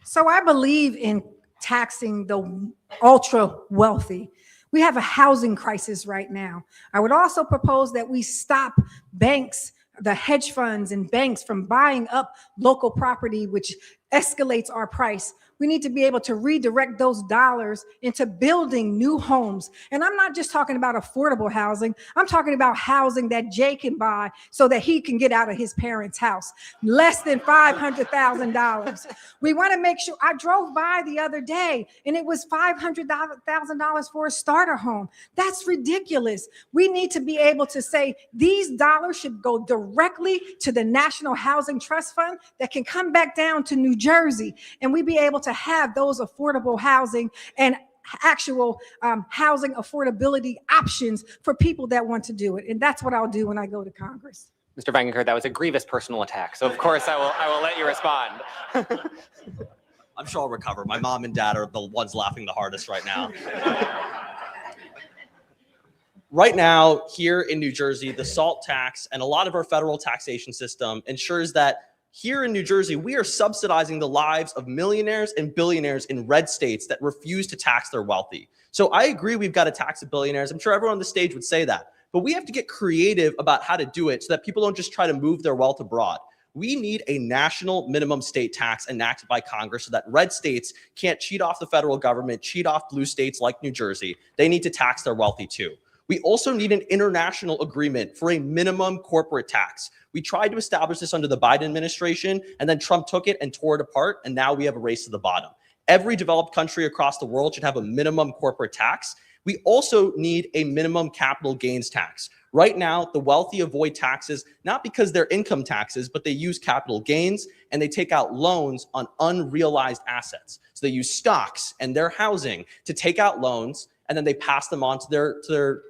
So I believe in taxing the ultra wealthy. We have a housing crisis right now. I would also propose that we stop banks, the hedge funds and banks, from buying up local property, which escalates our price. We need to be able to redirect those dollars into building new homes. And I'm not just talking about affordable housing. I'm talking about housing that Jay can buy so that he can get out of his parents' house. Less than $500,000. We want to make sure. I drove by the other day and it was $500,000 for a starter home. That's ridiculous. We need to be able to say these dollars should go directly to the National Housing Trust Fund that can come back down to New Jersey, and we be able to have those affordable housing and actual housing affordability options for people that want to do it. And that's what I'll do when I go to Congress. Mr. Vangenker, that was a grievous personal attack. So of course I will let you respond. I'm sure I'll recover. My mom and dad are the ones laughing the hardest right now. Right now, here in New Jersey, the SALT tax and a lot of our federal taxation system ensures that here in New Jersey, we are subsidizing the lives of millionaires and billionaires in red states that refuse to tax their wealthy. So I agree we've got to tax the billionaires. I'm sure everyone on the stage would say that. But we have to get creative about how to do it so that people don't just try to move their wealth abroad. We need a national minimum state tax enacted by Congress so that red states can't cheat off the federal government, cheat off blue states like New Jersey. They need to tax their wealthy too. We also need an international agreement for a minimum corporate tax. We tried to establish this under the Biden administration, and then Trump took it and tore it apart, and now we have a race to the bottom. Every developed country across the world should have a minimum corporate tax. We also need a minimum capital gains tax. Right now, the wealthy avoid taxes, not because they're income taxes, but they use capital gains and they take out loans on unrealized assets. So they use stocks and their housing to take out loans, and then they pass them on to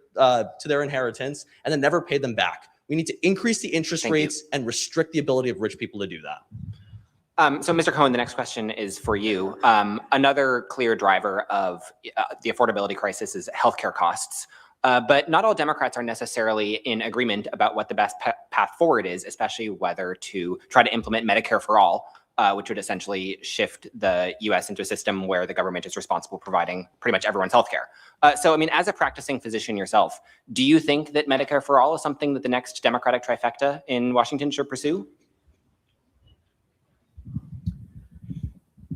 their inheritance and then never pay them back. We need to increase the interest rates and restrict the ability of rich people to do that. So, Mr. Cohen, the next question is for you. Another clear driver of the affordability crisis is healthcare costs. But not all Democrats are necessarily in agreement about what the best path forward is, especially whether to try to implement Medicare for all, which would essentially shift the U.S. into a system where the government is responsible for providing pretty much everyone's healthcare. So, I mean, as a practicing physician yourself, do you think that Medicare for all is something that the next Democratic trifecta in Washington should pursue?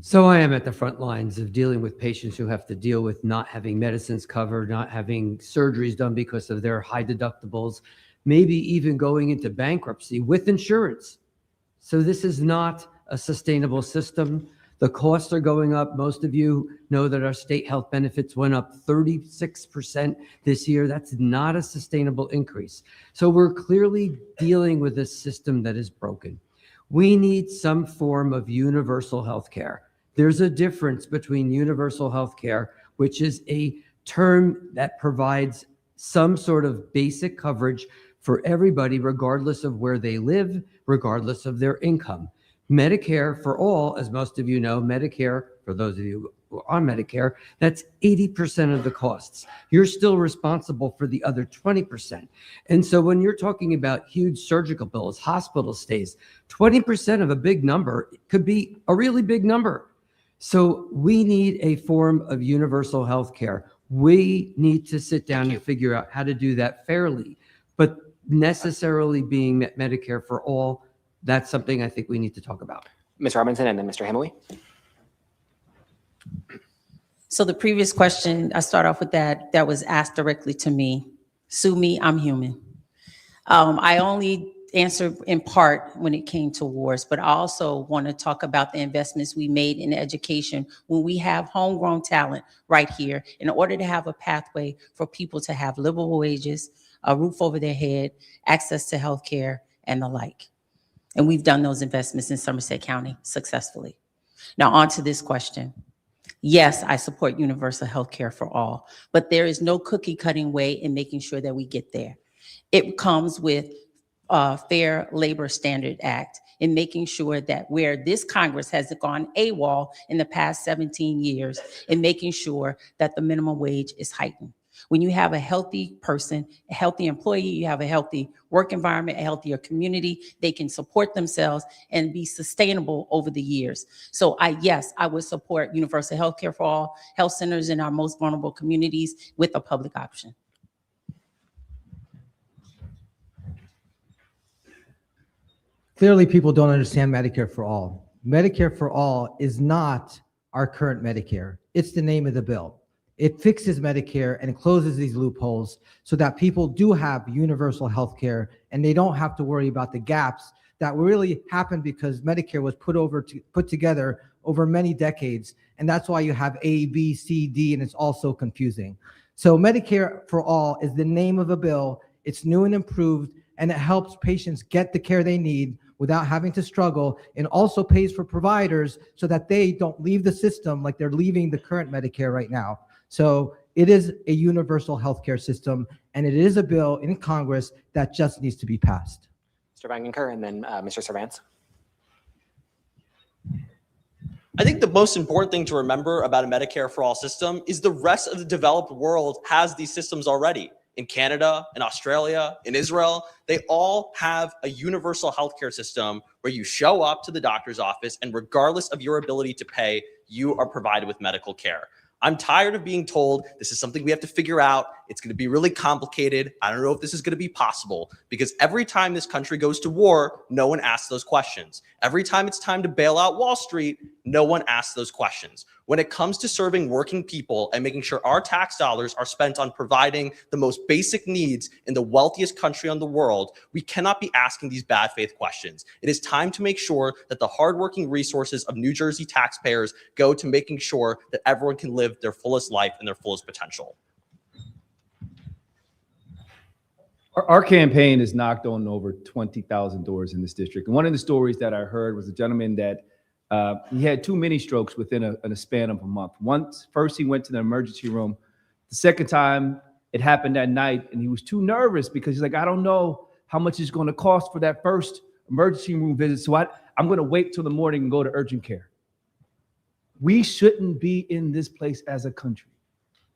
So I am at the front lines of dealing with patients who have to deal with not having medicines covered, not having surgeries done because of their high deductibles, maybe even going into bankruptcy with insurance. So this is not a sustainable system. The costs are going up. Most of you know that our state health benefits went up 36% this year. That's not a sustainable increase. So we're clearly dealing with a system that is broken. We need some form of universal health care. There's a difference between universal health care, which is a term that provides some sort of basic coverage for everybody, regardless of where they live, regardless of their income. Medicare for all, as most of you know, Medicare, for those of you who are on Medicare, that's 80% of the costs. You're still responsible for the other 20%. And so when you're talking about huge surgical bills, hospital stays, 20% of a big number could be a really big number. So we need a form of universal health care. We need to sit down and figure out how to do that fairly, but necessarily being Medicare for all, that's something I think we need to talk about. Ms. Robinson and then Mr. Hemingway. So the previous question, I start off with that was asked directly to me. Sue me, I'm human. I only answered in part when it came to wars, but I also want to talk about the investments we made in education when we have homegrown talent right here in order to have a pathway for people to have livable wages, a roof over their head, access to health care, and the like. And we've done those investments in Somerset County successfully. Now on to this question. Yes, I support universal health care for all, but there is no cookie cutting way in making sure that we get there. It comes with Fair Labor Standard Act in making sure that where this Congress has gone AWOL in the past 17 years in making sure that the minimum wage is heightened. When you have a healthy person, a healthy employee, you have a healthy work environment, a healthier community, they can support themselves and be sustainable over the years. So yes, I would support universal health care for all health centers in our most vulnerable communities with a public option. Clearly, people don't understand Medicare for all. Medicare for all is not our current Medicare. It's the name of the bill. It fixes Medicare and it closes these loopholes so that people do have universal health care and they don't have to worry about the gaps that really happened because Medicare was put together over many decades. And that's why you have A, B, C, D, and it's also confusing. So Medicare for all is the name of a bill. It's new and improved, and it helps patients get the care they need without having to struggle, and also pays for providers so that they don't leave the system like they're leaving the current Medicare right now. So it is a universal healthcare system, and it is a bill in Congress that just needs to be passed. Mr. Vangenker and then Mr. Servance. I think the most important thing to remember about a Medicare for all system is the rest of the developed world has these systems already. In Canada, in Australia, in Israel, they all have a universal healthcare system where you show up to the doctor's office and regardless of your ability to pay, you are provided with medical care. I'm tired of being told this is something we have to figure out. It's going to be really complicated. I don't know if this is going to be possible because every time this country goes to war, no one asks those questions. Every time it's time to bail out Wall Street, no one asks those questions. When it comes to serving working people and making sure our tax dollars are spent on providing the most basic needs in the wealthiest country in the world, we cannot be asking these bad faith questions. It is time to make sure that the hardworking resources of New Jersey taxpayers go to making sure that everyone can live their fullest life and their fullest potential. Our campaign has knocked on over 20,000 doors in this district. And one of the stories that I heard was a gentleman that he had too many strokes within a span of a month. First, he went to the emergency room. The second time, it happened that night, and he was too nervous because he's like, I don't know how much it's going to cost for that first emergency room visit. So I'm going to wait till the morning and go to urgent care. We shouldn't be in this place as a country.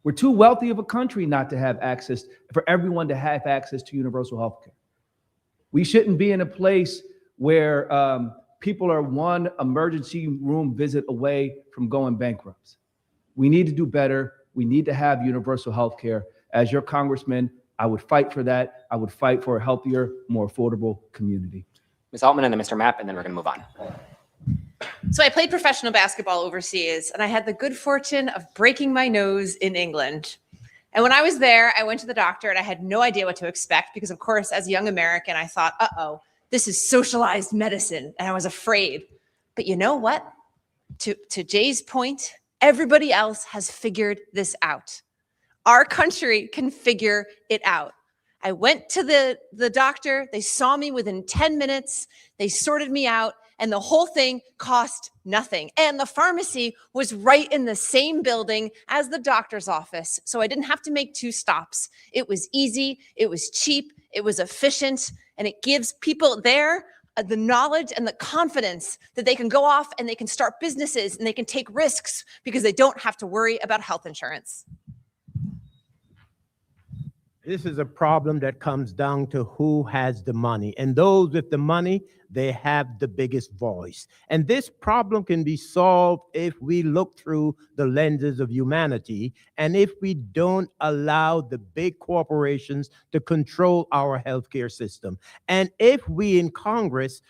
We're too wealthy of a country not to have access, for everyone to have access to universal health care. We shouldn't be in a place where people are one emergency room visit away from going bankrupt. We need to do better. We need to have universal health care. As your congressman, I would fight for that. I would fight for a healthier, more affordable community. Ms. Altman and then Mr. Mapp, and then we're going to move on. So I played professional basketball overseas, and I had the good fortune of breaking my nose in England. And when I was there, I went to the doctor, and I had no idea what to expect because, of course, as a young American, I thought, uh-oh, this is socialized medicine, and I was afraid. But you know what? To Jay's point, everybody else has figured this out. Our country can figure it out. I went to the doctor. They saw me within 10 minutes. They sorted me out. And the whole thing cost nothing. And the pharmacy was right in the same building as the doctor's office. So I didn't have to make 2 stops. It was easy, it was cheap, it was efficient, and it gives people there the knowledge and the confidence that they can go off and they can start businesses and they can take risks because they don't have to worry about health insurance. This is a problem that comes down to who has the money. And those with the money, they have the biggest voice. And this problem can be solved if we look through the lenses of humanity and if we don't allow the big corporations to control our healthcare system. And if we in Congress,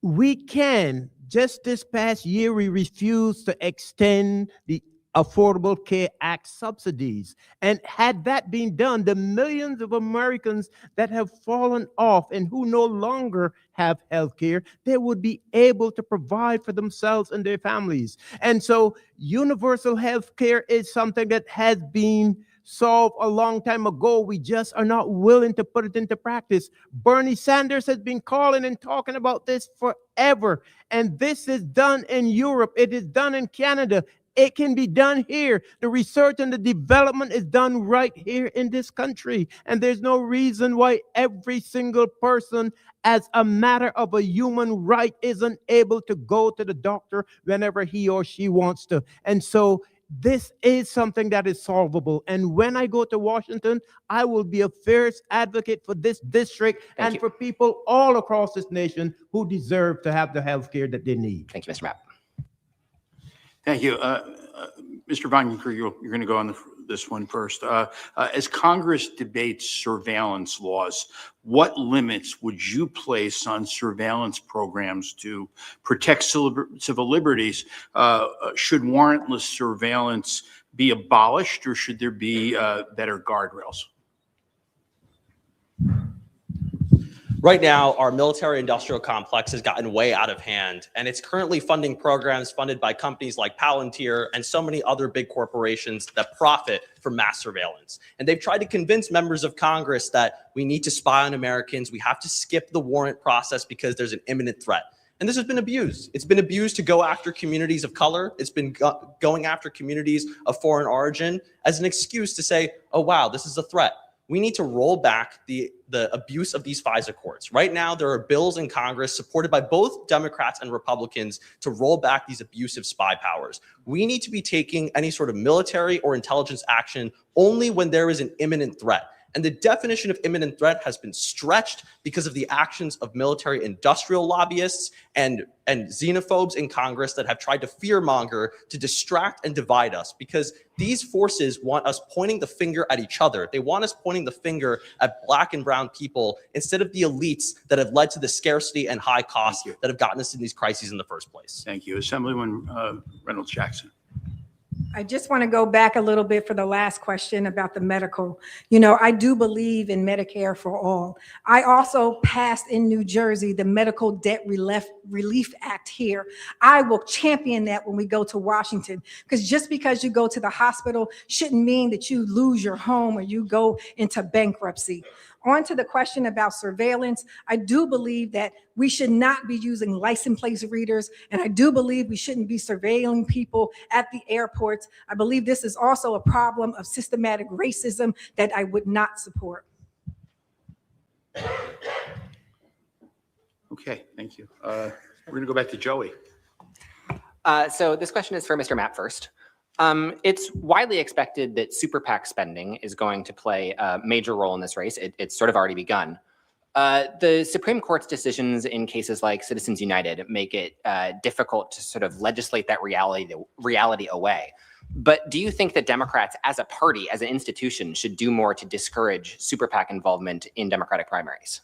we can, just this past year, we refused to extend the Affordable Care Act subsidies. And had that been done, the millions of Americans that have fallen off and who no longer have health care, they would be able to provide for themselves and their families. And so universal health care is something that has been solved a long time ago. We just are not willing to put it into practice. Bernie Sanders has been calling and talking about this forever. And this is done in Europe. It is done in Canada. It can be done here. The research and the development is done right here in this country. And there's no reason why every single person, as a matter of a human right, isn't able to go to the doctor whenever he or she wants to. And so this is something that is solvable. And when I go to Washington, I will be a fierce advocate for this district and for people all across this nation who deserve to have the health care that they need. Thank you, Mr. Mapp. Thank you. Mr. Weingarten, you're going to go on this one first. As Congress debates surveillance laws, what limits would you place on surveillance programs to protect civil liberties? Should warrantless surveillance be abolished, or should there be better guardrails? Right now, our military-industrial complex has gotten way out of hand, and it's currently funding programs funded by companies like Palantir and so many other big corporations that profit from mass surveillance. And they've tried to convince members of Congress that we need to spy on Americans, we have to skip the warrant process because there's an imminent threat. And this has been abused. It's been abused to go after communities of color. It's been going after communities of foreign origin as an excuse to say, oh, wow, this is a threat. We need to roll back the abuse of these FISA courts. Right now, there are bills in Congress supported by both Democrats and Republicans to roll back these abusive spy powers. We need to be taking any sort of military or intelligence action only when there is an imminent threat. And the definition of imminent threat has been stretched because of the actions of military industrial lobbyists and xenophobes in Congress that have tried to fearmonger to distract and divide us, because these forces want us pointing the finger at each other. They want us pointing the finger at Black and brown people instead of the elites that have led to the scarcity and high costs that have gotten us in these crises in the first place. Thank you. Assemblyman Reynolds Jackson. I just want to go back a little bit for the last question about the medical. You know, I do believe in Medicare for all. I also passed in New Jersey the Medical Debt Relief Act here. I will champion that when we go to Washington, because just because you go to the hospital shouldn't mean that you lose your home or you go into bankruptcy. On to the question about surveillance, I do believe that we should not be using license plate readers, and I do believe we shouldn't be surveilling people at the airports. I believe this is also a problem of systematic racism that I would not support. Okay, thank you. We're going to go back to Joey. So this question is for Mr. Mapp first. It's widely expected that super PAC spending is going to play a major role in this race. It's sort of already begun. The Supreme Court's decisions in cases like Citizens United make it difficult to sort of legislate that reality away. But do you think that Democrats as a party, as an institution, should do more to discourage super PAC involvement in Democratic primaries?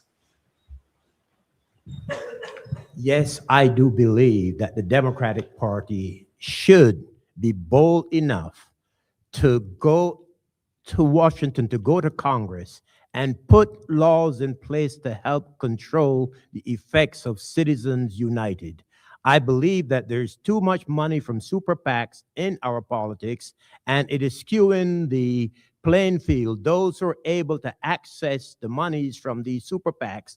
Yes, I do believe that the Democratic Party should be bold enough to go to Washington, to go to Congress, and put laws in place to help control the effects of Citizens United. I believe that there's too much money from super PACs in our politics, and it is skewing the playing field. Those who are able to access the monies from these super PACs,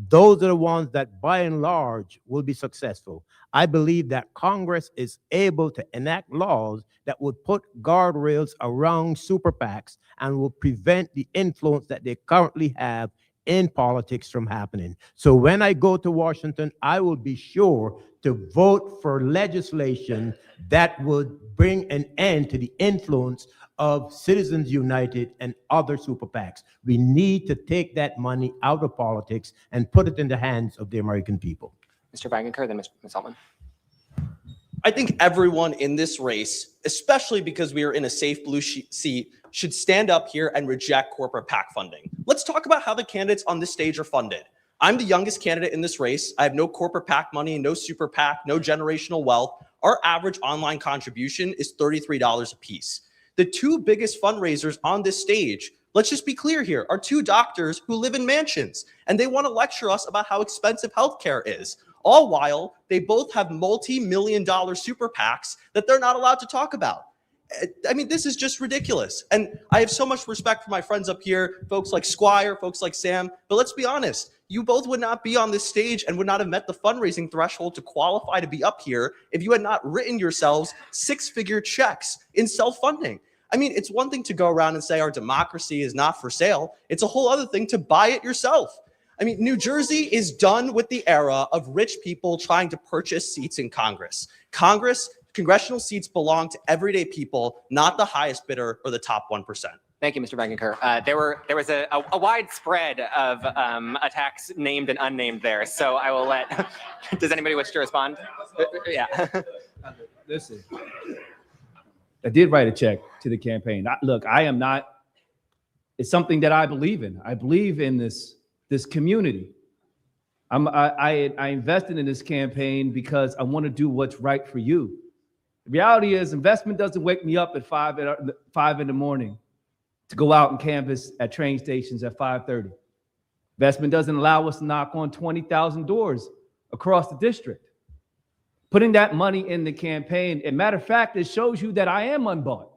those are the ones that by and large will be successful. I believe that Congress is able to enact laws that would put guardrails around super PACs and will prevent the influence that they currently have in politics from happening. So when I go to Washington, I will be sure to vote for legislation that would bring an end to the influence of Citizens United and other super PACs. We need to take that money out of politics and put it in the hands of the American people. Mr. Wagenker, then Ms. Altman. I think everyone in this race, especially because we are in a safe blue seat, should stand up here and reject corporate PAC funding. Let's talk about how the candidates on this stage are funded. I'm the youngest candidate in this race. I have no corporate PAC money, no super PAC, no generational wealth. Our average online contribution is $33 a piece. The two biggest fundraisers on this stage, let's just be clear here, are two doctors who live in mansions, and they want to lecture us about how expensive healthcare is, all while they both have multi-million-dollar super PACs that they're not allowed to talk about. I mean, this is just ridiculous. And I have so much respect for my friends up here, folks like Squire, folks like Sam, but let's be honest, you both would not be on this stage and would not have met the fundraising threshold to qualify to be up here if you had not written yourselves six-figure checks in self-funding. I mean, it's one thing to go around and say our democracy is not for sale. It's a whole other thing to buy it yourself. I mean, New Jersey is done with the era of rich people trying to purchase seats in Congress. Congressional seats belong to everyday people, not the highest bidder or the top 1%. Thank you, Mr. Wagenker. There was a wide spread of attacks named and unnamed there, so I will let. Does anybody wish to respond? Yeah. Listen, I did write a check to the campaign. Look, I am not. It's something that I believe in. I believe in this community. I invested in this campaign because I want to do what's right for you. The reality is, investment doesn't wake me up at 5 in the morning to go out and canvass at train stations at 5:30. Investment doesn't allow us to knock on 20,000 doors across the district. Putting that money in the campaign, as a matter of fact, it shows you that I am unbought.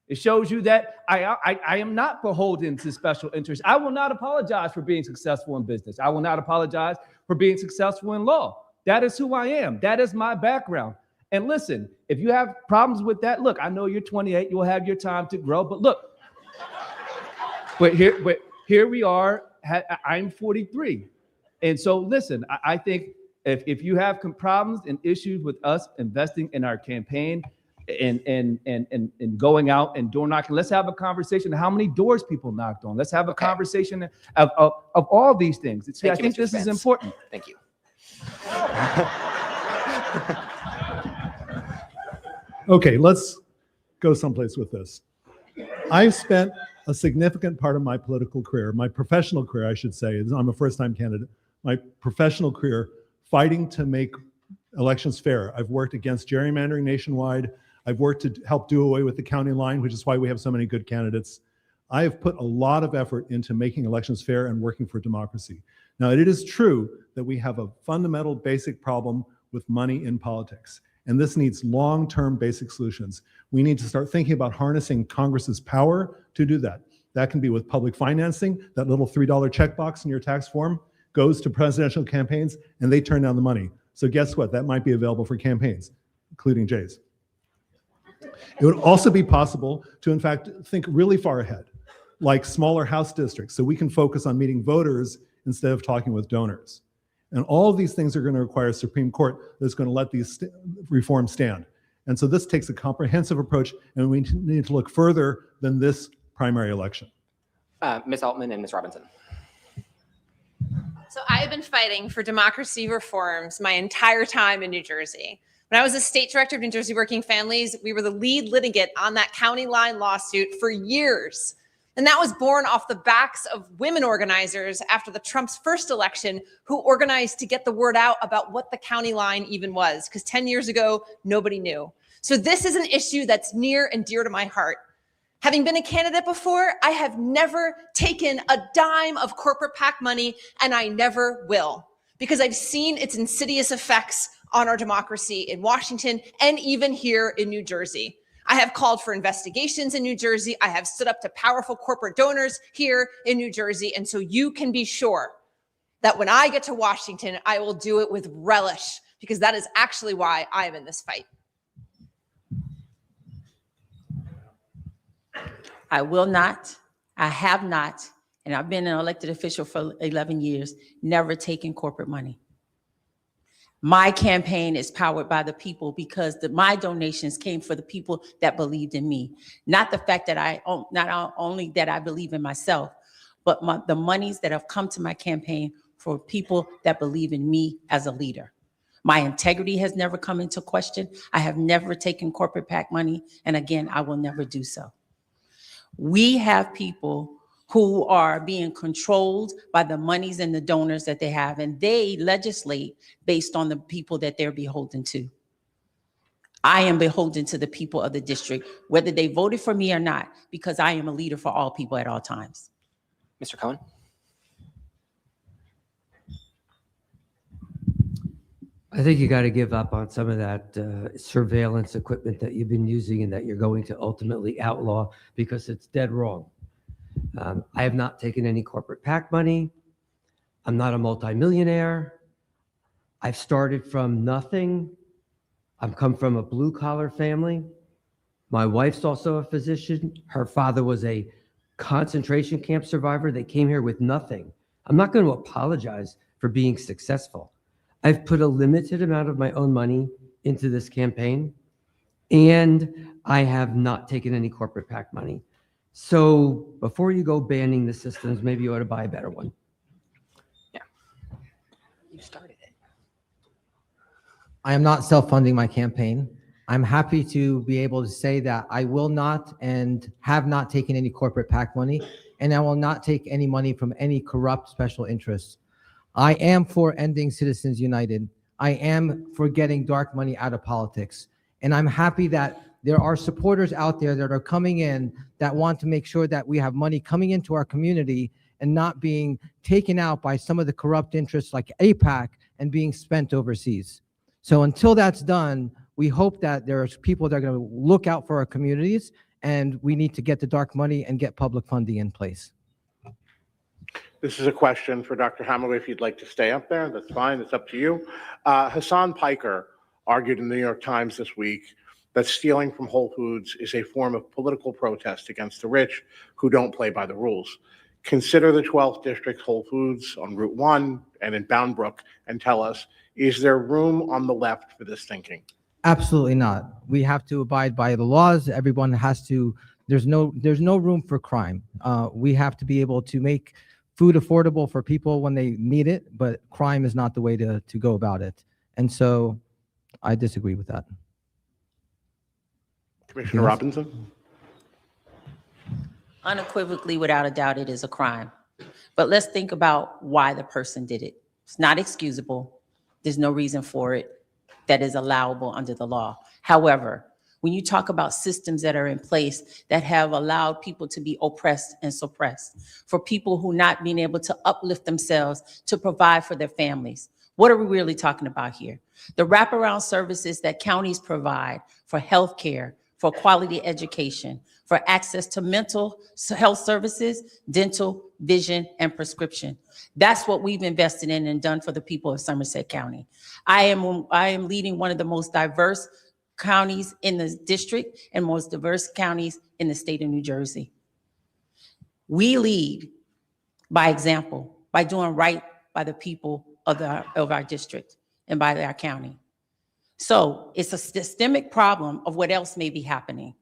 It shows you that I am not beholden to special interests. I will not apologize for being successful in business. I will not apologize for being successful in law. That is who I am. That is my background. And listen, if you have problems with that, look, I know you're 28, you'll have your time to grow, but look, but here we are, I'm 43. And so listen, I think if you have problems and issues with us investing in our campaign and going out and door knocking, let's have a conversation of how many doors people knocked on. Let's have a conversation of all these things. I think this is important. Thank you. Okay, let's go someplace with this. I've spent a significant part of my political career, my professional career, I should say, I'm a first-time candidate, my professional career fighting to make elections fair. I've worked against gerrymandering nationwide. I've worked to help do away with the county line, which is why we have so many good candidates. I have put a lot of effort into making elections fair and working for democracy. Now, it is true that we have a fundamental basic problem with money in politics. And this needs long-term basic solutions. We need to start thinking about harnessing Congress's power to do that. That can be with public financing. That little $3 checkbox in your tax form goes to presidential campaigns, and they turn down the money. So guess what? That might be available for campaigns, including Jay's. It would also be possible to, in fact, think really far ahead, like smaller House districts, so we can focus on meeting voters instead of talking with donors. And all of these things are going to require a Supreme Court that's going to let these reforms stand. And so this takes a comprehensive approach, and we need to look further than this primary election. Ms. Altman and Ms. Robinson. So I have been fighting for democracy reforms my entire time in New Jersey. When I was the state director of New Jersey Working Families, we were the lead litigant on that county line lawsuit for years. And that was born off the backs of women organizers after the Trump's first election who organized to get the word out about what the county line even was, because 10 years ago, nobody knew. So this is an issue that's near and dear to my heart. Having been a candidate before, I have never taken a dime of corporate PAC money, and I never will, because I've seen its insidious effects on our democracy in Washington and even here in New Jersey. I have called for investigations in New Jersey. I have stood up to powerful corporate donors here in New Jersey. And so you can be sure that when I get to Washington, I will do it with relish, because that is actually why I am in this fight. I will not, I have not, and I've been an elected official for 11 years, never taken corporate money. My campaign is powered by the people because my donations came for the people that believed in me. Not the fact that not only that I believe in myself, but the monies that have come to my campaign for people that believe in me as a leader. My integrity has never come into question. I have never taken corporate PAC money. And again, I will never do so. We have people who are being controlled by the monies and the donors that they have, and they legislate based on the people that they're beholden to. I am beholden to the people of the district, whether they voted for me or not, because I am a leader for all people at all times. Mr. Cohen. I think you got to give up on some of that surveillance equipment that you've been using and that you're going to ultimately outlaw, because it's dead wrong. I have not taken any corporate PAC money. I'm not a multimillionaire. I've started from nothing. I've come from a blue collar family. My wife's also a physician. Her father was a concentration camp survivor. They came here with nothing. I'm not going to apologize for being successful. I've put a limited amount of my own money into this campaign, and I have not taken any corporate PAC money. So before you go banning the systems, maybe you ought to buy a better one. Yeah. You started it. I am not self-funding my campaign. I'm happy to be able to say that I will not and have not taken any corporate PAC money, and I will not take any money from any corrupt special interests. I am for ending Citizens United. I am for getting dark money out of politics. And I'm happy that there are supporters out there that are coming in that want to make sure that we have money coming into our community and not being taken out by some of the corrupt interests like AIPAC and being spent overseas. So until that's done, we hope that there's people that are going to look out for our communities, and we need to get the dark money and get public funding in place. This is a question for Dr. Hamilton. If you'd like to stay up there, that's fine. It's up to you. Hassan Piker argued in the New York Times this week that stealing from Whole Foods is a form of political protest against the rich who don't play by the rules. Consider the 12th District Whole Foods on Route 1 and in Bound Brook and tell us, is there room on the left for this thinking? Absolutely not. We have to abide by the laws. Everyone has to, there's no room for crime. We have to be able to make food affordable for people when they need it, but crime is not the way to go about it. And so I disagree with that. Commissioner Robinson? Unequivocally, without a doubt, it is a crime. But let's think about why the person did it. It's not excusable. There's no reason for it that is allowable under the law. However, when you talk about systems that are in place that have allowed people to be oppressed and suppressed, for people who not being able to uplift themselves to provide for their families, what are we really talking about here? The wraparound services that counties provide for healthcare, for quality education, for access to mental health services, dental, vision, and prescription. That's what we've invested in and done for the people of Somerset County. I am leading one of the most diverse counties in the district and most diverse counties in the state of New Jersey. We lead by example, by doing right by the people of our district and by our county. So it's a systemic problem of what else may be happening.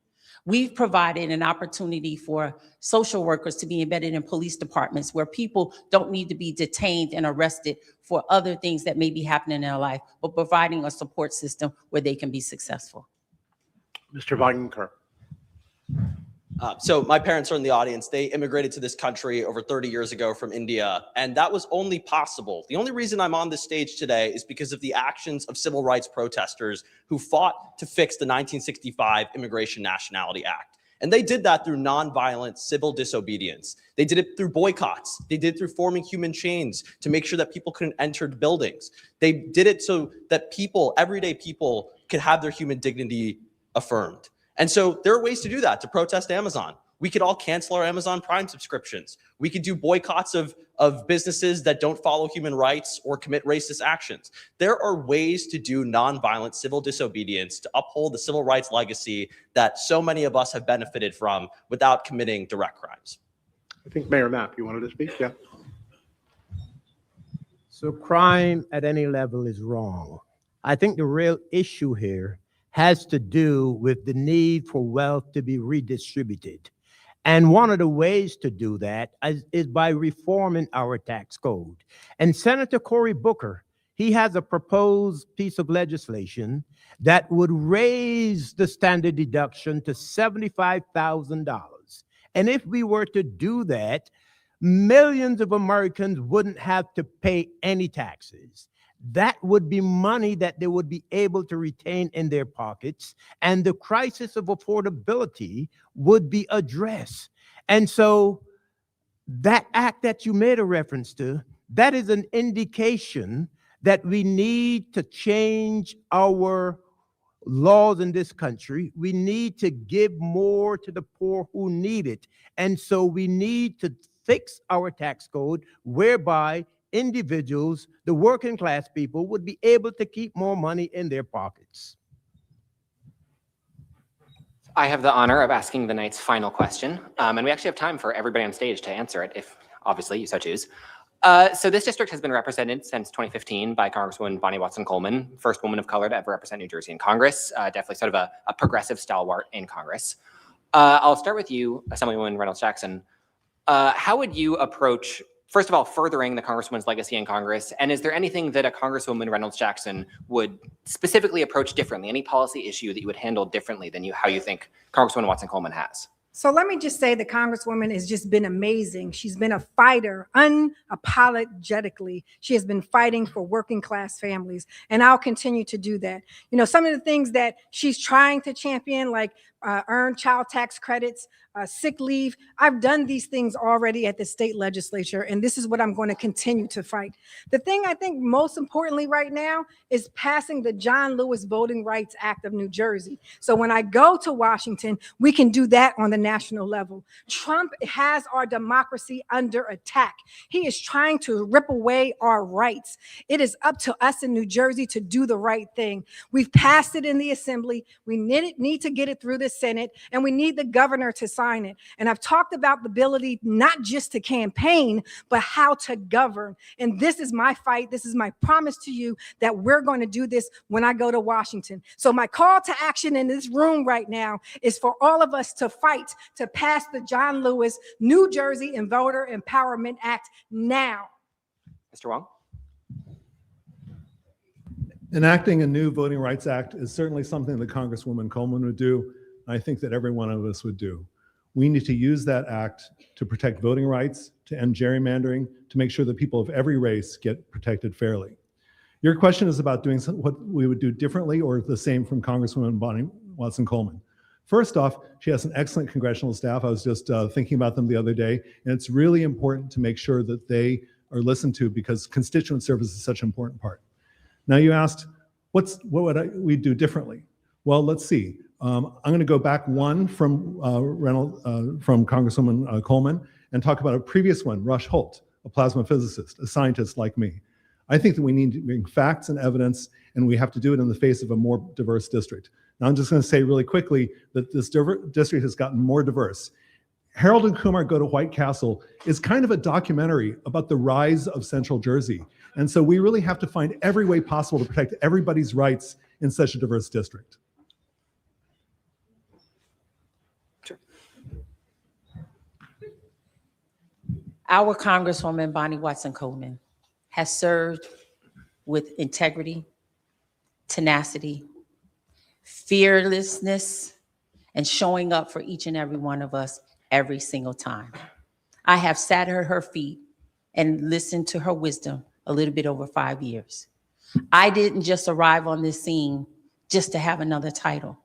We've provided an opportunity for social workers to be embedded in police departments where people don't need to be detained and arrested for other things that may be happening in their life, but providing a support system where they can be successful. Mr. Weidenker. So my parents are in the audience. They immigrated to this country over 30 years ago from India, and that was only possible. The only reason I'm on this stage today is because of the actions of civil rights protesters who fought to fix the 1965 Immigration Nationality Act. And they did that through nonviolent civil disobedience. They did it through boycotts. They did it through forming human chains to make sure that people couldn't enter buildings. They did it so that people, everyday people, could have their human dignity affirmed. And so there are ways to do that, to protest Amazon. We could all cancel our Amazon Prime subscriptions. We could do boycotts of businesses that don't follow human rights or commit racist actions. There are ways to do nonviolent civil disobedience to uphold the civil rights legacy that so many of us have benefited from without committing direct crimes. I think Mayor Mapp, you wanted to speak? Yeah. So crime at any level is wrong. I think the real issue here has to do with the need for wealth to be redistributed. And one of the ways to do that is by reforming our tax code. And Senator Cory Booker, he has a proposed piece of legislation that would raise the standard deduction to $75,000. And if we were to do that, millions of Americans wouldn't have to pay any taxes. That would be money that they would be able to retain in their pockets, and the crisis of affordability would be addressed. And so that act that you made a reference to, that is an indication that we need to change our laws in this country. We need to give more to the poor who need it. And so we need to fix our tax code whereby individuals, the working class people, would be able to keep more money in their pockets. I have the honor of asking the night's final question, and we actually have time for everybody on stage to answer it, if obviously you so choose. So this district has been represented since 2015 by Congresswoman Bonnie Watson-Coleman, first woman of color to ever represent New Jersey in Congress, definitely sort of a progressive stalwart in Congress. I'll start with you, Assemblywoman Reynolds-Jackson. How would you approach, first of all, furthering the Congresswoman's legacy in Congress? And is there anything that a Congresswoman Reynolds-Jackson would specifically approach differently? Any policy issue that you would handle differently than how you think Congresswoman Watson-Coleman has? So let me just say the Congresswoman has just been amazing. She's been a fighter unapologetically. She has been fighting for working class families, and I'll continue to do that. You know, some of the things that she's trying to champion, like earned child tax credits, sick leave. I've done these things already at the state legislature, and this is what I'm going to continue to fight. The thing I think most importantly right now is passing the John Lewis Voting Rights Act of New Jersey. So when I go to Washington, we can do that on the national level. Trump has our democracy under attack. He is trying to rip away our rights. It is up to us in New Jersey to do the right thing. We've passed it in the Assembly. We need to get it through the Senate, and we need the governor to sign it. And I've talked about the ability not just to campaign, but how to govern. And this is my fight. This is my promise to you that we're going to do this when I go to Washington. So my call to action in this room right now is for all of us to fight to pass the John Lewis New Jersey and Voter Empowerment Act now. Mr. Wong? Enacting a new Voting Rights Act is certainly something that Congresswoman Coleman would do. I think that every one of us would do. We need to use that act to protect voting rights, to end gerrymandering, to make sure that people of every race get protected fairly. Your question is about doing what we would do differently or the same from Congresswoman Bonnie Watson-Coleman. First off, she has an excellent congressional staff. I was just thinking about them the other day, and it's really important to make sure that they are listened to because constituent service is such an important part. Now you asked, what would we do differently? Well, let's see. I'm going to go back one from from Congresswoman Coleman and talk about a previous one, Rush Holt, a plasma physicist, a scientist like me. I think that we need to bring facts and evidence, and we have to do it in the face of a more diverse district. Now, I'm just going to say really quickly that this district has gotten more diverse. Harold and Kumar Go to White Castle is kind of a documentary about the rise of Central Jersey. And so we really have to find every way possible to protect everybody's rights in such a diverse district. Sure. Our Congresswoman Bonnie Watson Coleman has served with integrity, tenacity, fearlessness, and showing up for each and every one of us every single time. I have sat at her feet and listened to her wisdom a little bit over 5 years. I didn't just arrive on this scene just to have another title.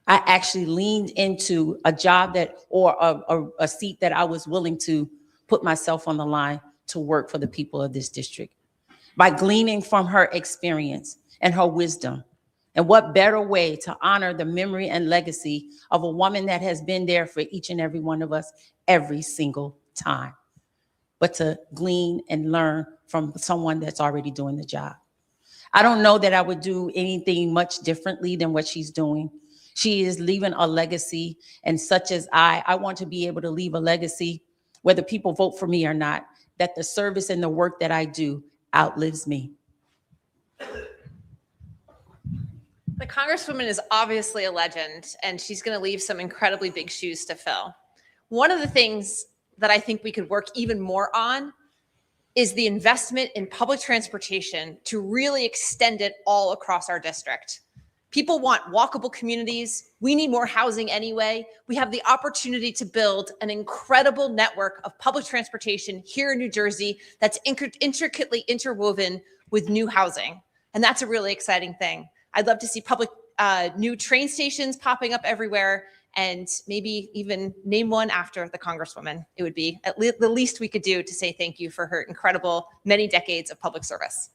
I actually leaned into a job or a seat that I was willing to put myself on the line to work for the people of this district. By gleaning from her experience and her wisdom, and what better way to honor the memory and legacy of a woman that has been there for each and every one of us every single time, but to glean and learn from someone that's already doing the job. I don't know that I would do anything much differently than what she's doing. She is leaving a legacy, and such as I want to be able to leave a legacy, whether people vote for me or not, that the service and the work that I do outlives me. The Congresswoman is obviously a legend, and she's going to leave some incredibly big shoes to fill. One of the things that I think we could work even more on is the investment in public transportation to really extend it all across our district. People want walkable communities. We need more housing anyway. We have the opportunity to build an incredible network of public transportation here in New Jersey that's intricately interwoven with new housing. And that's a really exciting thing. I'd love to see public new train stations popping up everywhere, and maybe even name one after the Congresswoman. It would be the least we could do to say thank you for her incredible many decades of public service.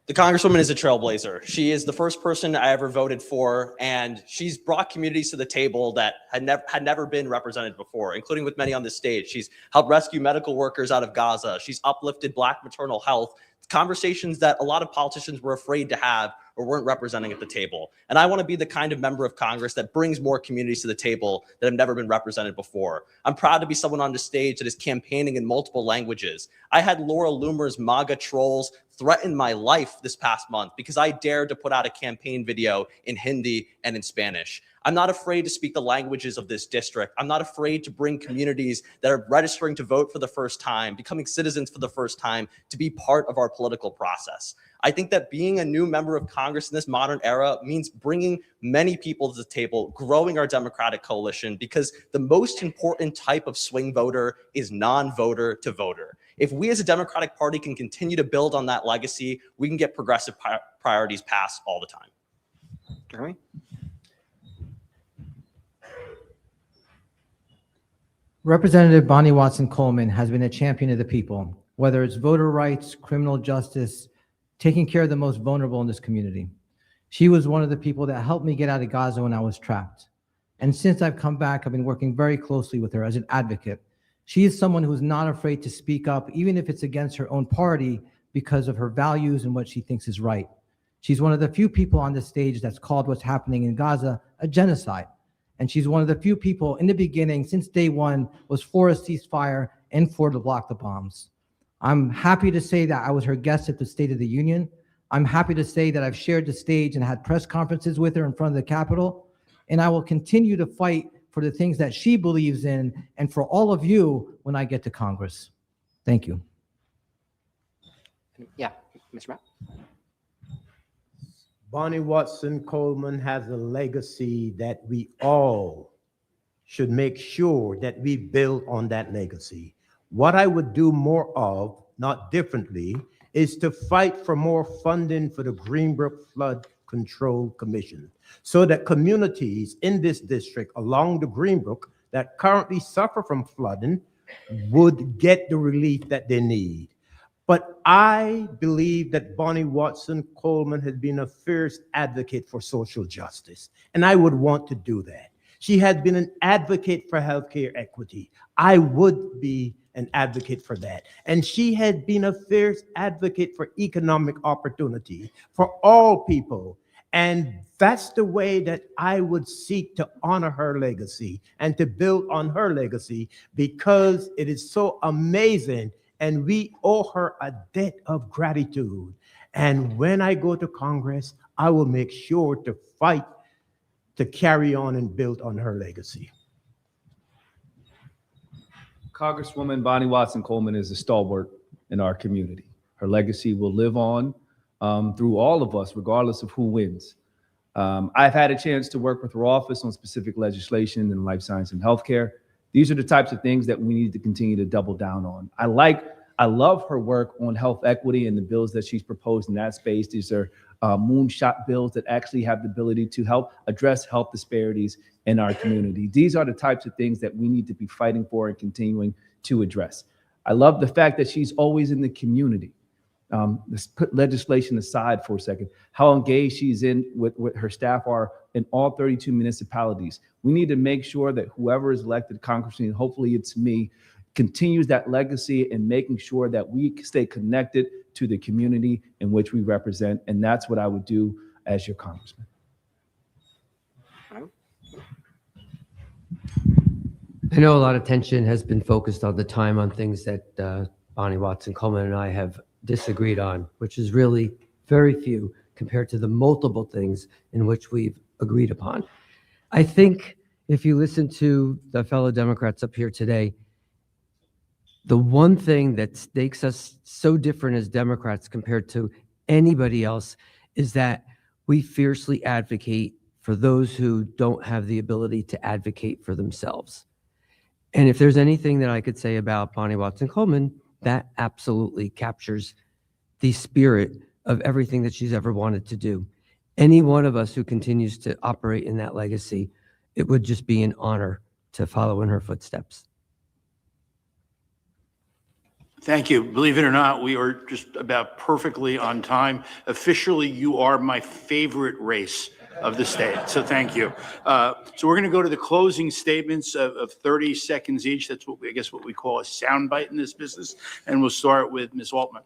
The Congresswoman is a trailblazer. She is the first person I ever voted for, and she's brought communities to the table that had never been represented before, including with many on this stage. She's helped rescue medical workers out of Gaza. She's uplifted Black maternal health, conversations that a lot of politicians were afraid to have or weren't representing at the table. And I want to be the kind of member of Congress that brings more communities to the table that have never been represented before. I'm proud to be someone on the stage that is campaigning in multiple languages. I had Laura Loomer's MAGA trolls threaten my life this past month because I dared to put out a campaign video in Hindi and in Spanish. I'm not afraid to speak the languages of this district. I'm not afraid to bring communities that are registering to vote for the first time, becoming citizens for the first time, to be part of our political process. I think that being a new member of Congress in this modern era means bringing many people to the table, growing our Democratic coalition, because the most important type of swing voter is non-voter to voter. If we as a Democratic Party can continue to build on that legacy, we can get progressive priorities passed all the time. Jeremy? Representative Bonnie Watson Coleman has been a champion of the people, whether it's voter rights, criminal justice, taking care of the most vulnerable in this community. She was one of the people that helped me get out of Gaza when I was trapped. And since I've come back, I've been working very closely with her as an advocate. She is someone who's not afraid to speak up, even if it's against her own party, because of her values and what she thinks is right. She's one of the few people on the stage that's called what's happening in Gaza a genocide. And she's one of the few people in the beginning, since day one, was for a ceasefire and for to block the bombs. I'm happy to say that I was her guest at the State of the Union. I'm happy to say that I've shared the stage and had press conferences with her in front of the Capitol. And I will continue to fight for the things that she believes in and for all of you when I get to Congress. Thank you. Yeah, Mr. Matt. Bonnie Watson Coleman has a legacy that we all should make sure that we build on that legacy. What I would do more of, not differently, is to fight for more funding for the Greenbrook Flood Control Commission so that communities in this district along the Greenbrook that currently suffer from flooding would get the relief that they need. But I believe that Bonnie Watson Coleman has been a fierce advocate for social justice, and I would want to do that. She has been an advocate for healthcare equity. I would be an advocate for that. And she had been a fierce advocate for economic opportunity for all people. And that's the way that I would seek to honor her legacy and to build on her legacy, because it is so amazing and we owe her a debt of gratitude. And when I go to Congress, I will make sure to fight to carry on and build on her legacy. Congresswoman Bonnie Watson Coleman is a stalwart in our community. Her legacy will live on through all of us, regardless of who wins. I've had a chance to work with her office on specific legislation in life science and healthcare. These are the types of things that we need to continue to double down on. I love her work on health equity and the bills that she's proposed in that space. These are moonshot bills that actually have the ability to help address health disparities in our community. These are the types of things that we need to be fighting for and continuing to address. I love the fact that she's always in the community. Let's put legislation aside for a second. How engaged she's in with her staff are in all 32 municipalities. We need to make sure that whoever is elected congressman, hopefully it's me, continues that legacy in making sure that we stay connected to the community in which we represent. And that's what I would do as your congressman. I know a lot of tension has been focused on the time on things that Bonnie Watson Coleman and I have disagreed on, which is really very few compared to the multiple things in which we've agreed upon. I think if you listen to the fellow Democrats up here today, the one thing that makes us so different as Democrats compared to anybody else is that we fiercely advocate for those who don't have the ability to advocate for themselves. And if there's anything that I could say about Bonnie Watson Coleman, that absolutely captures the spirit of everything that she's ever wanted to do. Any one of us who continues to operate in that legacy, it would just be an honor to follow in her footsteps. Thank you. Believe it or not, we are just about perfectly on time. Officially, you are my favorite race of the state. So thank you. So we're going to go to the closing statements of 30 seconds each. That's what what we call a soundbite in this business. And we'll start with Ms. Altman.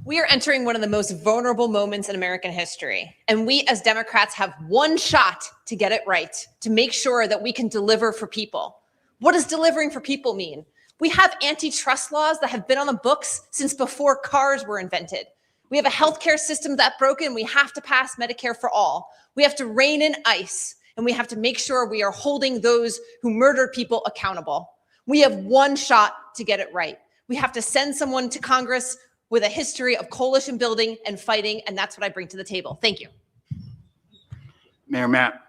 We are entering one of the most vulnerable moments in American history. And we as Democrats have one shot to get it right, to make sure that we can deliver for people. What does delivering for people mean? We have antitrust laws that have been on the books since before cars were invented. We have a healthcare system that's broken. We have to pass Medicare for all. We have to rein in ICE, and we have to make sure we are holding those who murdered people accountable. We have one shot to get it right. We have to send someone to Congress with a history of coalition building and fighting, and that's what I bring to the table. Thank you. Mayor Matt.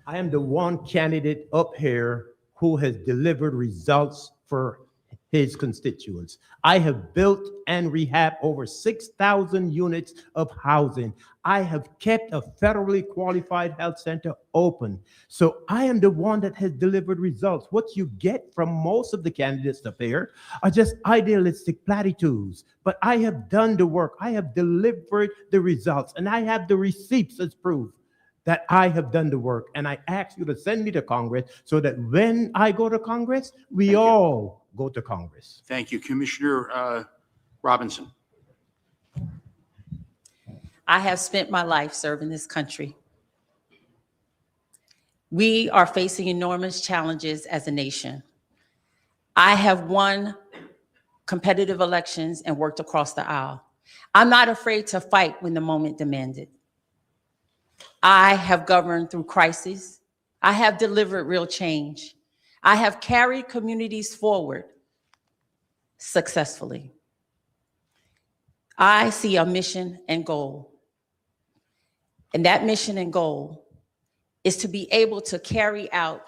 I am the one candidate up here who has delivered results for his constituents. I have built and rehabbed over 6,000 units of housing. I have kept a federally qualified health center open. So I am the one that has delivered results. What you get from most of the candidates up here are just idealistic platitudes. But I have done the work. I have delivered the results, and I have the receipts as proof that I have done the work. And I ask you to send me to Congress so that when I go to Congress, we all go to Congress. Thank you. Commissioner Robinson. I have spent my life serving this country. We are facing enormous challenges as a nation. I have won competitive elections and worked across the aisle. I'm not afraid to fight when the moment demanded. I have governed through crises. I have delivered real change. I have carried communities forward successfully. I see a mission and goal. And that mission and goal is to be able to carry out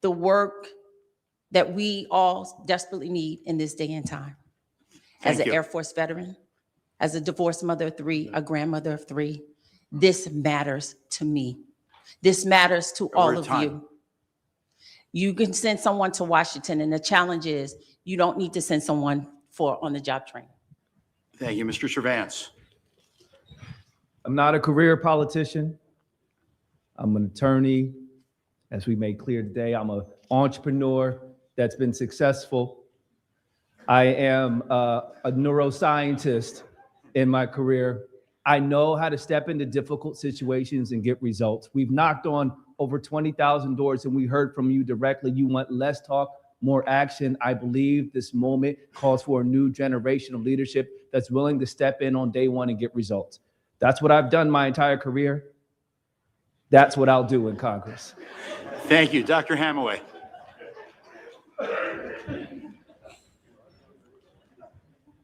the work that we all desperately need in this day and time. As an Air Force veteran, as a divorced mother of three, a grandmother of three, this matters to me. This matters to all of you. You can send someone to Washington, and the challenge is You don't need to send someone for on-the-job training. Thank you, Mr. Servance. I'm not a career politician. I'm an attorney. As we made clear today, I'm an entrepreneur that's been successful. I am a neuroscientist in my career. I know how to step into difficult situations and get results. We've knocked on over 20,000 doors, and we heard from you directly. You want less talk, more action. I believe this moment calls for a new generation of leadership that's willing to step in on day one and get results. That's what I've done my entire career. That's what I'll do in Congress. Thank you. Dr. Hamaway.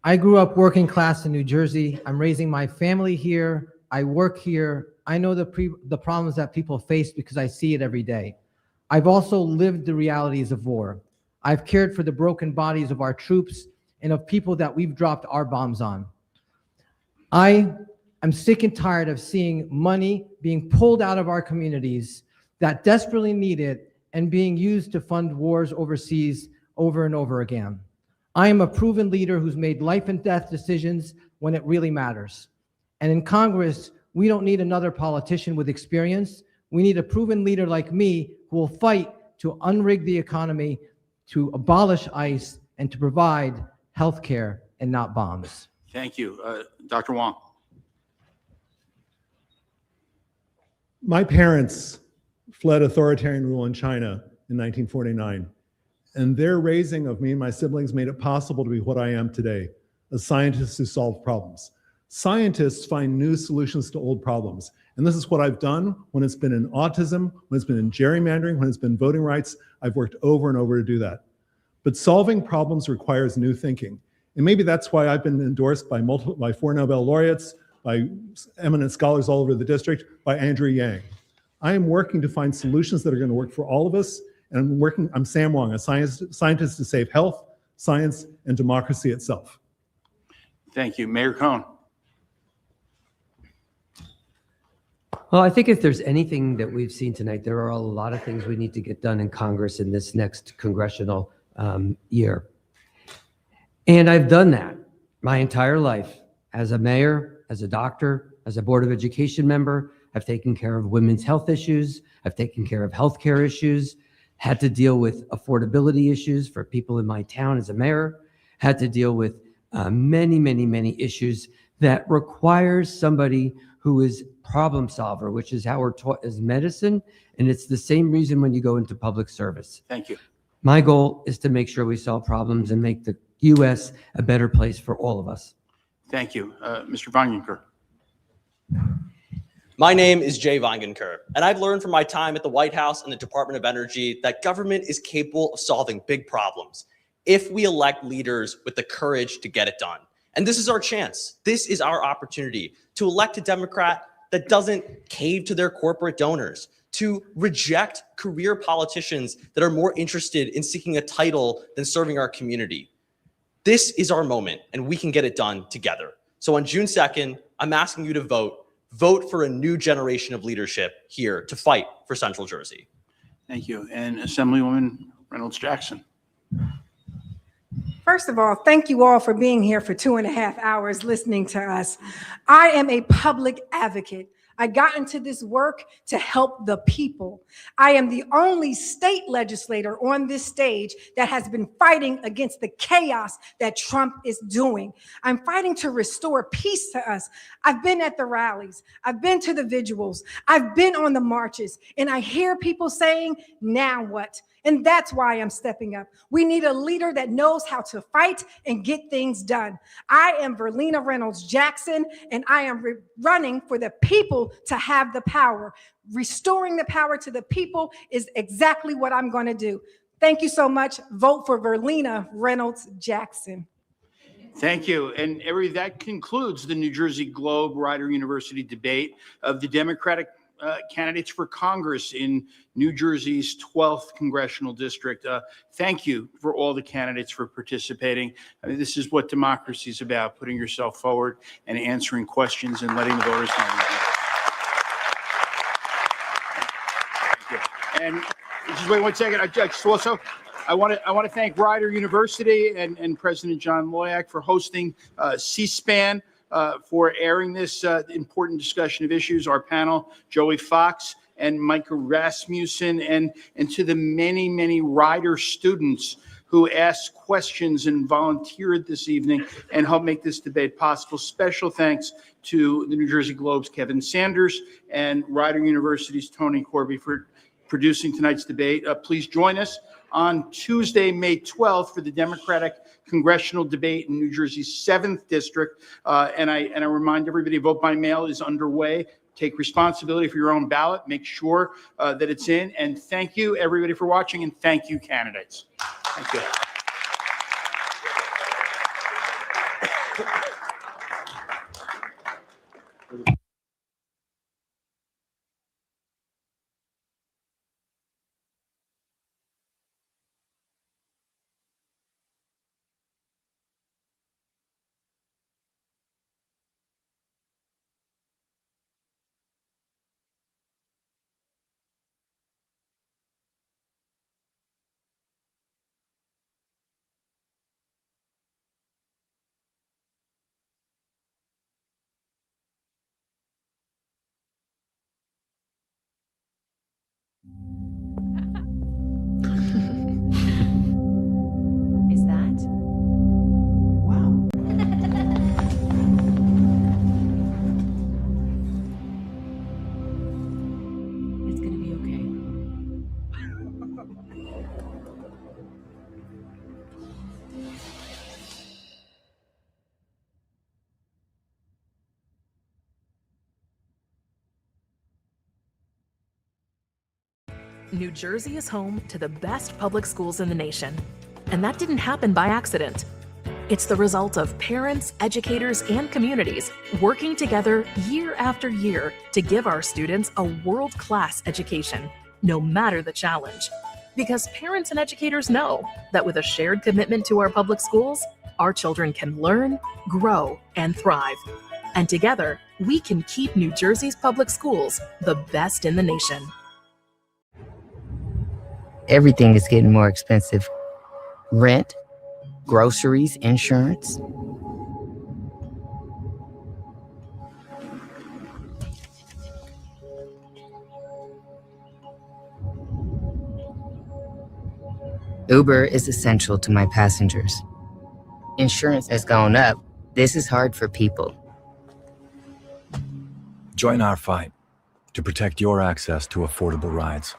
I grew up working class in New Jersey. I'm raising my family here. I work here. I know the problems that people face because I see it every day. I've also lived the realities of war. I've cared for the broken bodies of our troops and of people that we've dropped our bombs on. I'm sick and tired of seeing money being pulled out of our communities that desperately need it and being used to fund wars overseas over and over again. I am a proven leader who's made life and death decisions when it really matters. And in Congress, we don't need another politician with experience. We need a proven leader like me who will fight to unrig the economy, to abolish ICE, and to provide health care and not bombs. Thank you. Dr. Wong. My parents fled authoritarian rule in China in 1949, and their raising of me and my siblings made it possible to be what I am today, a scientist who solves problems. Scientists find new solutions to old problems, and this is what I've done when it's been in autism, when it's been in gerrymandering, when it's been voting rights. I've worked over and over to do that. But solving problems requires new thinking, and maybe that's why I've been endorsed by 4 Nobel laureates, by eminent scholars all over the district, by Andrew Yang. I am working to find solutions that are going to work for all of us, and I'm Sam Wong, a scientist to save health, science, and democracy itself. Thank you. Mayor Cohn. Well, I think if there's anything that we've seen tonight, there are a lot of things we need to get done in Congress in this next congressional year. And I've done that my entire life as a mayor, as a doctor, as a Board of Education member. I've taken care of women's health issues. I've taken care of healthcare issues, had to deal with affordability issues for people in my town as a mayor, had to deal with many, many, many issues that requires somebody who is problem solver, which is how we're taught as medicine. And it's the same reason when you go into public service. Thank you. My goal is to make sure we solve problems and make the U.S. a better place for all of us. Thank you. Mr. Vangenker. My name is Jay Vangenker, and I've learned from my time at the White House and the Department of Energy that government is capable of solving big problems if we elect leaders with the courage to get it done. And this is our chance. This is our opportunity to elect a Democrat that doesn't cave to their corporate donors, to reject career politicians that are more interested in seeking a title than serving our community. This is our moment, and we can get it done together. So on June 2nd, I'm asking you to vote for a new generation of leadership here to fight for Central Jersey. Thank you. And Assemblywoman Reynolds-Jackson. First of all, thank you all for being here for 2.5 hours listening to us. I am a public advocate. I got into this work to help the people. I am the only state legislator on this stage that has been fighting against the chaos that Trump is doing. I'm fighting to restore peace to us. I've been at the rallies. I've been to the vigils. I've been on the marches, and I hear people saying, now what? And that's why I'm stepping up. We need a leader that knows how to fight and get things done. I am Verlina Reynolds-Jackson, and I am running for the people to have the power. Restoring the power to the people is exactly what I'm going to do. Thank you so much. Vote for Verlina Reynolds-Jackson. Thank you. And that concludes the New Jersey Globe Rider University debate of the Democratic candidates for Congress in New Jersey's 12th Congressional District. Thank you for all the candidates for participating. I mean, this is what democracy is about, putting yourself forward and answering questions and letting the voters know. Thank you. And just wait 1 second. I just also I want to thank Rider University and President John Loyak for hosting C-SPAN, for airing this important discussion of issues. Our panel, Joey Fox and Micah Rasmussen, and to the many, many Rider students who asked questions and volunteered this evening and helped make this debate possible. Special thanks to the New Jersey Globe's Kevin Sanders and Rider University's Tony Corby for producing tonight's debate. Please join us on Tuesday, May 12th for the Democratic Congressional debate in New Jersey's 7th District. And I remind everybody, vote by mail is underway. Take responsibility for your own ballot. Make sure that it's in. And thank you, everybody, for watching, and thank you, candidates. Thank you. Is that? Wow. It's gonna be okay. New Jersey is home to the best public schools in the nation. And that didn't happen by accident. It's the result of parents, educators, and communities working together year after year to give our students a world-class education, no matter the challenge. Because parents and educators know that with a shared commitment to our public schools, our children can learn, grow, and thrive. And together, we can keep New Jersey's public schools the best in the nation. Everything is getting more expensive. Rent, groceries, insurance. Uber is essential to my passengers. Insurance has gone up. This is hard for people. Join our fight to protect your access to affordable rides.